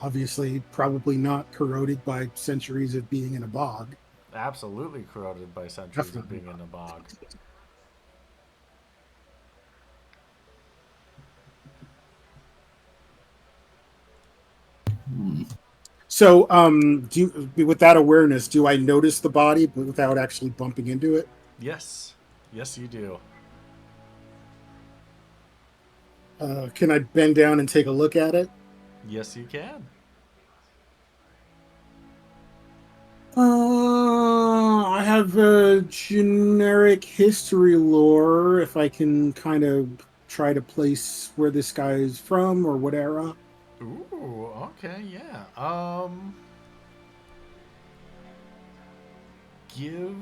Speaker 4: Obviously, probably not corroded by centuries of being in a bog.
Speaker 1: Absolutely corroded by centuries of
Speaker 4: Definitely
Speaker 1: being in a bog.
Speaker 4: So, with that awareness, do I notice the body but without actually bumping into it?
Speaker 1: Yes, yes, you do.
Speaker 4: Can I bend down and take a look at it?
Speaker 1: Yes, you can.
Speaker 4: I have a generic history lore. If I can kind of try to place where this guy is from or what era.
Speaker 1: Ooh, okay, yeah. Give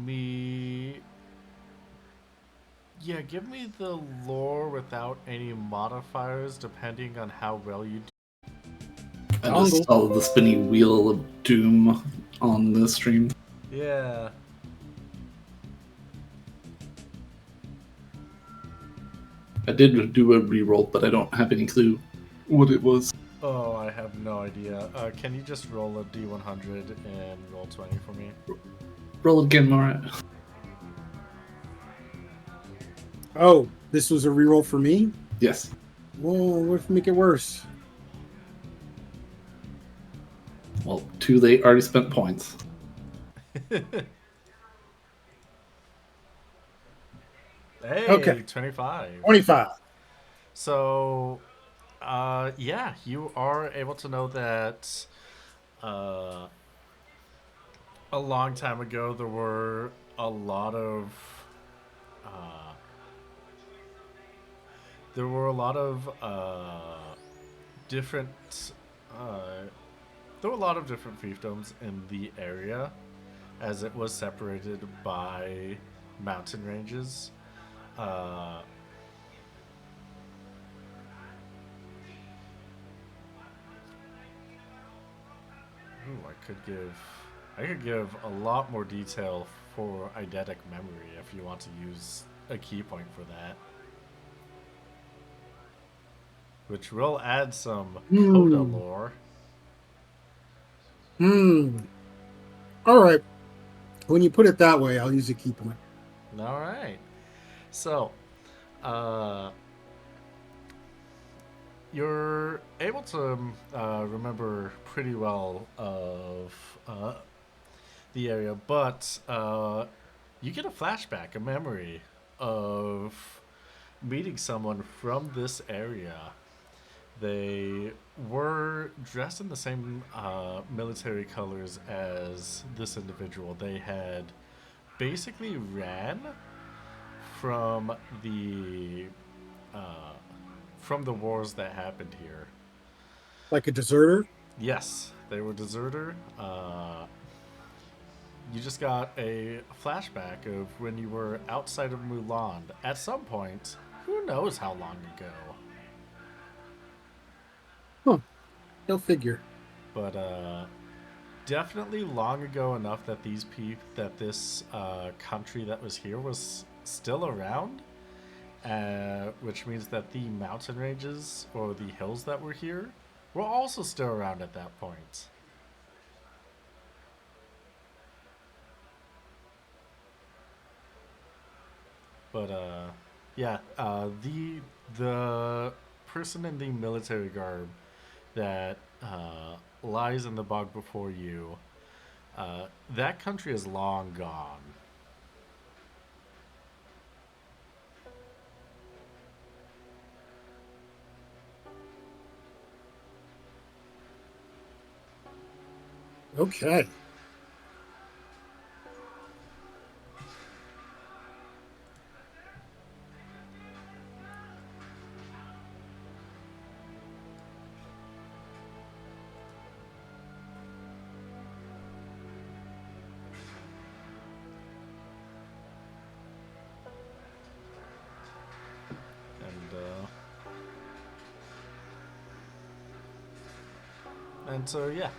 Speaker 1: me. Yeah, give me the lore without any modifiers, depending on how well you do.
Speaker 2: I
Speaker 4: Dongle.
Speaker 2: just saw the spinning wheel of doom on the stream.
Speaker 1: Yeah.
Speaker 2: I did do a reroll, but I don't have any clue what it was.
Speaker 1: Oh, I have no idea. Can you just roll a D100 and roll 20 for me?
Speaker 2: Roll again, Marat.
Speaker 4: Oh, this was a reroll for me?
Speaker 2: Yes.
Speaker 4: Whoa, what if make it worse?
Speaker 2: Well, too late. Already spent points.
Speaker 1: Hey,
Speaker 4: Okay.
Speaker 1: 25.
Speaker 4: 25.
Speaker 1: So, yeah, you are able to know that a long time ago there were a lot of uh, different there were a lot of different fiefdoms in the area, as it was separated by mountain ranges. Uh, I could give a lot more detail for eidetic memory if you want to use a key point for that. Which will add some Coda lore.
Speaker 4: All right. When you put it that way, I'll use a key point.
Speaker 1: All right. So, you're able to remember pretty well of the area, but you get a flashback, a memory of meeting someone from this area. They were dressed in the same military colors as this individual. They had basically ran from the wars that happened here.
Speaker 4: Like a deserter?
Speaker 1: Yes, they were deserter. You just got a flashback of when you were outside of Mulan at some point. Who knows how long ago?
Speaker 4: Huh. No figure.
Speaker 1: But definitely long ago enough that this country that was here was still around, which means that the mountain ranges or the hills that were here were also still around at that point. But yeah, the person in the military garb that lies in the bog before you, that country is long gone.
Speaker 4: Okay.
Speaker 1: And so yeah.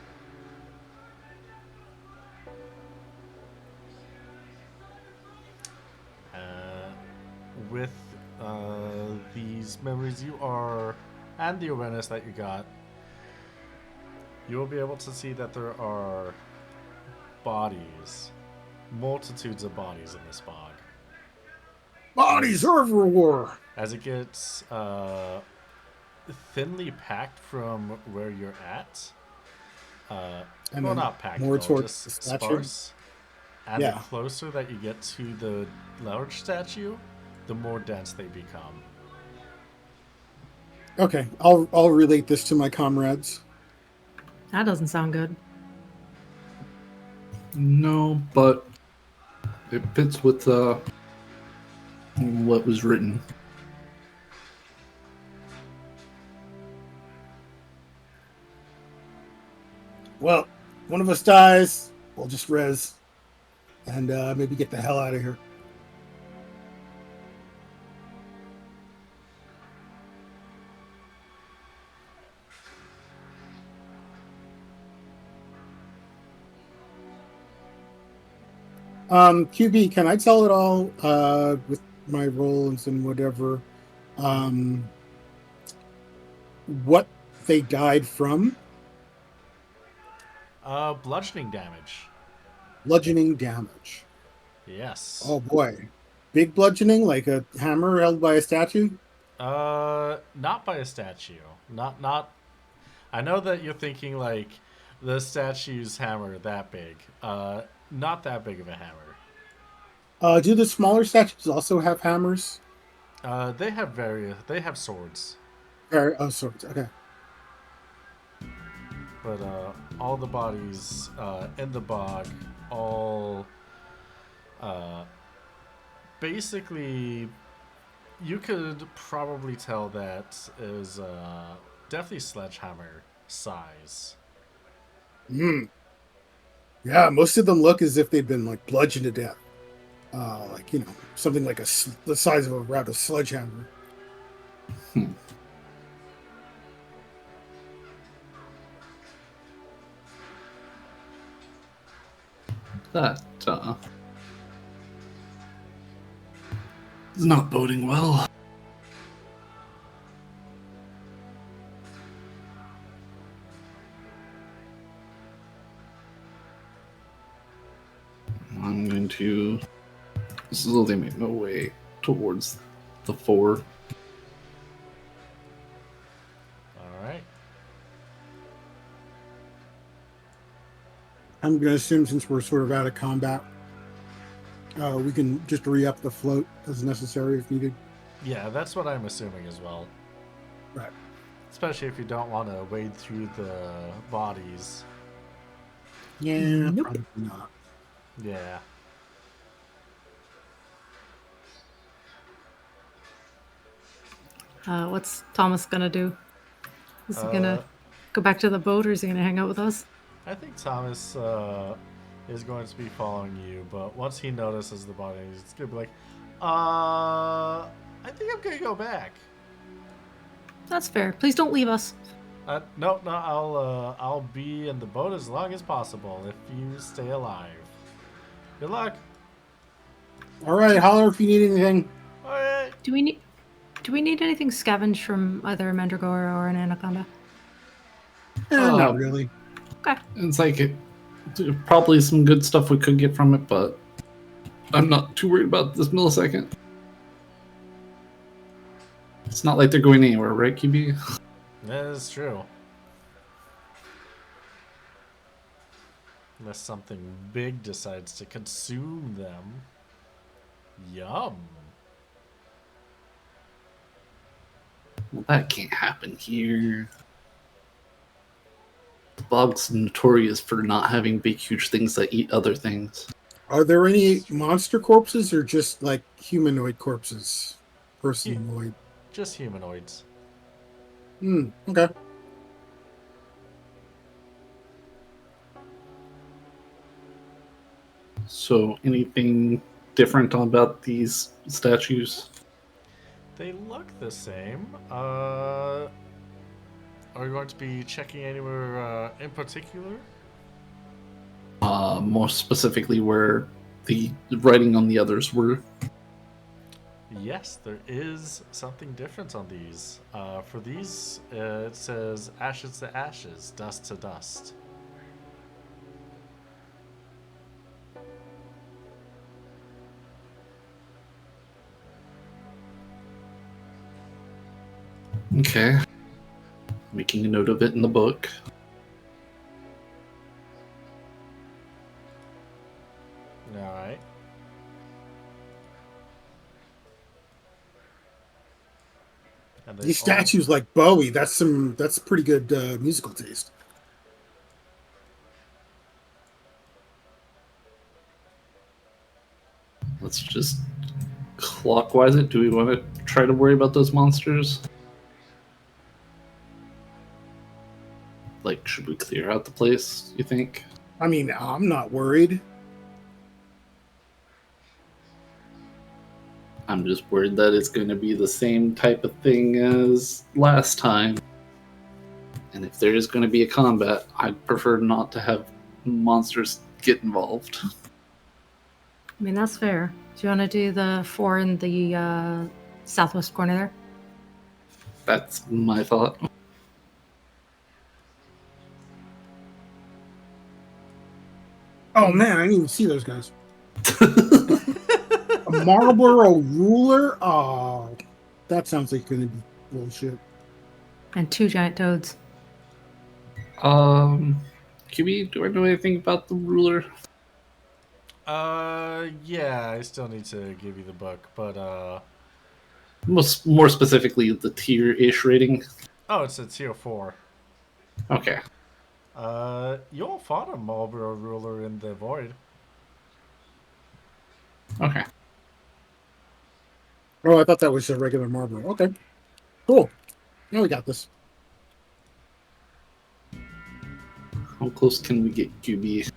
Speaker 1: With these memories and the awareness that you got, you will be able to see that there are bodies, multitudes of bodies in this bog.
Speaker 4: Bodies everywhere!
Speaker 1: As it gets thinly packed from where you're at.
Speaker 4: And
Speaker 1: Well,
Speaker 4: then
Speaker 1: not packed,
Speaker 4: more
Speaker 1: at all,
Speaker 4: towards
Speaker 1: just
Speaker 4: the statue?
Speaker 1: sparse. And
Speaker 4: Yeah.
Speaker 1: the closer that you get to the large statue, the more dense they become.
Speaker 4: Okay, I'll relate this to my comrades.
Speaker 3: That doesn't sound good.
Speaker 2: No, but it fits with what was written.
Speaker 4: Well, one of us dies, we'll just res and maybe get the hell out of here. QB, can I tell it all with my roles and whatever? What they died from?
Speaker 1: Bludgeoning damage.
Speaker 4: Bludgeoning damage.
Speaker 1: Yes.
Speaker 4: Oh boy. Big bludgeoning, like a hammer held by a statue?
Speaker 1: Not by a statue. Not. I know that you're thinking like the statue's hammer that big. Not that big of a hammer.
Speaker 4: Do the smaller statues also have hammers?
Speaker 1: They have various. They have swords,
Speaker 4: Or, oh, swords. Okay.
Speaker 1: but all the bodies in the bog, all uh, basically, you could probably tell that is definitely sledgehammer size.
Speaker 4: Hmm. Yeah, most of them look as if they've been like bludgeoned to death. Like something like the size of a rather sledgehammer.
Speaker 2: Hmm. That is not boding well. I'm going to slowly make my way towards the 4.
Speaker 1: All right.
Speaker 4: I'm going to assume since we're sort of out of combat, we can just re-up the float as necessary if needed.
Speaker 1: Yeah, that's what I'm assuming as well.
Speaker 4: Right.
Speaker 1: Especially if you don't want to wade through the bodies.
Speaker 4: Yeah,
Speaker 3: Nope.
Speaker 4: probably not.
Speaker 1: Yeah.
Speaker 3: What's Thomas gonna do? Is he
Speaker 1: Uh,
Speaker 3: gonna go back to the boat, or is he gonna hang out with us?
Speaker 1: I think Thomas is going to be following you, but once he notices the body, he's gonna be like, I think I'm gonna go back.
Speaker 3: That's fair. Please don't leave us.
Speaker 1: No, I'll be in the boat as long as possible if you stay alive. Good luck.
Speaker 4: All right, holler if you need anything.
Speaker 1: All right.
Speaker 3: Do we need anything scavenged from either a Mandragora or an Anaconda?
Speaker 4: Not really.
Speaker 3: Okay.
Speaker 2: It's like probably some good stuff we could get from it, but I'm not too worried about this millisecond. It's not like they're going anywhere, right, QB?
Speaker 1: That is true. Unless something big decides to consume them. Yum.
Speaker 2: Well, that can't happen here. The bog's notorious for not having big, huge things that eat other things.
Speaker 4: Are there any monster corpses or just like humanoid corpses? Personoid.
Speaker 1: Just humanoids.
Speaker 4: Okay.
Speaker 2: So, anything different about these statues?
Speaker 1: They look the same. Are you going to be checking anywhere in particular?
Speaker 2: More specifically, where the writing on the others were.
Speaker 1: Yes, there is something different on these. For these, it says ashes to ashes, dust to dust.
Speaker 2: Okay. Making a note of it in the book.
Speaker 1: Alright. And they
Speaker 4: These
Speaker 1: all-
Speaker 4: statues like Bowie. That's pretty good musical taste.
Speaker 2: Let's just clockwise it. Do we want to try to worry about those monsters? Like, should we clear out the place, you think?
Speaker 4: I mean, I'm not worried.
Speaker 2: I'm just worried that it's going to be the same type of thing as last time. And if there is going to be a combat, I'd prefer not to have monsters get involved.
Speaker 3: I mean, that's fair. Do you want to do the 4 in the southwest corner there?
Speaker 2: That's my thought.
Speaker 4: Oh man, I didn't even see those guys. A Marlboro ruler? Oh, that sounds like gonna be bullshit.
Speaker 3: And 2 giant toads.
Speaker 2: QB, do I know anything about the ruler?
Speaker 1: Yeah, I still need to give you the book, but
Speaker 2: More specifically, the tier-ish rating.
Speaker 1: oh, it's a tier 4.
Speaker 2: Okay.
Speaker 1: You all fought a Marlboro ruler in the void.
Speaker 2: Okay.
Speaker 4: Oh, I thought that was a regular Marlboro. Okay, cool. Now we got this.
Speaker 2: How close can we get, QB?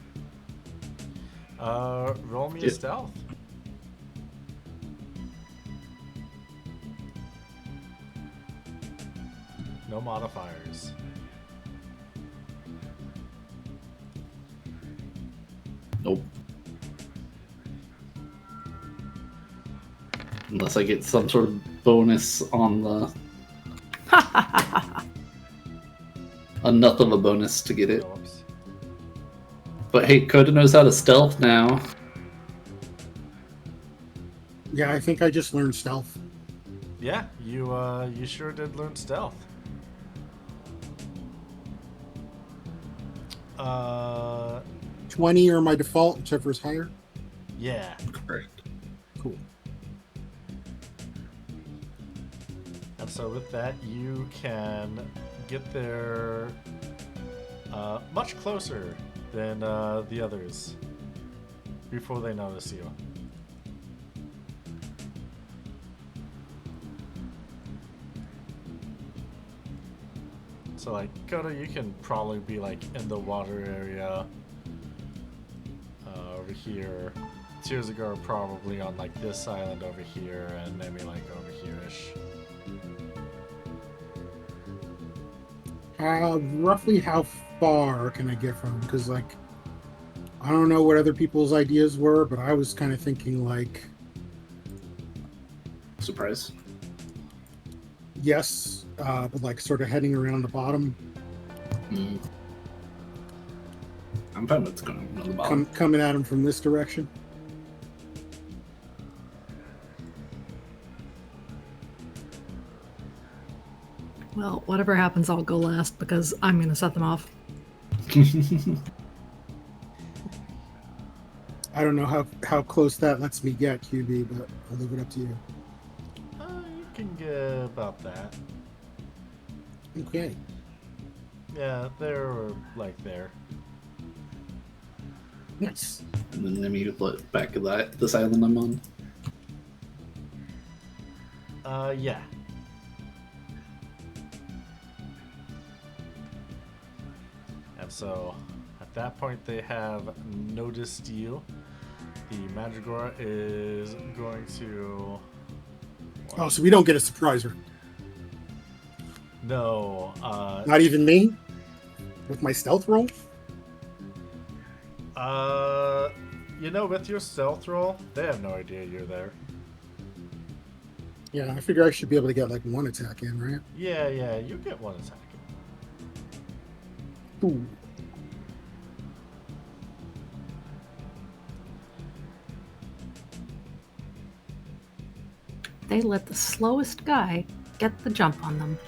Speaker 1: Roll me a
Speaker 2: Yeah.
Speaker 1: stealth. No modifiers.
Speaker 2: Nope. Unless I get some sort of bonus on the... enough of a bonus to get it.
Speaker 1: Phillips.
Speaker 2: But hey, Coda knows how to stealth now.
Speaker 4: Yeah, I think I just learned stealth.
Speaker 1: Yeah, you sure did learn stealth.
Speaker 4: 20 or my default, whichever is higher.
Speaker 1: Yeah.
Speaker 2: Correct.
Speaker 4: Cool.
Speaker 1: And so with that, you can get there much closer than the others before they notice you. So like, Koda, you can probably be like in the water area over here. Tirzagar are probably on like this island over here, and maybe like over here-ish.
Speaker 4: Roughly how far can I get from? Because like, I don't know what other people's ideas were, but I was kind of thinking like,
Speaker 2: Surprise.
Speaker 4: yes, but like sort of heading around the bottom,
Speaker 2: Mm. I'm fine with going on the bottom.
Speaker 4: coming at him from this direction.
Speaker 3: Well, whatever happens, I'll go last because I'm going to set them off.
Speaker 4: I don't know how close that lets me get, QB, but I'll leave it up to you.
Speaker 1: You can get about that.
Speaker 4: Okay.
Speaker 1: Yeah, they're like there.
Speaker 4: Nice.
Speaker 2: And then let me look back at this island I'm on.
Speaker 1: Yeah. And so, at that point, they have noticed you. The Mandragora is going to.
Speaker 4: Oh, so we don't get a surpriser.
Speaker 1: No.
Speaker 4: Not even me? With my stealth roll?
Speaker 1: With your stealth roll, they have no idea you're there.
Speaker 4: Yeah, I figure I should be able to get like one attack in, right?
Speaker 1: Yeah, you get one attack.
Speaker 4: Ooh.
Speaker 3: They let the slowest guy get the jump on them.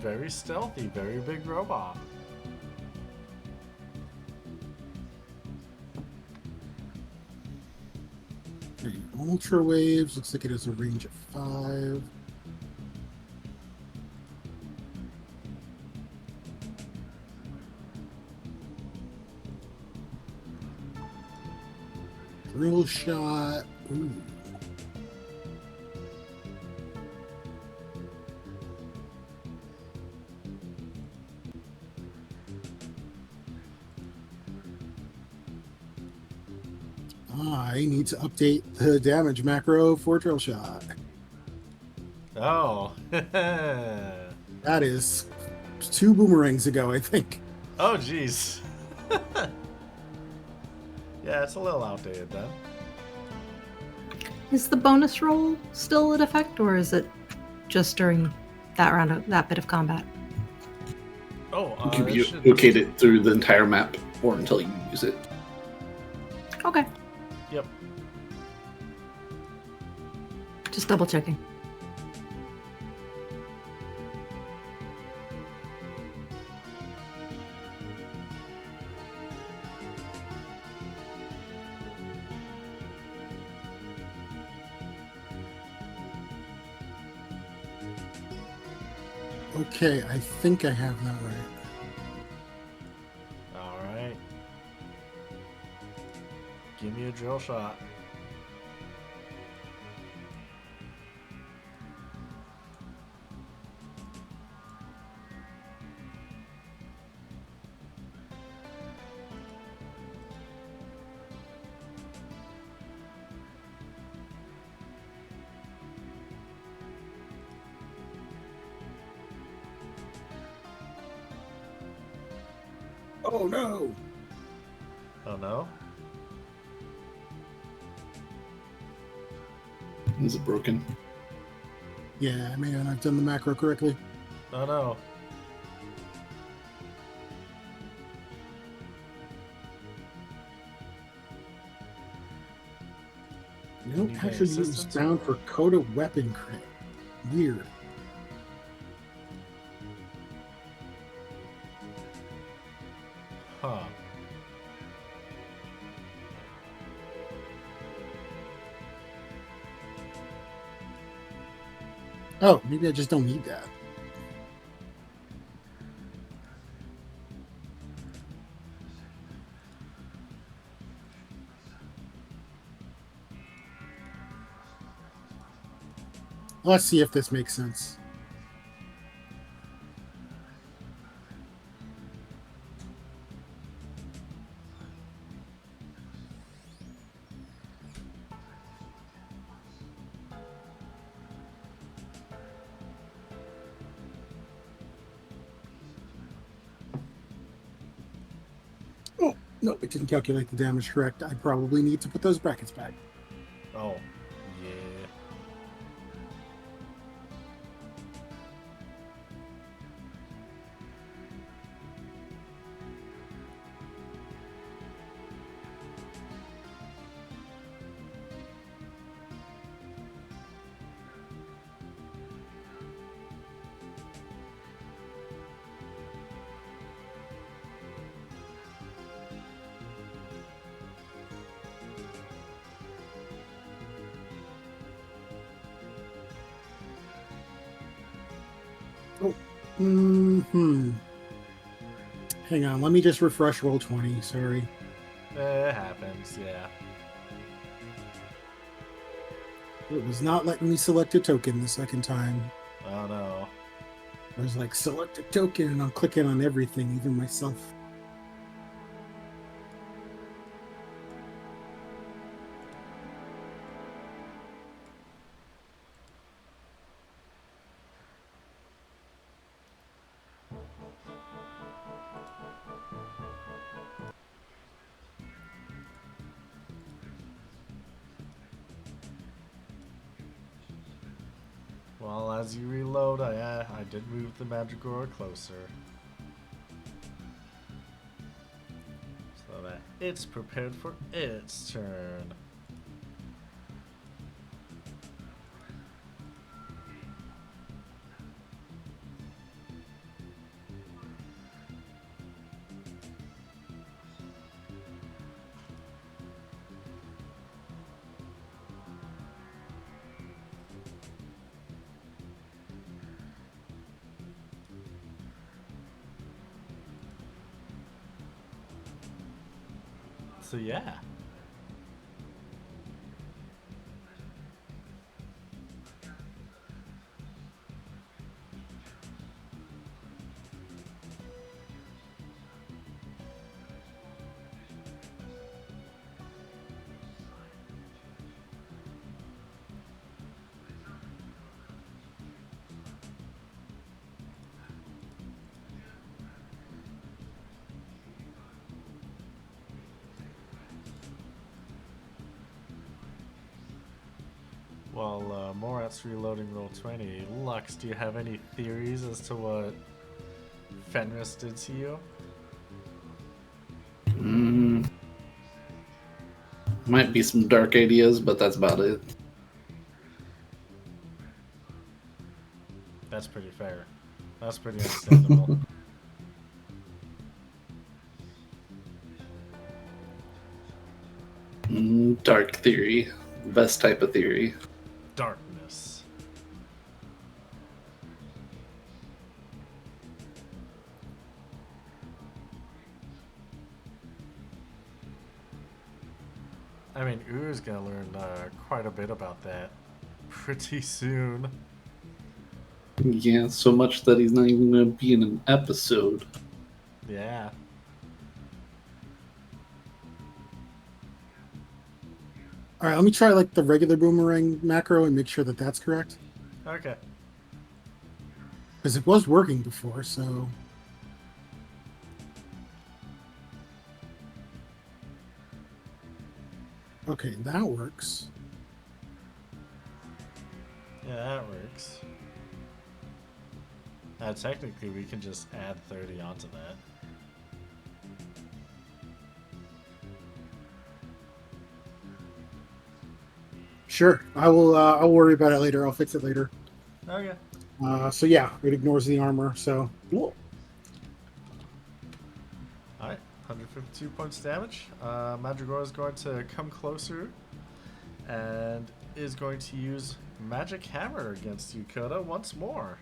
Speaker 1: Very stealthy, very big robot.
Speaker 4: Okay, Ultra waves looks like it has a range of 5. Drill shot. Ooh. I need to update the damage macro for drill shot.
Speaker 1: Oh.
Speaker 4: That is 2 boomerangs ago, I think.
Speaker 1: Oh, jeez. Yeah, it's a little outdated then.
Speaker 3: Is the bonus roll still in effect, or is it just during that round of that bit of combat?
Speaker 1: Oh,
Speaker 2: You can
Speaker 1: it should-
Speaker 2: locate it through the entire map or until you use it.
Speaker 3: Okay,
Speaker 1: Yep.
Speaker 3: just double checking.
Speaker 4: Okay, I think I have that right.
Speaker 1: All right. Give me a drill shot.
Speaker 4: Oh no!
Speaker 1: Oh no.
Speaker 2: Is it broken?
Speaker 4: Yeah, man, I've done the macro correctly.
Speaker 1: Oh no.
Speaker 4: No
Speaker 1: Need any
Speaker 4: attributes
Speaker 1: assistance?
Speaker 4: found for Coda weapon crit. Weird.
Speaker 1: Huh.
Speaker 4: Oh, maybe I just don't need that. Let's see if this makes sense. Oh, no, it didn't calculate the damage correct. I probably need to put those brackets back.
Speaker 1: Oh. Yeah.
Speaker 4: Hmm. Hang on, let me just refresh roll 20. Sorry.
Speaker 1: It happens, yeah.
Speaker 4: It was not letting me select a token the second time.
Speaker 1: Oh no.
Speaker 4: I was like, select a token, and I'm clicking on everything, even myself.
Speaker 1: Well, as you reload, I did move the Mandragora closer. So that it's prepared for its turn. So yeah. While Morat's reloading Roll20, Lux, do you have any theories as to what Fenris did to you?
Speaker 2: Might be some dark ideas, but that's about it.
Speaker 1: That's pretty fair. That's pretty understandable.
Speaker 2: Dark theory. Best type of theory.
Speaker 1: Darkness. I mean, Uru's gonna learn quite a bit about that pretty soon.
Speaker 2: Yeah, so much that he's not even going to be in an episode.
Speaker 1: Yeah.
Speaker 4: All right, let me try like the regular boomerang macro and make sure that that's correct.
Speaker 1: Okay.
Speaker 4: Because it was working before, so. Okay, that works.
Speaker 1: Yeah, that works. Technically, we can just add 30 onto that.
Speaker 4: Sure, I will. I'll worry about it later. I'll fix it later.
Speaker 1: Okay.
Speaker 4: So yeah, it ignores the armor. So cool.
Speaker 1: Alright, 152 points damage. Mandragora is going to come closer and is going to use Magic Hammer against you, Coda, once more.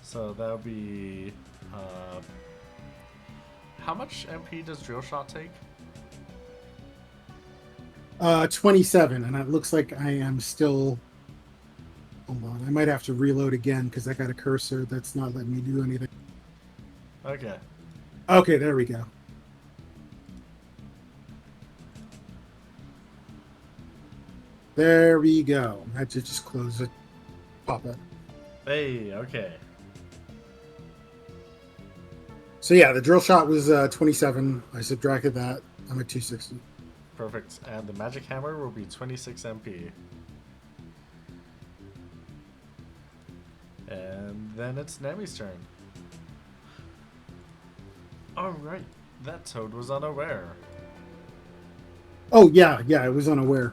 Speaker 1: So that'll be... how much MP does Drill Shot take?
Speaker 4: 27, and it looks like I am still. Hold on, I might have to reload again because I got a cursor that's not letting me do anything.
Speaker 1: Okay.
Speaker 4: Okay, there we go. There we go. I had to just close it. Pop it.
Speaker 1: Hey, okay.
Speaker 4: So yeah, the drill shot was 27. I subtracted that. I'm at 260.
Speaker 1: Perfect. And the Magic Hammer will be 26 MP. And then it's Nemi's turn. Alright, that toad was unaware.
Speaker 4: Oh yeah, I was unaware.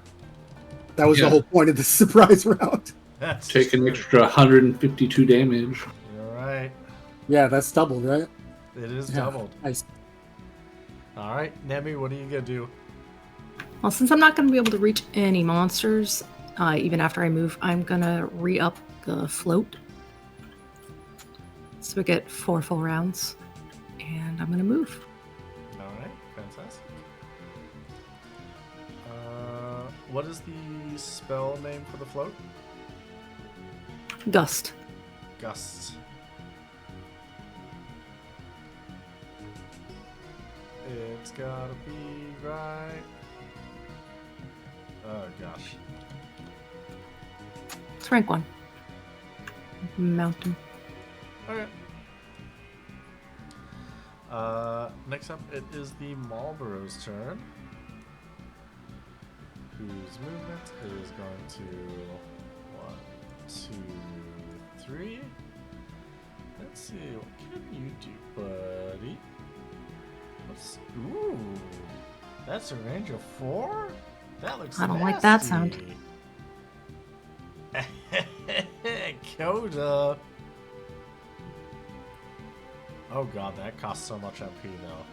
Speaker 4: That was the
Speaker 2: Yeah.
Speaker 4: whole point of the surprise round.
Speaker 1: That's
Speaker 2: Take an
Speaker 1: true.
Speaker 2: extra 152 damage.
Speaker 1: You're right.
Speaker 4: Yeah, that's doubled, right?
Speaker 1: It is
Speaker 4: Yeah.
Speaker 1: doubled.
Speaker 4: Nice.
Speaker 1: Alright, Nemi, what are you gonna do?
Speaker 3: Well, since I'm not going to be able to reach any monsters, even after I move, I'm going to re-up the float. So we get 4 full rounds. And I'm going to move.
Speaker 1: Alright, fantastic. What is the spell name for the float?
Speaker 3: Gust.
Speaker 1: Gust. It's gotta be right. Oh gosh.
Speaker 3: It's rank 1. Mountain.
Speaker 1: Okay. Next up, it is the Marlboro's turn. Whose movement is going to 1, 2, 3. Let's see, what can you do, buddy? Ooh, that's a range of 4? That looks
Speaker 3: I don't like that sound.
Speaker 1: nasty. Coda. Oh god, that costs so much MP though.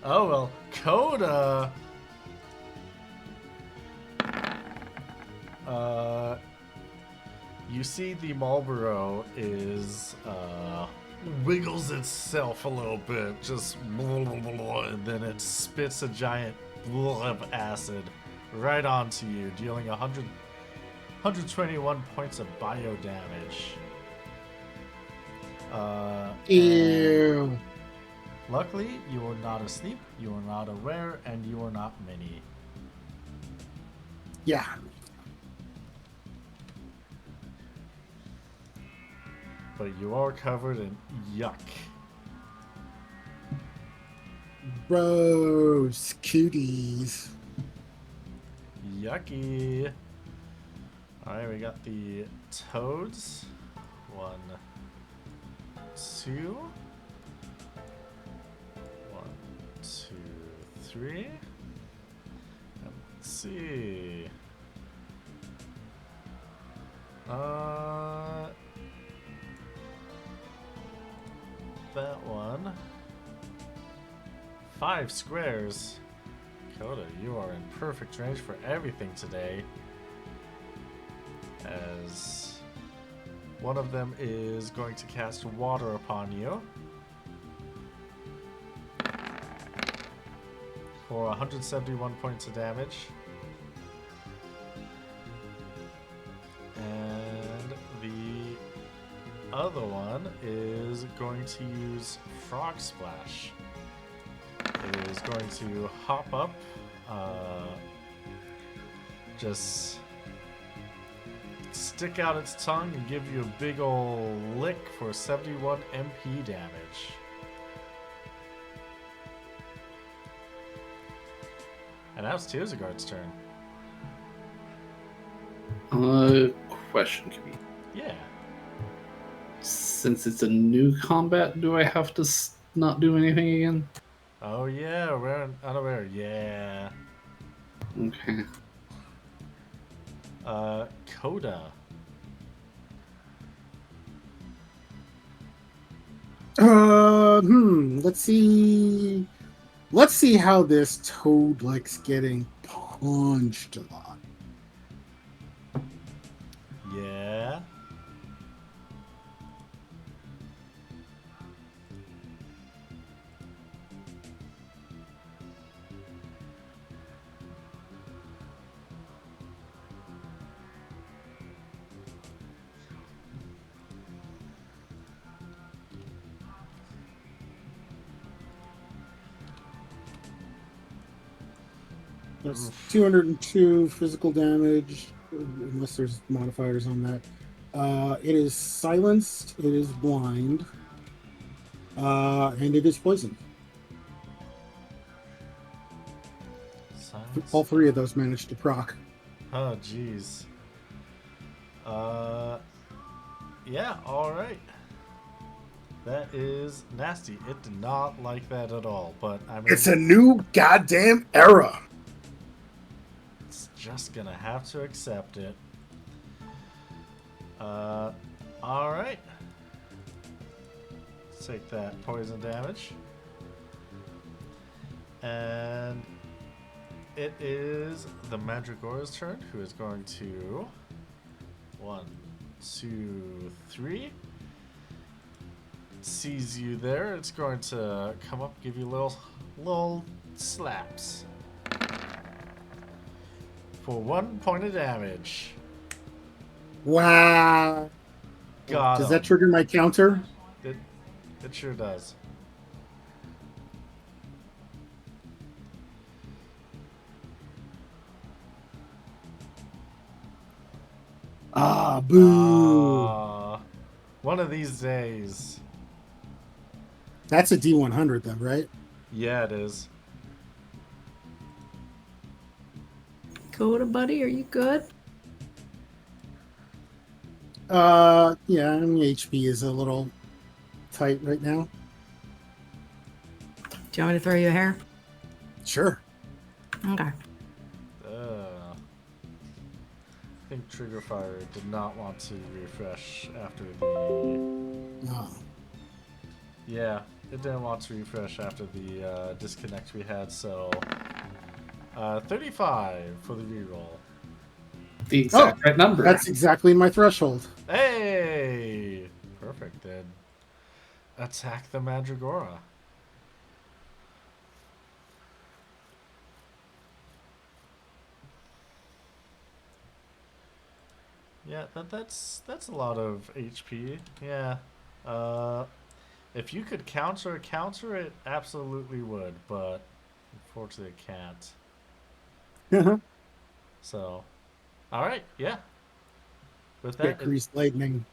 Speaker 1: Oh well, Coda. You see the Marlboro is wiggles itself a little bit, just and then it spits a giant of acid right onto you, dealing 121 points of bio damage. And
Speaker 4: Ew.
Speaker 1: luckily, you are not asleep, you are not aware, and you are not mini.
Speaker 4: Yeah.
Speaker 1: But you are covered in yuck.
Speaker 4: Gross. Cuties.
Speaker 1: Yucky. Alright, we got the toads. 1, 2. 1, 2, 3. And let's see. That one. 5 squares. Coda, you are in perfect range for everything today. As one of them is going to cast water upon you for 171 points of damage. And the other one is going to use Frog Splash. It is going to hop up, just stick out its tongue and give you a big ol' lick for 71 MP damage. And now it's Tearzagard's turn.
Speaker 2: Question, Kimmy.
Speaker 1: Yeah.
Speaker 2: Since it's a new combat, do I have to not do anything again?
Speaker 1: Oh yeah, we're unaware. Yeah.
Speaker 2: Okay.
Speaker 1: Coda.
Speaker 4: Let's see. Let's see how this toad likes getting punched a lot.
Speaker 1: Yeah.
Speaker 4: That's 202 physical damage, unless there's modifiers on that. It is silenced, it is blind, and it is poisoned.
Speaker 1: Silence.
Speaker 4: All three of those managed to proc.
Speaker 1: Oh jeez. Yeah, alright. That is nasty. It did not like that at all, but I mean,
Speaker 4: It's a new goddamn era.
Speaker 1: it's just gonna have to accept it. Alright. Let's take that poison damage. And it is the Mandragora's turn, who is going to 1, 2, 3. Sees you there, it's going to come up, give you little slaps for 1 point of damage.
Speaker 4: Wow.
Speaker 1: Got
Speaker 4: Does
Speaker 1: him.
Speaker 4: that trigger my counter?
Speaker 1: It sure does.
Speaker 4: Ah, boo.
Speaker 1: One of these days.
Speaker 4: That's a D100 then, right?
Speaker 1: Yeah, it is.
Speaker 3: Coda, buddy, are you good?
Speaker 4: Yeah, I mean, HP is a little tight right now.
Speaker 3: Do you want me to throw you a hair?
Speaker 4: Sure.
Speaker 3: Okay.
Speaker 1: I think Trigger Fire did not want to refresh after the...
Speaker 4: Oh.
Speaker 1: Yeah, it didn't want to refresh after the disconnect we had, so... 35 for the reroll.
Speaker 2: The exact right number.
Speaker 4: That's exactly my threshold.
Speaker 1: Hey! Perfect, then. attack the Mandragora. Yeah, that's a lot of HP. Yeah. If you could counter it, absolutely would, but unfortunately it can't. So, all right, yeah. With
Speaker 4: Get
Speaker 1: that,
Speaker 4: greased lightning.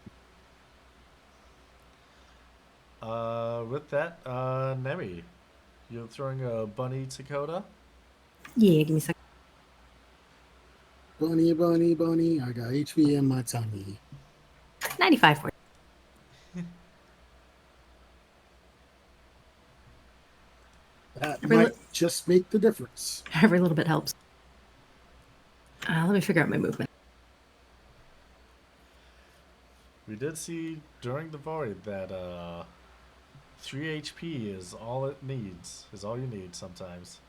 Speaker 1: Nemi, you're throwing a bunny to Coda?
Speaker 3: Yeah, give me a second.
Speaker 4: Bunny, bunny, bunny. I got HV in my tummy.
Speaker 3: 95 for
Speaker 4: That
Speaker 3: Every
Speaker 4: might
Speaker 3: li-
Speaker 4: just make the difference.
Speaker 3: Every little bit helps. Let me figure out my movement.
Speaker 1: We did see during the void that 3 HP is all it needs. Is all you need sometimes.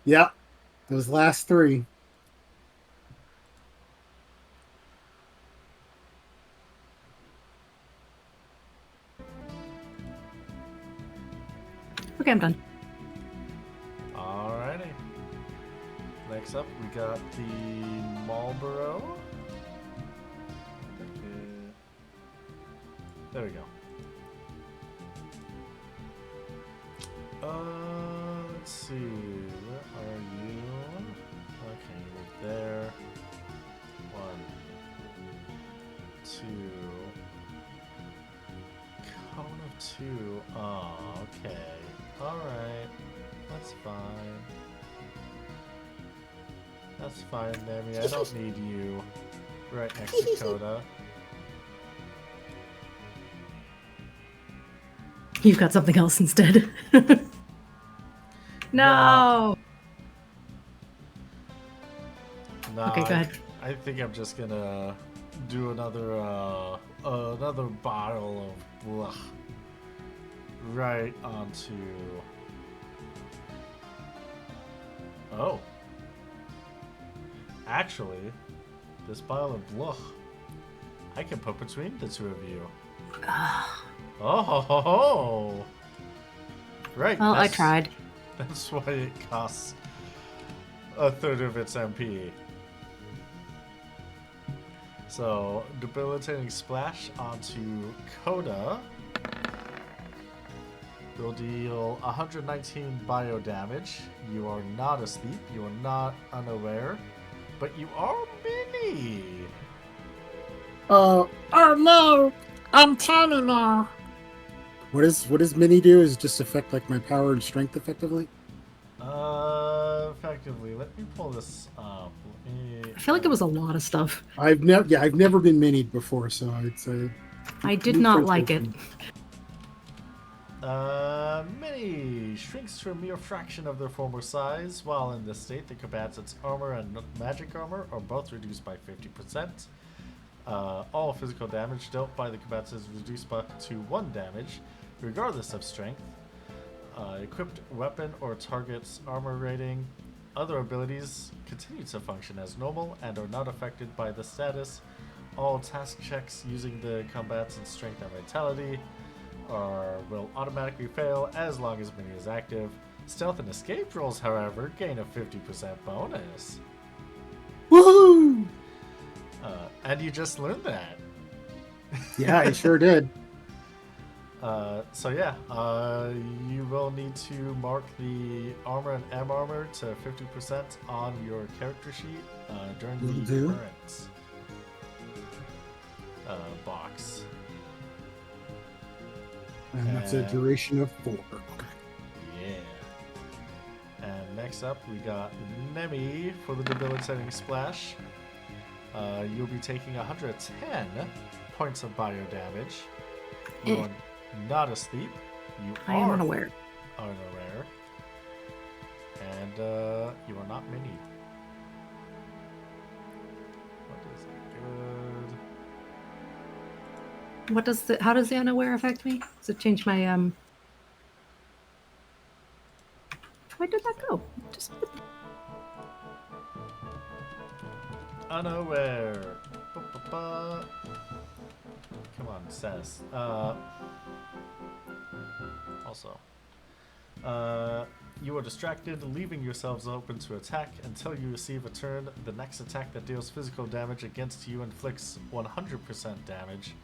Speaker 4: Yeah, those last three.
Speaker 3: Okay, I'm done.
Speaker 1: Alrighty. Next up, we got the Marlboro. There we go. Let's see. Where are you? Okay, you're there. 1, 2. Cone of 2. Oh, okay. Alright. That's fine. That's fine, Nemi. I don't need you right next to Coda.
Speaker 3: You've got something else instead. No.
Speaker 1: Nah,
Speaker 3: Okay, go ahead.
Speaker 1: I think I'm just gonna do another bottle of blah right onto. Oh, actually, this bottle of blah I can put between the two of you. Oh, ho, ho, ho. Right.
Speaker 3: Well, I tried.
Speaker 1: That's why it costs a third of its MP. So, debilitating splash onto Coda will deal 119 bio damage. You are not asleep, you are not unaware, but you are mini.
Speaker 5: Oh no! I'm tiny now.
Speaker 4: What does mini do? Is it just affect like my power and strength effectively?
Speaker 1: Effectively, let me pull this up.
Speaker 3: I feel like it was a lot of stuff.
Speaker 4: I've never been minied before, so it's a.
Speaker 3: I did not like it.
Speaker 1: Mini shrinks to a mere fraction of their former size. While in this state, the combatant's armor and magic armor are both reduced by 50%. All physical damage dealt by the combatant is reduced to 1 damage, regardless of strength. Equipped weapon or target's armor rating. Other abilities continue to function as normal and are not affected by the status. All task checks using the combatant's strength and vitality will automatically fail as long as mini is active. Stealth and escape rolls, however, gain a 50% bonus.
Speaker 4: Woohoo!
Speaker 1: And you just learned that.
Speaker 4: Yeah, I sure did.
Speaker 1: So yeah, you will need to mark the armor and M armor to 50% on your character sheet during
Speaker 4: Will
Speaker 1: the
Speaker 4: do.
Speaker 1: current box.
Speaker 4: And that's a duration of 4. Okay.
Speaker 1: Yeah. And next up, we got Nemi for the debilitating splash. You'll be taking 110 points of bio damage. You are not asleep. You
Speaker 3: I am
Speaker 1: are
Speaker 3: unaware.
Speaker 1: unaware. And you are not mini. What is good?
Speaker 3: What does how does the unaware affect me? Does it change my Where did that go? Just
Speaker 1: Unaware. Ba-ba-ba. Come come on, says. Also. You are distracted, leaving yourselves open to attack until you receive a turn. The next attack that deals physical damage against you inflicts 100% damage.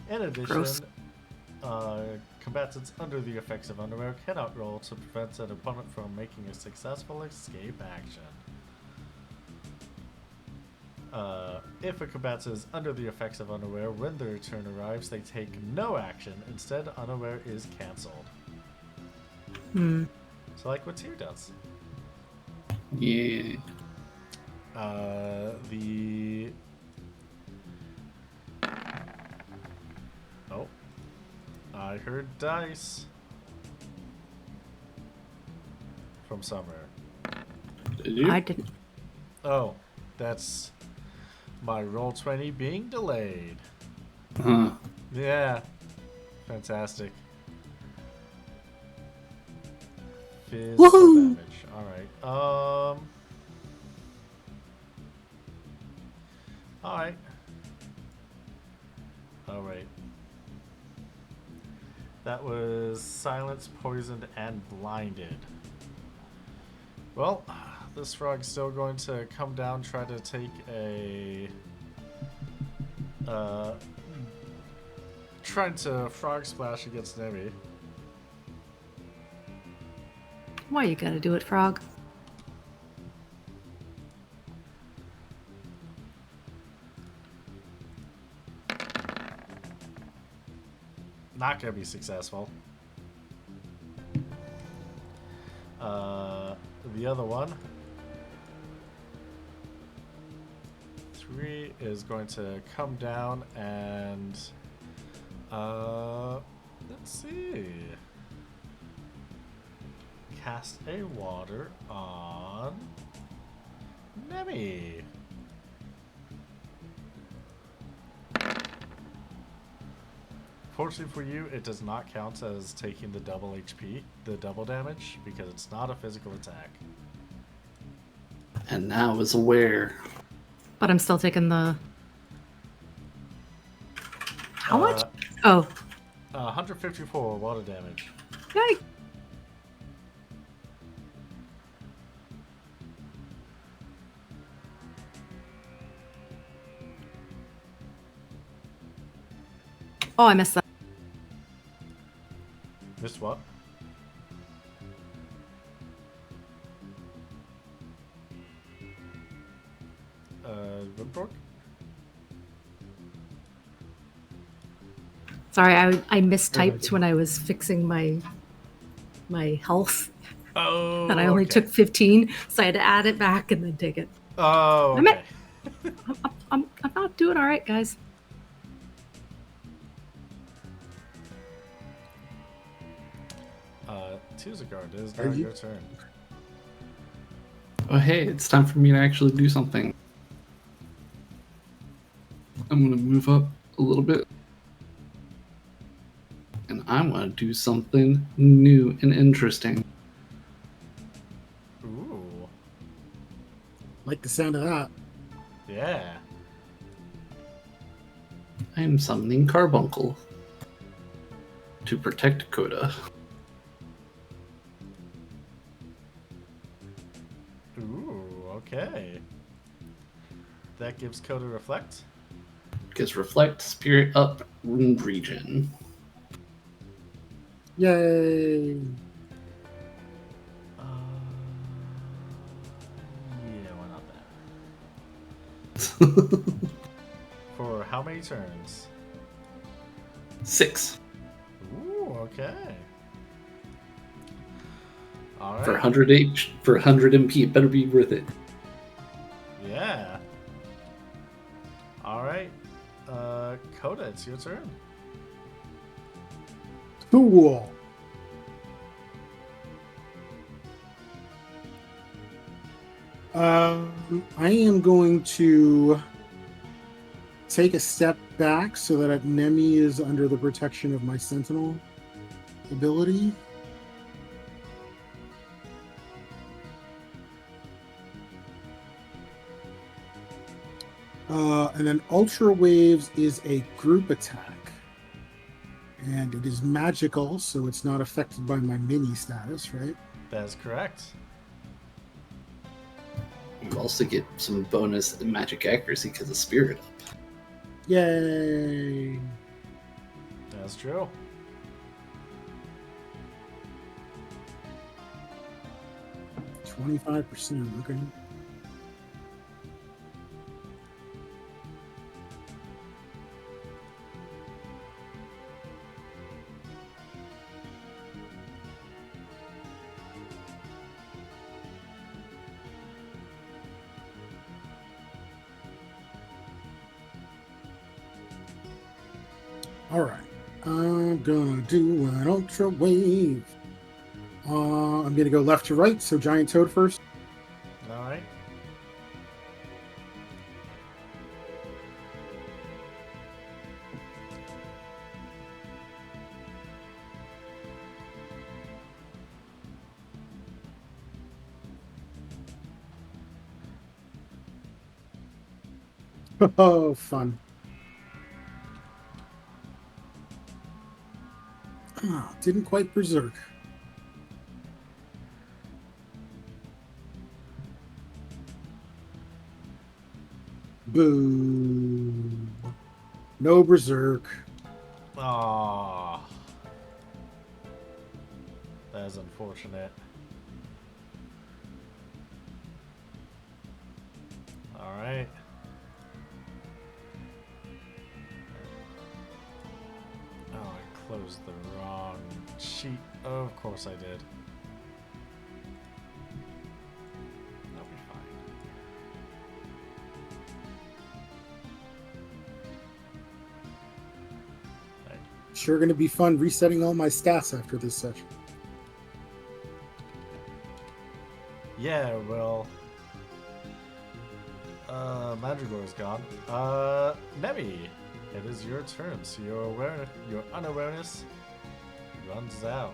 Speaker 1: In addition,
Speaker 3: Gross.
Speaker 1: combatants under the effects of underwear cannot roll to prevent an opponent from making a successful escape action. If a combatant is under the effects of unaware when their turn arrives, they take no action. Instead, unaware is cancelled.
Speaker 3: Hmm.
Speaker 1: So like what Tyr does.
Speaker 2: Yeah.
Speaker 1: The... Oh. I heard dice. From somewhere.
Speaker 2: Did you?
Speaker 3: I didn't.
Speaker 1: Oh. That's my roll 20 being delayed.
Speaker 2: Huh.
Speaker 1: Yeah. Fantastic. Physical
Speaker 3: Woohoo!
Speaker 1: damage. Alright. Alright. Alright. That was silenced, poisoned, and blinded. Well, this frog's still going to come down, try to take a... trying to frog splash against Nemi.
Speaker 3: Why you gotta do it, Frog?
Speaker 1: Not gonna be successful. The other one, 3 is going to come down and let's see, cast a water on Nemi. Fortunately for you, it does not count as taking the double HP, the double damage, because it's not a physical attack.
Speaker 2: And now is aware.
Speaker 3: But I'm still taking the. How much?
Speaker 1: Uh,
Speaker 3: Oh,
Speaker 1: 154 water damage.
Speaker 3: yay! Oh, I missed that.
Speaker 1: Missed what? Rimborg?
Speaker 3: Sorry, I mistyped when I was fixing my health,
Speaker 1: Oh,
Speaker 3: and I only
Speaker 1: okay.
Speaker 3: took 15, so I had to add it back and then take it.
Speaker 1: Oh,
Speaker 3: I'm
Speaker 1: okay.
Speaker 3: I'm not doing all right, guys.
Speaker 1: Tuzagard, it is now
Speaker 4: Are you-
Speaker 1: your turn.
Speaker 2: Oh, hey, it's time for me to actually do something. I'm going to move up a little bit. And I want to do something new and interesting.
Speaker 1: Ooh,
Speaker 4: Like the sound of that.
Speaker 1: yeah.
Speaker 2: I am summoning Carbuncle to protect Coda.
Speaker 1: Ooh, okay. That gives Coda Reflect.
Speaker 2: Because Reflect, Spirit Up, Wound Region.
Speaker 4: Yay!
Speaker 1: Yeah, why not that? For how many turns?
Speaker 2: 6
Speaker 1: Ooh, okay. Alright.
Speaker 2: for 100 H for 100 MP. It better be worth it.
Speaker 1: Yeah. Alright. Coda, it's your turn.
Speaker 4: Cool. I am going to take a step back so that Nemi is under the protection of my Sentinel ability. And then Ultra Waves is a group attack. And it is magical, so it's not affected by my mini status, right?
Speaker 1: That is correct.
Speaker 2: You also get some bonus magic accuracy because of Spirit Up.
Speaker 4: Yay!
Speaker 1: That's true.
Speaker 4: $25%. Okay. All right, I'm gonna do an ultra wave. I'm gonna go left to right, so giant toad first.
Speaker 1: All right.
Speaker 4: Oh, fun. Ah, didn't quite berserk. Boo. No berserk.
Speaker 1: Aww. That is unfortunate. Alright. Oh, I closed the wrong sheet. Of course I did. That'll be fine. Right.
Speaker 4: Sure gonna be fun resetting all my stats after this session.
Speaker 1: Yeah, well... Madrigal's gone. Nemi, it is your turn, so your unawareness runs out.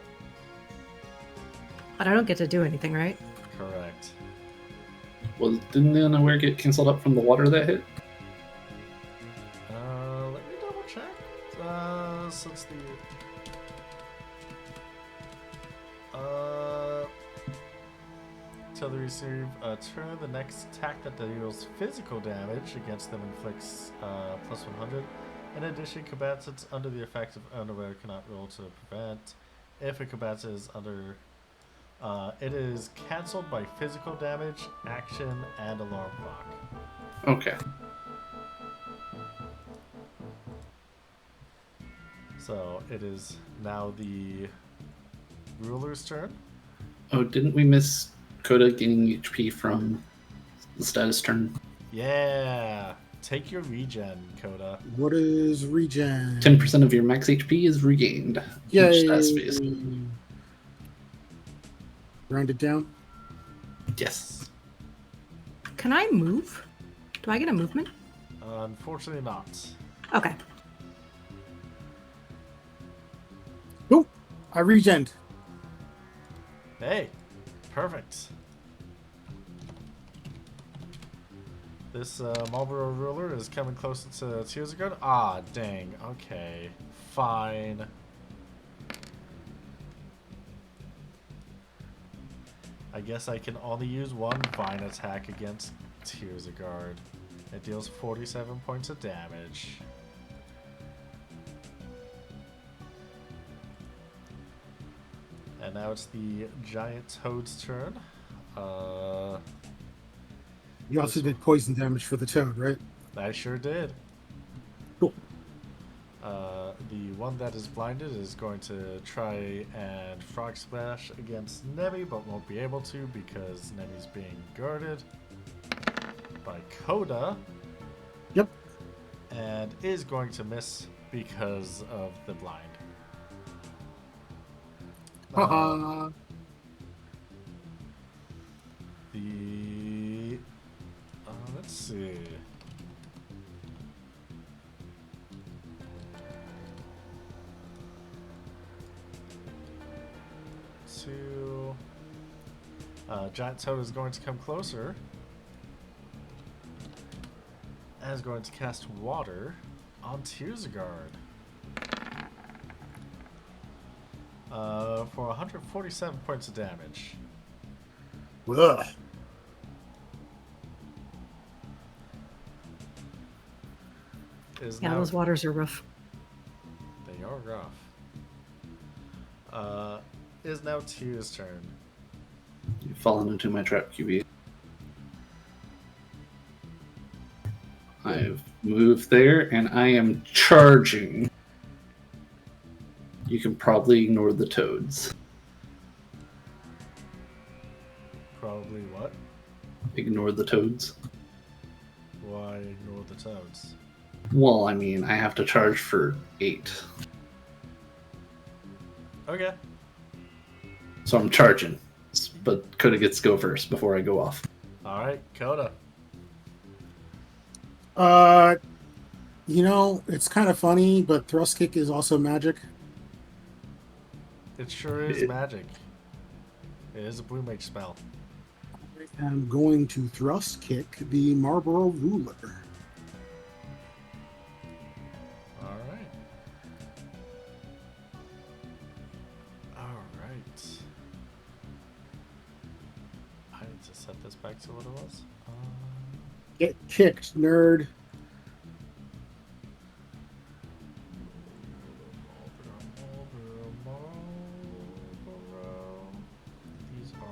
Speaker 3: But I don't get to do anything, right?
Speaker 1: Correct.
Speaker 2: Well, didn't the unaware get canceled up from the water that hit?
Speaker 1: Let me double check. Since the till they receive a turn, the next attack that deals physical damage against them inflicts plus 100. In addition, combatants under the effect of unaware cannot roll to prevent. If a combatant is under, it is cancelled by physical damage, action, and alarm clock.
Speaker 2: Okay.
Speaker 1: So it is now the ruler's turn.
Speaker 2: Oh, didn't we miss Coda gaining HP from the status turn?
Speaker 1: Yeah, take your regen, Coda.
Speaker 4: What is regen?
Speaker 2: 10% of your max HP is regained.
Speaker 4: Yay!
Speaker 2: Each status phase.
Speaker 4: Round it down.
Speaker 2: Yes.
Speaker 3: Can I move? Do I get a movement?
Speaker 1: Unfortunately not.
Speaker 3: Okay.
Speaker 4: Oh, I regened.
Speaker 1: Hey, perfect. This Marlboro ruler is coming closer to Tears of God. Ah, dang. Okay, fine. I guess I can only use one Vine attack against Tears of Guard. It deals 47 points of damage. And now it's the giant toad's turn.
Speaker 4: You also did poison damage for the toad, right?
Speaker 1: I sure did.
Speaker 4: Cool.
Speaker 1: The one that is blinded is going to try and frog splash against Nemi, but won't be able to because Nemi's being guarded by Coda.
Speaker 4: Yep.
Speaker 1: And is going to miss because of the blind.
Speaker 4: Haha.
Speaker 1: The let's see. Giant Toad is going to come closer. And is going to cast water on Tears of Guard. for 147 points of damage.
Speaker 4: Ugh.
Speaker 3: Yeah, those waters are rough.
Speaker 1: They are rough. Is now Tyr's turn.
Speaker 2: You've fallen into my trap, QB. I've moved there, and I am charging. You can probably ignore the toads.
Speaker 1: Probably what?
Speaker 2: Ignore the toads.
Speaker 1: Why ignore the toads?
Speaker 2: Well, I mean, I have to charge for 8.
Speaker 1: Okay.
Speaker 2: So I'm charging. But Coda gets to go first before I go off.
Speaker 1: Alright, Coda.
Speaker 4: It's kind of funny, but thrust kick is also magic.
Speaker 1: It sure is magic. It is a blue mage spell.
Speaker 4: I'm going to thrust kick the Marlborough Ruler.
Speaker 1: Alright. Alright. I need to set this back to what it was.
Speaker 4: Get kicked, nerd.
Speaker 1: Marlborough. These are...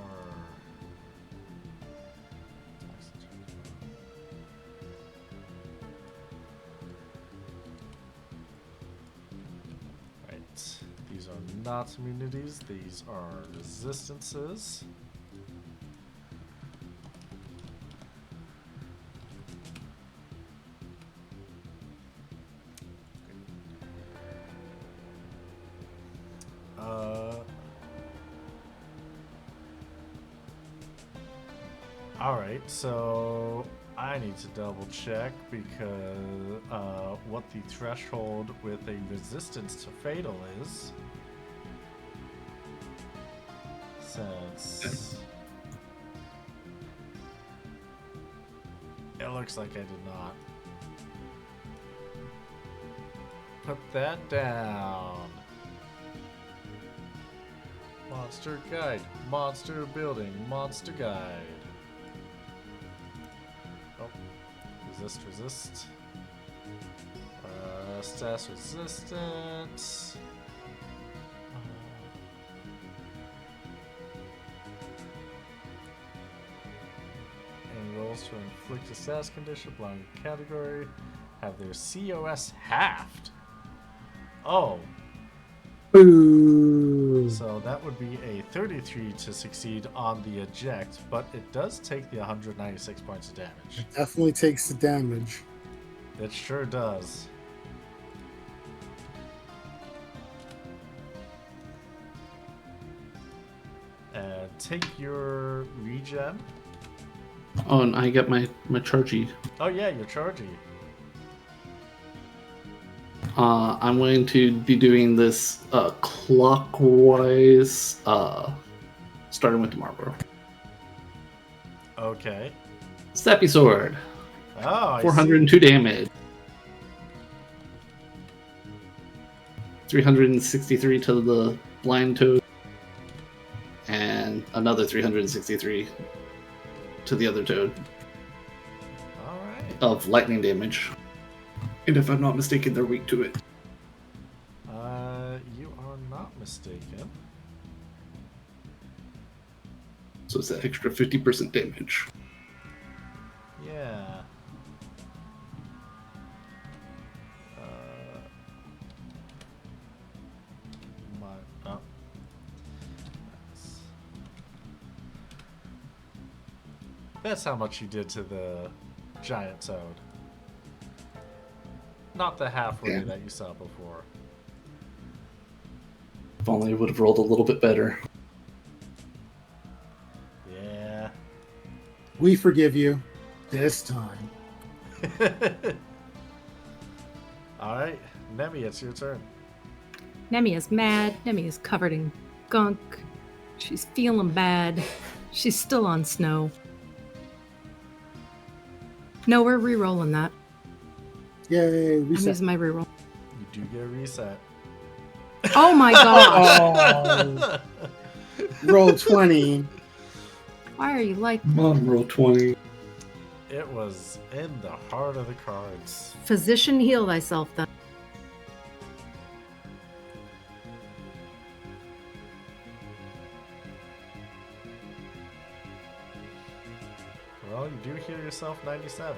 Speaker 1: Right. These are not immunities. These are resistances. Alright, so I need to double check because what the threshold with a resistance to fatal is. Since it looks like I did not. Put that down. Monster guide, monster building, monster guide. Oh, resist. Stats resistance. And rolls to inflict a status condition belonging to category have their COS halved. Oh.
Speaker 4: Ooh.
Speaker 1: So that would be a 33 to succeed on the eject, but it does take the 196 points of damage.
Speaker 4: Definitely takes the damage.
Speaker 1: It sure does. And take your regen.
Speaker 2: Oh, and I get my chargy.
Speaker 1: Oh yeah, you're charging.
Speaker 2: I'm going to be doing this clockwise, starting with the Marlborough.
Speaker 1: Okay.
Speaker 2: Snappy Sword.
Speaker 1: Oh, I
Speaker 2: 402 damage. 363 to the blind toad. And another 363 to the other toad
Speaker 1: Alright.
Speaker 2: of lightning damage. And if I'm not mistaken, they're weak to it.
Speaker 1: You are not mistaken.
Speaker 2: So it's that extra 50% damage.
Speaker 1: Yeah. Oh. That's how much you did to the giant toad. Not the halfway
Speaker 2: Yeah.
Speaker 1: that you saw before.
Speaker 2: If only I would have rolled a little bit better.
Speaker 1: Yeah.
Speaker 4: We forgive you. This time.
Speaker 1: Alright, Nemi, it's your turn.
Speaker 3: Nemi is mad. Nemi is covered in gunk. She's feeling bad. She's still on snow. No, we're re-rolling that.
Speaker 4: Yay,
Speaker 3: I'm
Speaker 4: reset.
Speaker 3: using my re-roll.
Speaker 1: You do get a reset.
Speaker 3: Oh my gosh.
Speaker 4: Roll 20.
Speaker 3: Why are you like
Speaker 2: Come on, roll 20.
Speaker 1: It was in the heart of the cards.
Speaker 3: physician heal thyself then?
Speaker 1: Well, you do heal yourself 97.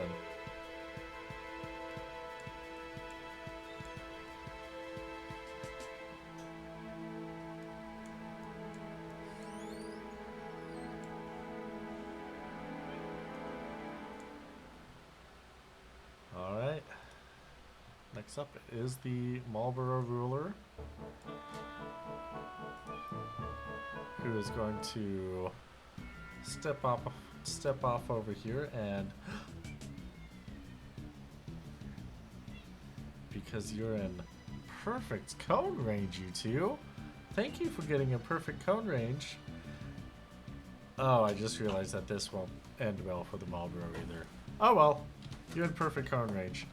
Speaker 1: Alright. Next up is the Marlborough ruler, who is going to step off over here, and because you're in perfect cone range, you two. Thank you for getting a perfect cone range. Oh, I just realized that this won't end well for the Marlborough either. Oh well, you're in perfect cone range.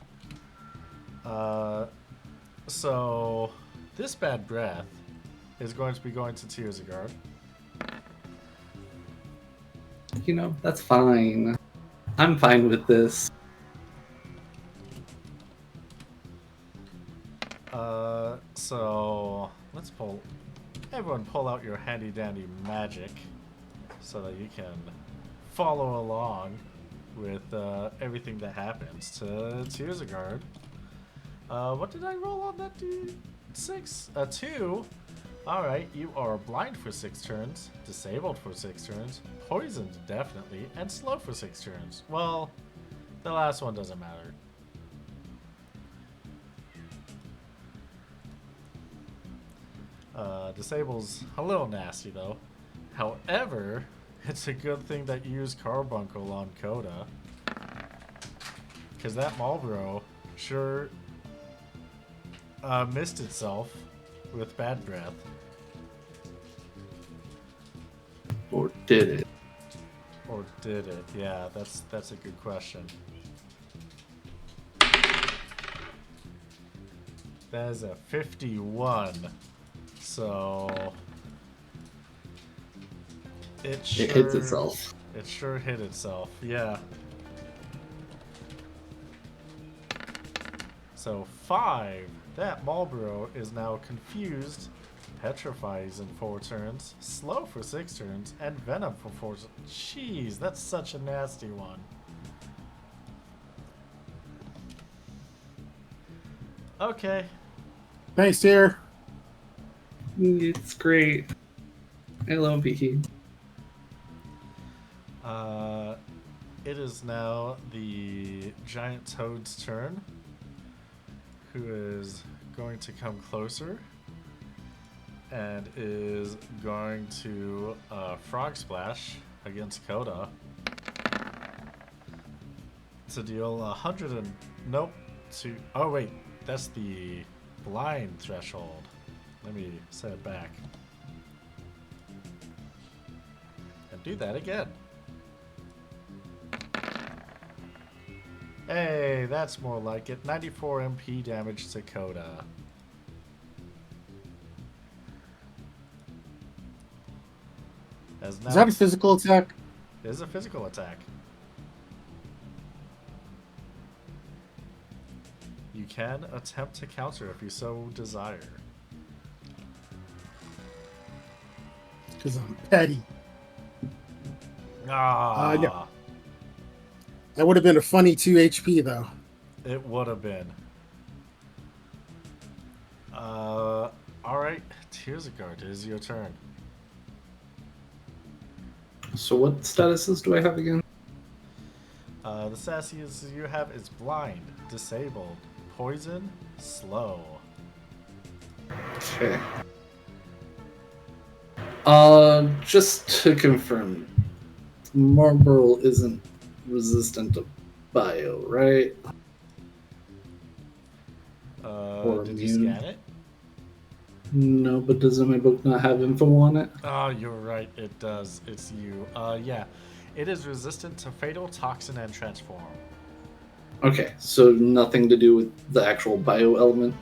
Speaker 1: So this bad breath is going to be going to Tearsagard.
Speaker 2: You know, that's fine. I'm fine with this.
Speaker 1: So let's everyone pull out your handy dandy magic so that you can follow along with everything that happens to Tearsagard. What did I roll on that d6? A 2. Alright, you are blind for 6 turns, disabled for 6 turns, poisoned definitely, and slow for 6 turns. Well, the last one doesn't matter. Disable's a little nasty though. However, it's a good thing that you use Carbuncle on Coda, because that Marlborough sure missed itself with bad breath.
Speaker 2: Or did it?
Speaker 1: Or did it? Yeah, that's a good question. That is a 51. So it
Speaker 2: hits itself.
Speaker 1: It sure hit itself. Yeah. So 5. That Marlborough is now confused, petrifies in 4 turns, slow for 6 turns, and venom for 4 turns. Jeez, that's such a nasty one. Okay.
Speaker 4: Thanks, dear.
Speaker 2: It's great. I love Vicky.
Speaker 1: It is now the giant toad's turn, who is going to come closer and is going to Frog Splash against Coda to deal 100 and nope. Oh wait, that's the blind threshold. Let me set it back and do that again. Hey, that's more like it. 94 MP damage to Coda.
Speaker 4: Is that a physical attack?
Speaker 1: It is a physical attack. You can attempt to counter if you so desire.
Speaker 4: Because I'm petty.
Speaker 1: Ah,
Speaker 4: no. That would have been a funny 2 HP, though.
Speaker 1: It would have been. Alright, Tearsagard, it is your turn.
Speaker 2: So what statuses do I have again?
Speaker 1: The sassiest you have is blind, disabled, poison, slow.
Speaker 2: Okay. Just to confirm, Marlborough isn't resistant to bio, right?
Speaker 1: Did you scan it?
Speaker 2: No, but doesn't my book not have info on it?
Speaker 1: Oh, you're right, it does. It's you. Yeah. It is resistant to Fatal, Toxin, and Transform.
Speaker 2: Okay, so nothing to do with the actual bio element?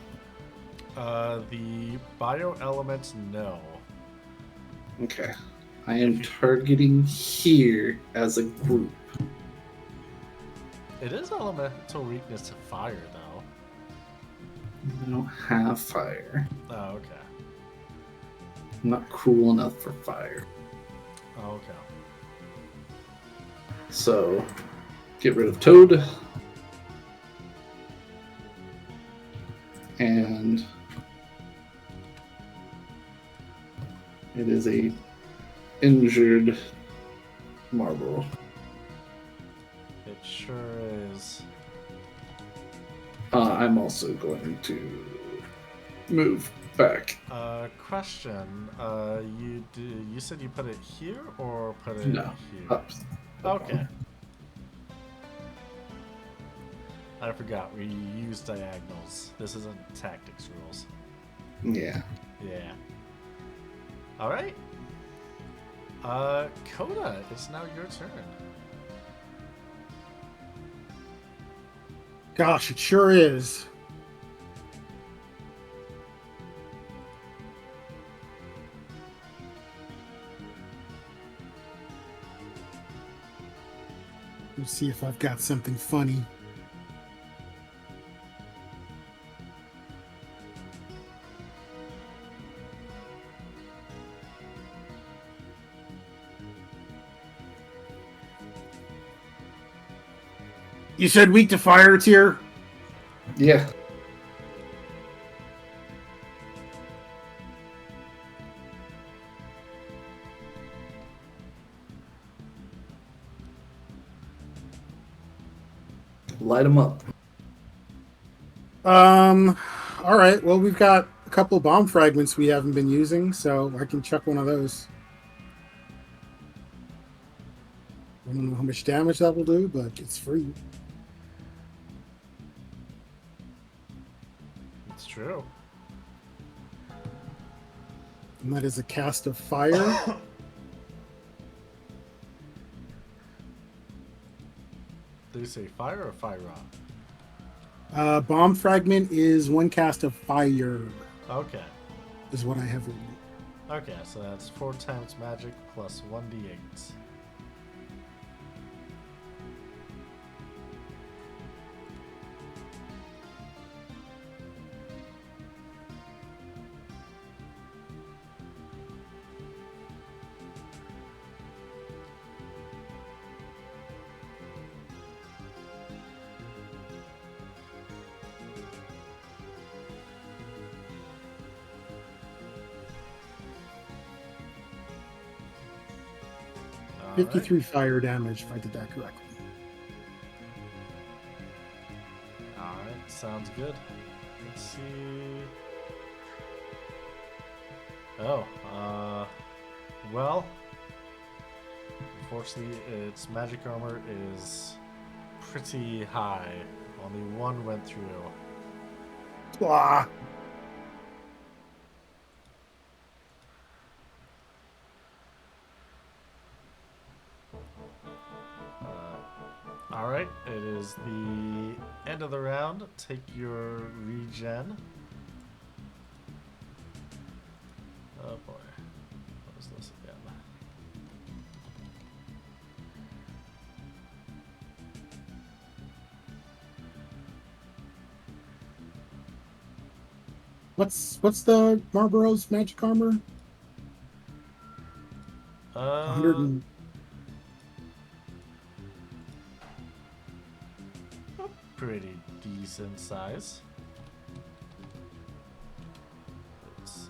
Speaker 1: The bio elements, no.
Speaker 2: Okay. I am targeting here as a group.
Speaker 1: It is elemental weakness to fire, though.
Speaker 2: I don't have fire.
Speaker 1: Oh, okay.
Speaker 2: I'm not cool enough for fire.
Speaker 1: Oh, okay.
Speaker 2: So, get rid of Toad. And it is a injured marble.
Speaker 1: It sure is.
Speaker 2: I'm also going to move back.
Speaker 1: Question. You said you put it here or put it
Speaker 2: No,
Speaker 1: here?
Speaker 2: up.
Speaker 1: Okay. I forgot we use diagonals. This isn't tactics rules.
Speaker 2: Yeah.
Speaker 1: Yeah. All right. Coda, it's now your turn.
Speaker 4: Gosh, it sure is. Let's see if I've got something funny. You said weak to fire tier?
Speaker 2: Yeah. Light them up.
Speaker 4: All right. Well, we've got a couple of bomb fragments we haven't been using, so I can chuck one of those. I don't know how much damage that will do, but it's free.
Speaker 1: It's true.
Speaker 4: And that is a cast of fire.
Speaker 1: Did you say fire or fire rod?
Speaker 4: Bomb fragment is one cast of fire,
Speaker 1: Okay.
Speaker 4: is what I have written.
Speaker 1: Okay, so that's 4 times magic plus 1d8. All right.
Speaker 4: 53 fire damage, if I did that correctly.
Speaker 1: Alright, sounds good. Let's see. Oh, well, unfortunately, its magic armor is pretty high. Only one went through.
Speaker 4: Blah.
Speaker 1: Alright, it is the end of the round. Take your regen. Oh boy. What is this again?
Speaker 4: What's the Marlboro's magic armor? 100 and
Speaker 1: pretty decent size. It's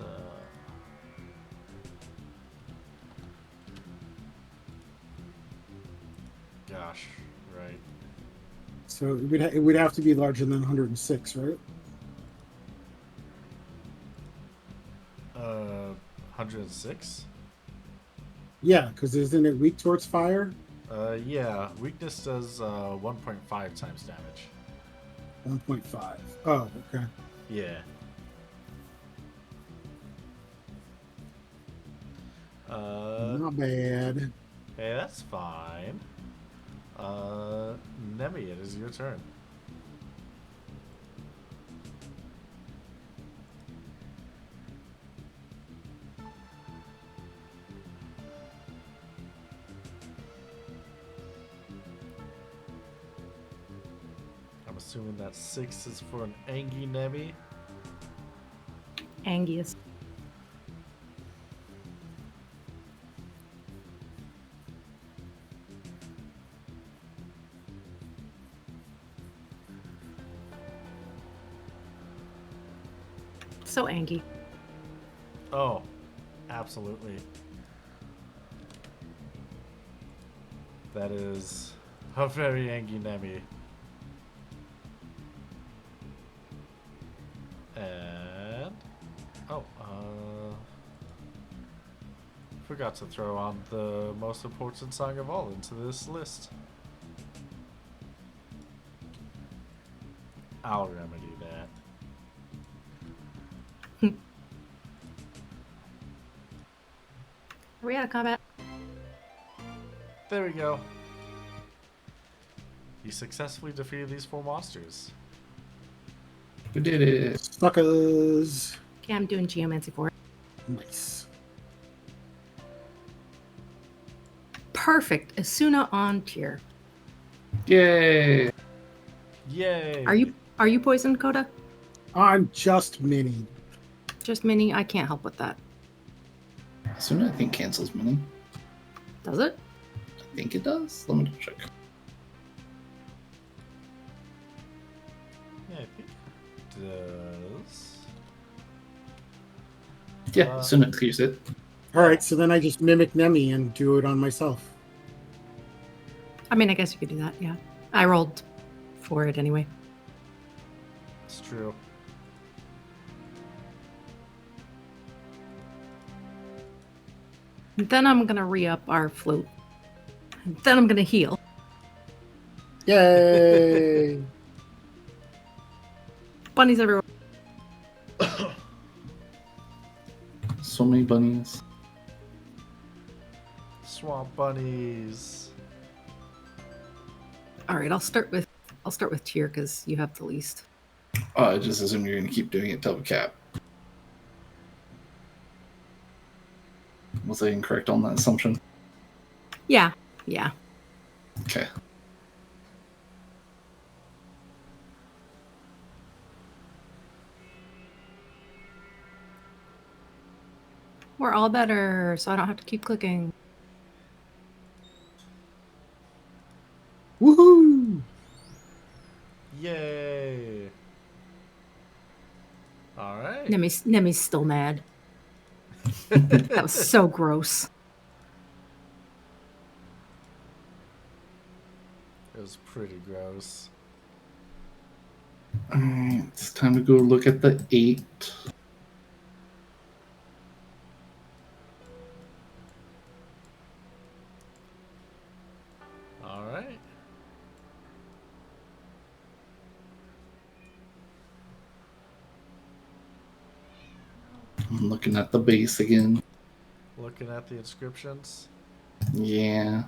Speaker 1: gosh, right.
Speaker 4: so it would have to be larger than 106, right?
Speaker 1: 106.
Speaker 4: Yeah, because isn't it weak towards fire?
Speaker 1: Yeah, weakness does 1.5 times damage.
Speaker 4: 1.5. Oh, okay.
Speaker 1: Yeah.
Speaker 4: Not bad.
Speaker 1: Hey, that's fine. Nemi, it is your turn. assuming that 6 is for an Angie Nemi.
Speaker 3: Angius. So Angie.
Speaker 1: Oh, absolutely. That is a very Angie Nemi. And forgot to throw on the most important song of all into this list. I'll remedy that.
Speaker 3: Are we out of combat?
Speaker 1: There we go. You successfully defeated these 4 monsters.
Speaker 2: We did it.
Speaker 4: Suckers.
Speaker 3: Okay, I'm doing geomancy for it.
Speaker 4: Nice.
Speaker 3: Perfect. Asuna on tier.
Speaker 2: Yay!
Speaker 1: Yay!
Speaker 3: Are you poisoned, Coda?
Speaker 4: I'm just mini.
Speaker 3: Just mini? I can't help with that.
Speaker 2: Soon I think cancels mini.
Speaker 3: Does it?
Speaker 2: I think it does. Let me check.
Speaker 1: Yeah, I think it does.
Speaker 2: Yeah, soon it clears it.
Speaker 4: All right, so then I just mimic Nemi and do it on myself.
Speaker 3: I mean, I guess you could do that, yeah. I rolled for it anyway.
Speaker 1: It's true.
Speaker 3: And then I'm gonna re-up our flute. And then I'm gonna heal.
Speaker 4: Yay!
Speaker 3: Bunnies everywhere.
Speaker 2: So many bunnies.
Speaker 1: Swamp bunnies.
Speaker 3: Alright, I'll start with tier because you have the least.
Speaker 2: I just assume you're gonna keep doing it till the cap. Was I incorrect on that assumption?
Speaker 3: Yeah.
Speaker 2: Okay.
Speaker 3: We're all better, so I don't have to keep clicking.
Speaker 4: Woohoo!
Speaker 1: Yay! Alright.
Speaker 3: Nemi's still mad. That was so gross.
Speaker 1: It was pretty gross.
Speaker 2: Alright, it's time to go look at the 8.
Speaker 1: Alright.
Speaker 2: I'm looking at the base again.
Speaker 1: Looking at the inscriptions.
Speaker 2: Yeah.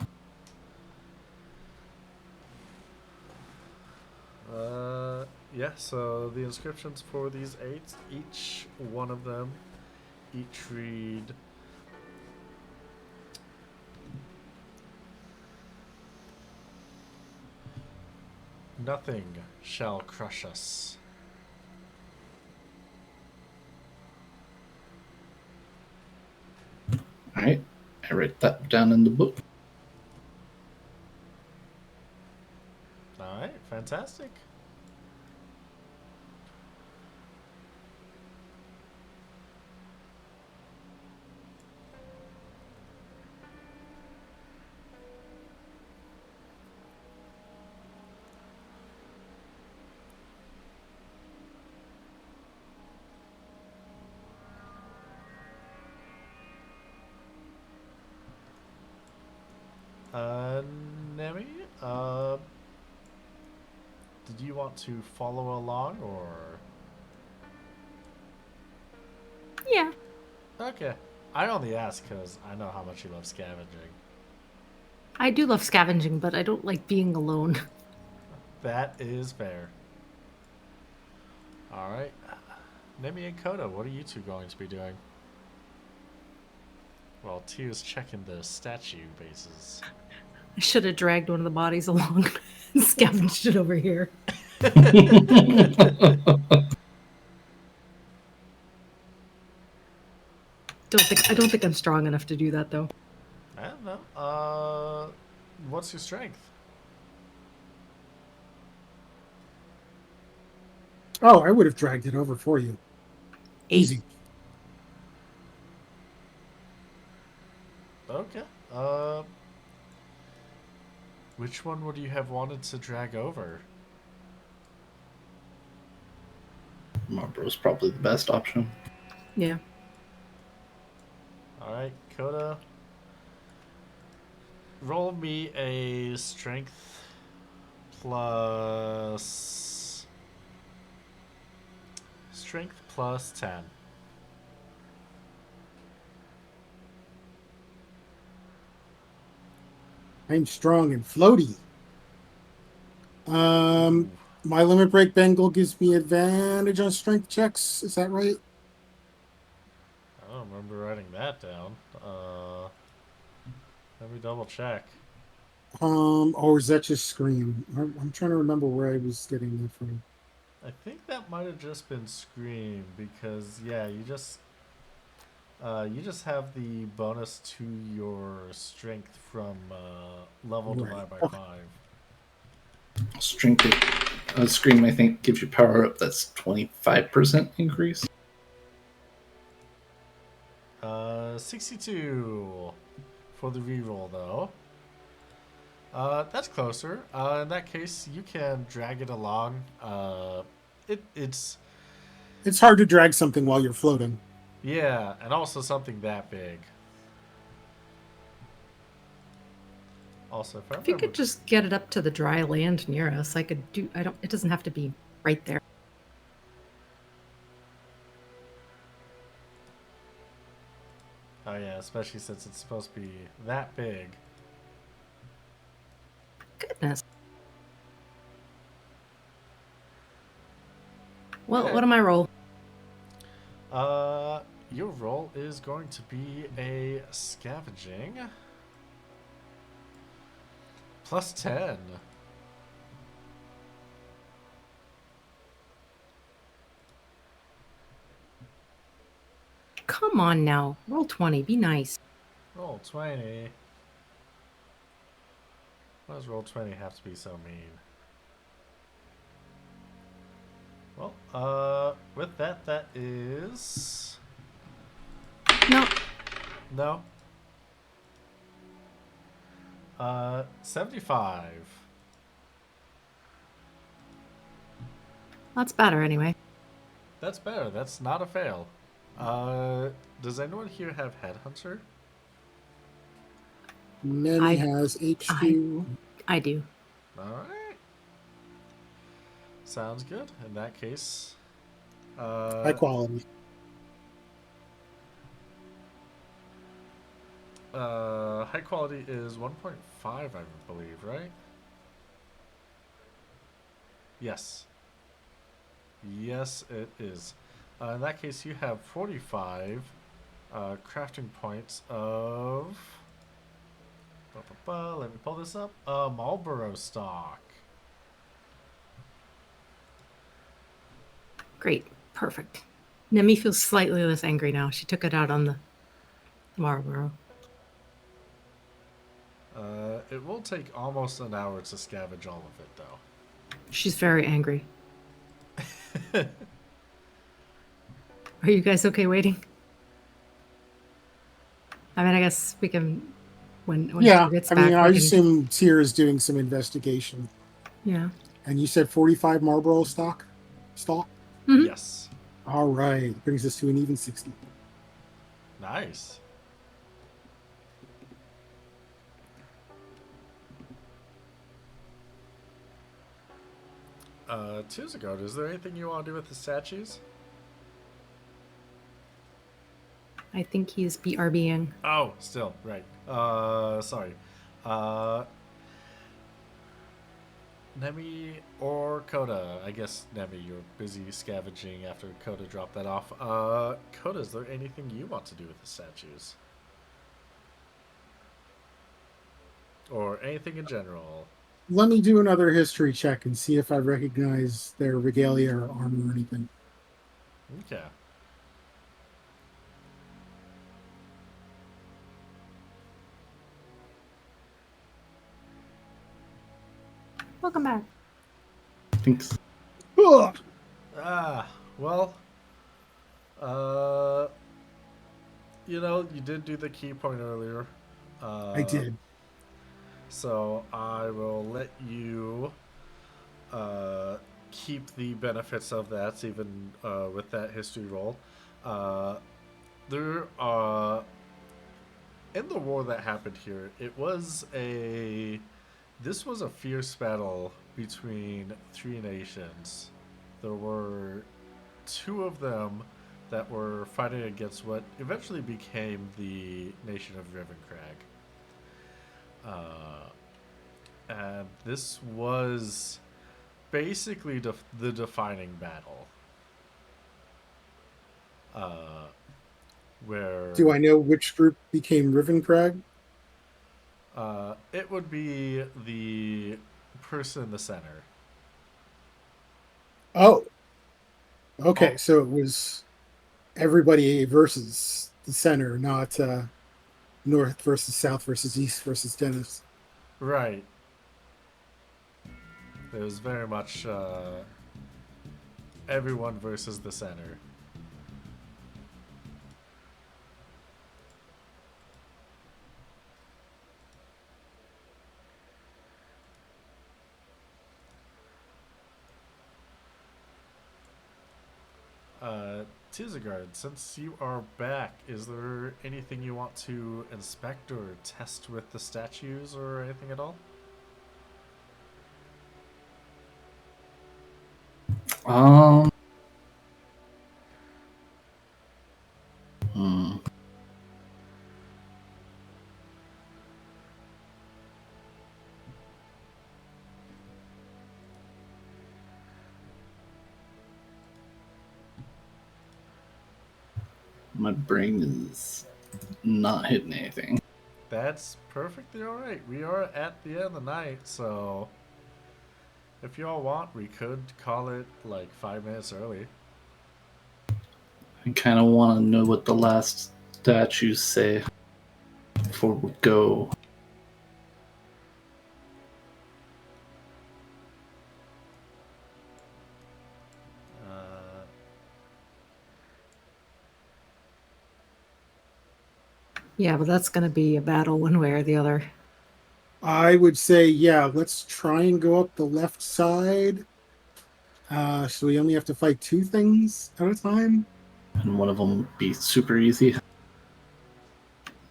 Speaker 1: Yeah, so the inscriptions for these 8, each one of them, each read "Nothing shall crush us."
Speaker 2: Alright. I write that down in the book.
Speaker 1: Alright, fantastic. Nemi, did you want to follow along or?
Speaker 3: Yeah.
Speaker 1: Okay. I only ask because I know how much you love scavenging.
Speaker 3: I do love scavenging, but I don't like being alone.
Speaker 1: That is fair. Alright. Nemi and Koda, what are you two going to be doing? Well, Tia's checking the statue bases.
Speaker 3: I should have dragged one of the bodies along and scavenged it over here. I don't think I'm strong enough to do that though.
Speaker 1: I don't know. What's your strength?
Speaker 4: Oh, I would have dragged it over for you.
Speaker 3: 8.
Speaker 4: Easy.
Speaker 1: Okay. Which one would you have wanted to drag over?
Speaker 2: Marlboro's probably the best option.
Speaker 3: Yeah.
Speaker 1: All right, Coda. Roll me a strength plus 10.
Speaker 4: I'm strong and floaty. My limit break Bengal gives me advantage on strength checks. Is that right?
Speaker 1: I don't remember writing that down. Let me double check.
Speaker 4: Or is that just Scream? I'm trying to remember where I was getting that from.
Speaker 1: I think that might have just been Scream because yeah, you just have the bonus to your strength from level
Speaker 4: Right.
Speaker 1: divided by
Speaker 4: Okay.
Speaker 1: 5.
Speaker 2: Strength Scream, I think, gives you power up. That's 25% increase.
Speaker 1: 62 for the reroll though. That's closer. In that case, you can drag it along. It's
Speaker 4: It's hard to drag something while you're floating.
Speaker 1: yeah, and also something that big. Also, if I
Speaker 3: If you
Speaker 1: remember,
Speaker 3: could just get it up to the dry land near us, I could do. I don't. It doesn't have to be right there.
Speaker 1: oh yeah, especially since it's supposed to be that big.
Speaker 3: Goodness. Well,
Speaker 1: Okay.
Speaker 3: what am I roll?
Speaker 1: Your roll is going to be a scavenging plus 10.
Speaker 3: Come on now, roll 20. Be nice.
Speaker 1: Roll 20. Why does roll 20 have to be so mean? Well, with that, that is
Speaker 3: No,
Speaker 1: no. 75.
Speaker 3: that's better anyway.
Speaker 1: That's better. That's not a fail. Does anyone here have Headhunter?
Speaker 4: Nemi has H2.
Speaker 3: I do.
Speaker 1: All right. Sounds good. In that case,
Speaker 4: High quality.
Speaker 1: high quality is 1.5, I believe, right? Yes. Yes, it is. In that case, you have 45 crafting points of. Let me pull this up. Marlboro stock.
Speaker 3: Great. Perfect. Nemi feels slightly less angry now. She took it out on the Marlboro.
Speaker 1: It will take almost an hour to scavenge all of it, though.
Speaker 3: She's very angry. Are you guys okay waiting? I mean, I guess we can when
Speaker 4: Yeah,
Speaker 3: she gets
Speaker 4: I
Speaker 3: back.
Speaker 4: mean, I
Speaker 3: we can-
Speaker 4: assume Tyr is doing some investigation.
Speaker 3: Yeah.
Speaker 4: And you said 45 Marlboro stock?
Speaker 3: Mhm.
Speaker 1: Yes.
Speaker 4: All right. Brings us to an even 60.
Speaker 1: Nice. Tuzagard, is there anything you want to do with the statues?
Speaker 3: I think he's BRBing.
Speaker 1: Oh, still, right. Sorry. Nemi or Coda? I guess Nemi, you're busy scavenging after Coda dropped that off. Coda, is there anything you want to do with the statues? Or anything in general?
Speaker 4: Let me do another history check and see if I recognize their regalia or armor or anything.
Speaker 1: Okay.
Speaker 3: Welcome back.
Speaker 2: Thanks.
Speaker 4: Ugh.
Speaker 1: Well, you did do the key point earlier.
Speaker 4: I did.
Speaker 1: So I will let you keep the benefits of that, even with that history roll. There in the war that happened here, this was a fierce battle between three nations. There were two of them that were fighting against what eventually became the nation of Rivencrag. And this was basically the defining battle. Where
Speaker 4: Do I know which group became Rivencrag?
Speaker 1: it would be the person in the center.
Speaker 4: Oh, okay.
Speaker 1: Oh,
Speaker 4: So it was everybody versus the center, not north versus south versus east versus Dennis.
Speaker 1: right. It was very much everyone versus the center. Tizagard, since you are back, is there anything you want to inspect or test with the statues or anything at all?
Speaker 2: Um. Hmm. My brain is not hitting anything.
Speaker 1: That's perfectly alright. We are at the end of the night, so if you all want, we could call it like 5 minutes early.
Speaker 2: I kind of want to know what the last statues say before we go.
Speaker 1: Uh,
Speaker 3: Yeah, but that's going to be a battle one way or the other.
Speaker 4: I would say, yeah, let's try and go up the left side. So we only have to fight two things at a time.
Speaker 2: And one of them be super easy.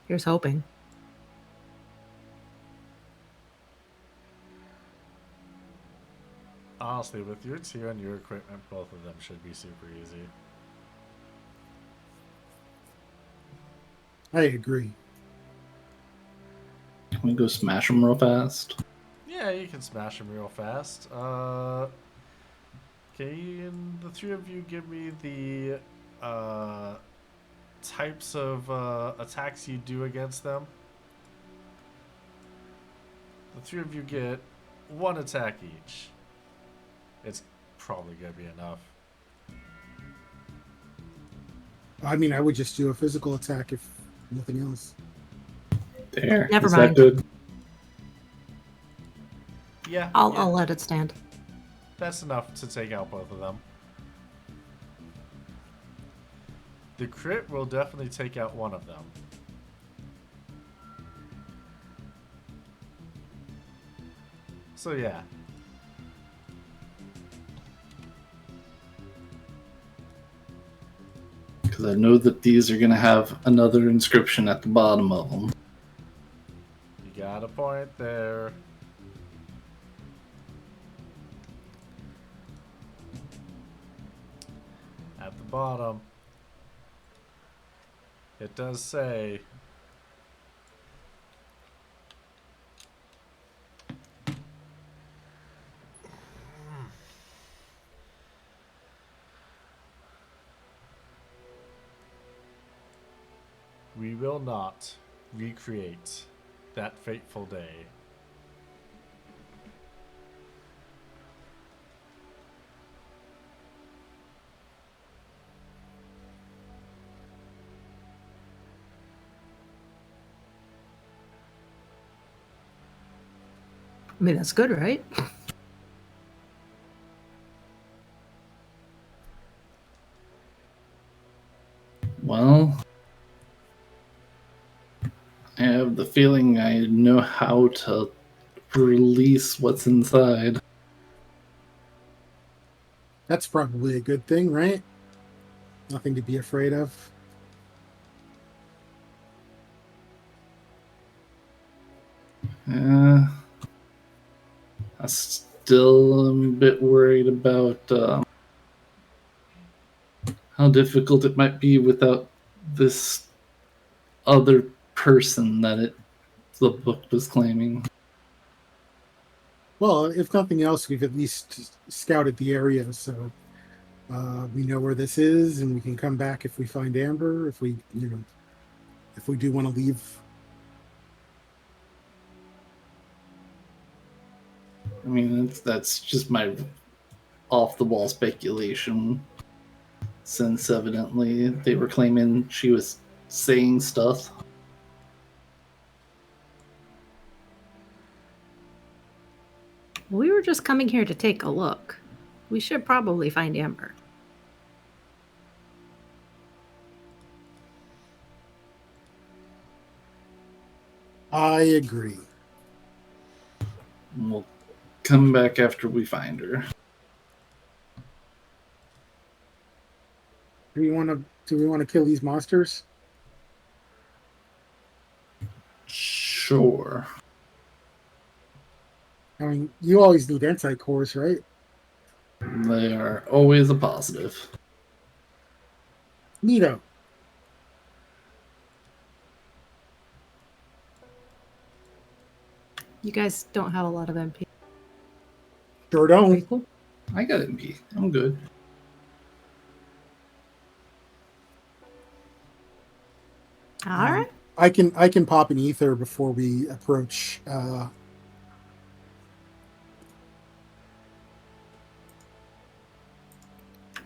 Speaker 3: Here's hoping.
Speaker 1: honestly, with your tier and your equipment, both of them should be super easy.
Speaker 4: I agree.
Speaker 2: Can we go smash them real fast?
Speaker 1: Yeah, you can smash them real fast. Can the three of you give me the types of attacks you do against them? The three of you get one attack each. It's probably gonna be enough.
Speaker 4: I mean, I would just do a physical attack if nothing else.
Speaker 2: There.
Speaker 3: Never
Speaker 2: Is
Speaker 3: mind.
Speaker 2: that good?
Speaker 1: Yeah,
Speaker 3: I'll let it stand.
Speaker 1: that's enough to take out both of them. The crit will definitely take out one of them. So yeah.
Speaker 2: Because I know that these are going to have another inscription at the bottom of them.
Speaker 1: You got a point there. At the bottom, it does say we will not recreate that fateful day.
Speaker 3: I mean, that's good, right?
Speaker 2: Well, I have the feeling I know how to release what's inside.
Speaker 4: That's probably a good thing, right? Nothing to be afraid of.
Speaker 2: Uh, I still am a bit worried about how difficult it might be without this other person that the book was claiming.
Speaker 4: Well, if nothing else, we've at least scouted the area, so we know where this is, and we can come back if we find Amber. If we, if we do want to leave.
Speaker 2: I mean, that's just my off the wall speculation, since evidently they were claiming she was saying stuff.
Speaker 3: We were just coming here to take a look. We should probably find Amber.
Speaker 4: I agree.
Speaker 2: We'll come back after we find her.
Speaker 4: Do we want to kill these monsters?
Speaker 2: Sure.
Speaker 4: I mean, you always need anti-cores, right?
Speaker 2: They are always a positive.
Speaker 4: Neato.
Speaker 3: You guys don't have a lot of MP.
Speaker 4: Sure don't.
Speaker 3: Very cool.
Speaker 2: I got MP. I'm good.
Speaker 3: All right.
Speaker 4: I can pop an ether before we approach.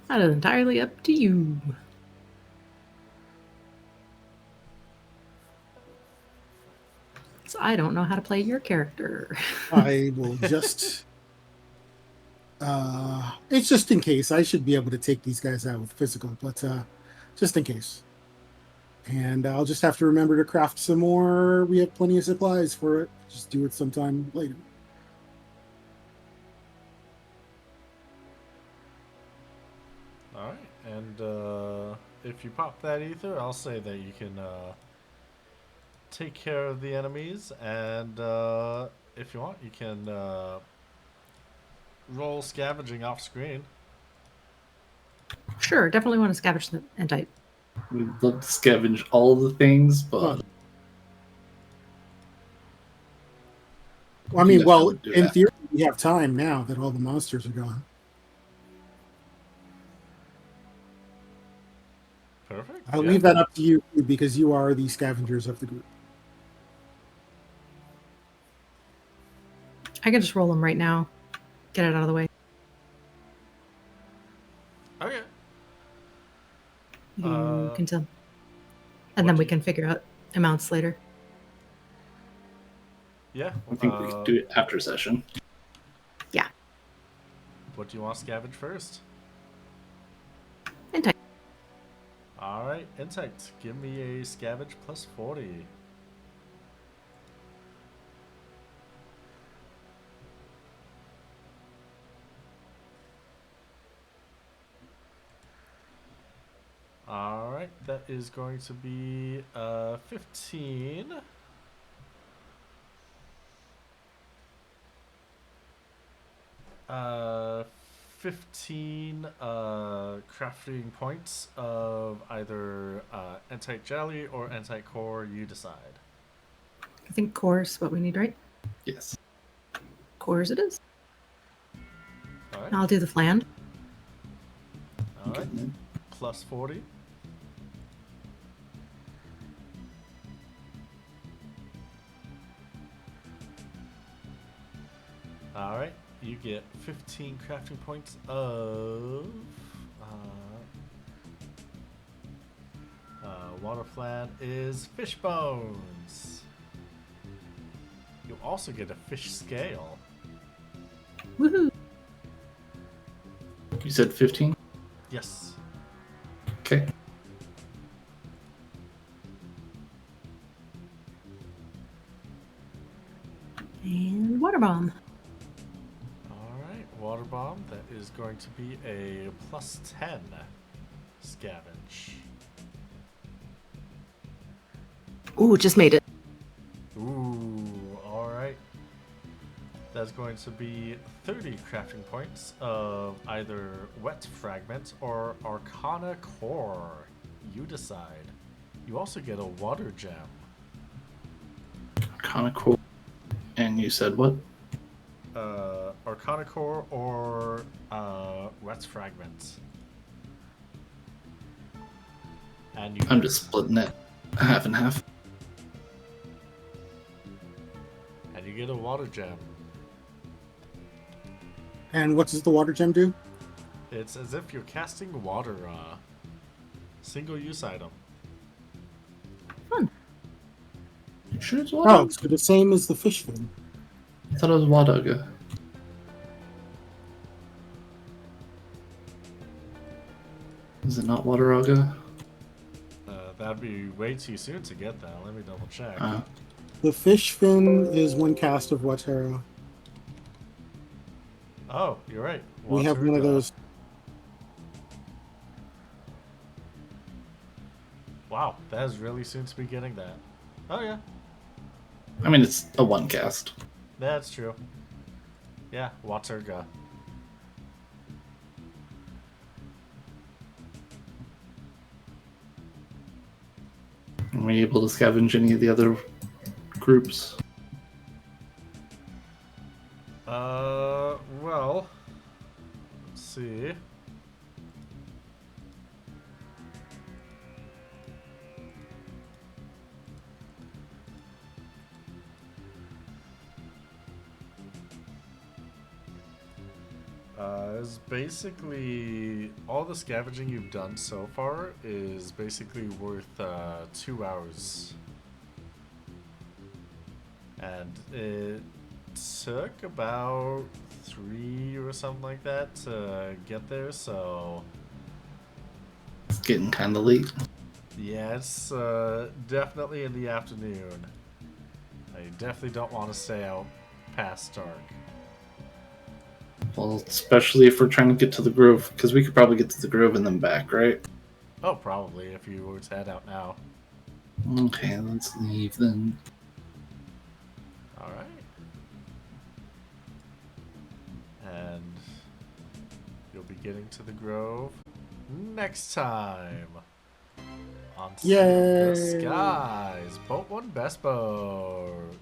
Speaker 3: That is entirely up to you. So I don't know how to play your character.
Speaker 4: I will just. It's just in case. I should be able to take these guys out with physical, but just in case. And I'll just have to remember to craft some more. We have plenty of supplies for it. Just do it sometime later.
Speaker 1: All right, and if you pop that ether, I'll say that you can take care of the enemies, and if you want, you can roll scavenging off screen.
Speaker 3: Sure, definitely want to scavenge the entite.
Speaker 2: We'd love to scavenge all the things, but
Speaker 4: Well, I mean,
Speaker 2: Yes, I
Speaker 4: well,
Speaker 2: would do
Speaker 4: in
Speaker 2: that.
Speaker 4: theory, we have time now that all the monsters are gone.
Speaker 1: Perfect.
Speaker 4: I'll
Speaker 1: yeah.
Speaker 4: leave that up to you because you are the scavengers of the group.
Speaker 3: I can just roll them right now. Get it out of the way.
Speaker 1: Okay.
Speaker 3: You can tell.
Speaker 1: what
Speaker 3: And then
Speaker 1: do
Speaker 3: we
Speaker 1: you-
Speaker 3: can figure out amounts later.
Speaker 1: Yeah.
Speaker 2: I think we could do it after session.
Speaker 3: Yeah.
Speaker 1: What do you want to scavenge first?
Speaker 3: Entite.
Speaker 1: All right, Intect, give me a scavenge plus 40. All right, that is going to be 15. Uh, 15 crafting points of either Entite Jelly or Entite Core, you decide.
Speaker 3: I think core's what we need, right?
Speaker 2: Yes.
Speaker 3: Cores it is.
Speaker 1: All right,
Speaker 3: I'll do the flan.
Speaker 1: all right.
Speaker 2: Okay.
Speaker 1: Plus 40. All right, you get 15 crafting points of water flan is fish bones. You also get a fish scale.
Speaker 3: Woohoo!
Speaker 2: You said 15?
Speaker 1: Yes.
Speaker 2: Okay.
Speaker 3: And water bomb.
Speaker 1: Alright, water bomb. That is going to be a +10 scavenge.
Speaker 3: Ooh, just made it.
Speaker 1: Ooh, alright. That's going to be 30 crafting points of either Wet Fragment or Arcana Core. You decide. You also get a Water Gem.
Speaker 2: Kind of cool. And you said what?
Speaker 1: Arcana Core or Wet Fragment. And you
Speaker 2: I'm just splitting it half and half.
Speaker 1: and you get a Water Gem.
Speaker 4: And what does the water gem do?
Speaker 1: It's as if you're casting water, single use item.
Speaker 3: Fun.
Speaker 2: You sure it's
Speaker 4: Oh,
Speaker 2: water?
Speaker 4: so the same as the fish fin.
Speaker 2: I thought it was Wadaga. Is it not Wateraga?
Speaker 1: That'd be way too soon to get that. Let me double check.
Speaker 4: The fish fin is one cast of Watera.
Speaker 1: Oh, you're right.
Speaker 4: We have one of
Speaker 1: Wateruga.
Speaker 4: those.
Speaker 1: Wow, that is really soon to be getting that. Oh yeah,
Speaker 2: I mean, it's a one cast.
Speaker 1: that's true. Yeah, Waterga.
Speaker 2: Are we able to scavenge any of the other groups?
Speaker 1: Well, let's see. Is basically all the scavenging you've done so far is basically worth 2 hours, and it took about 3 or something like that to get there. So
Speaker 2: It's getting kind of late.
Speaker 1: yeah, it's definitely in the afternoon. I definitely don't want to stay out past dark.
Speaker 2: Well, especially if we're trying to get to the Grove, because we could probably get to the Grove and then back, right?
Speaker 1: Oh, probably if you were to head out now.
Speaker 2: Okay, let's leave then.
Speaker 1: All right. And you'll be getting to the Grove next time on Sea of the
Speaker 4: Yay.
Speaker 1: Skies. Boat 1 Best Boat.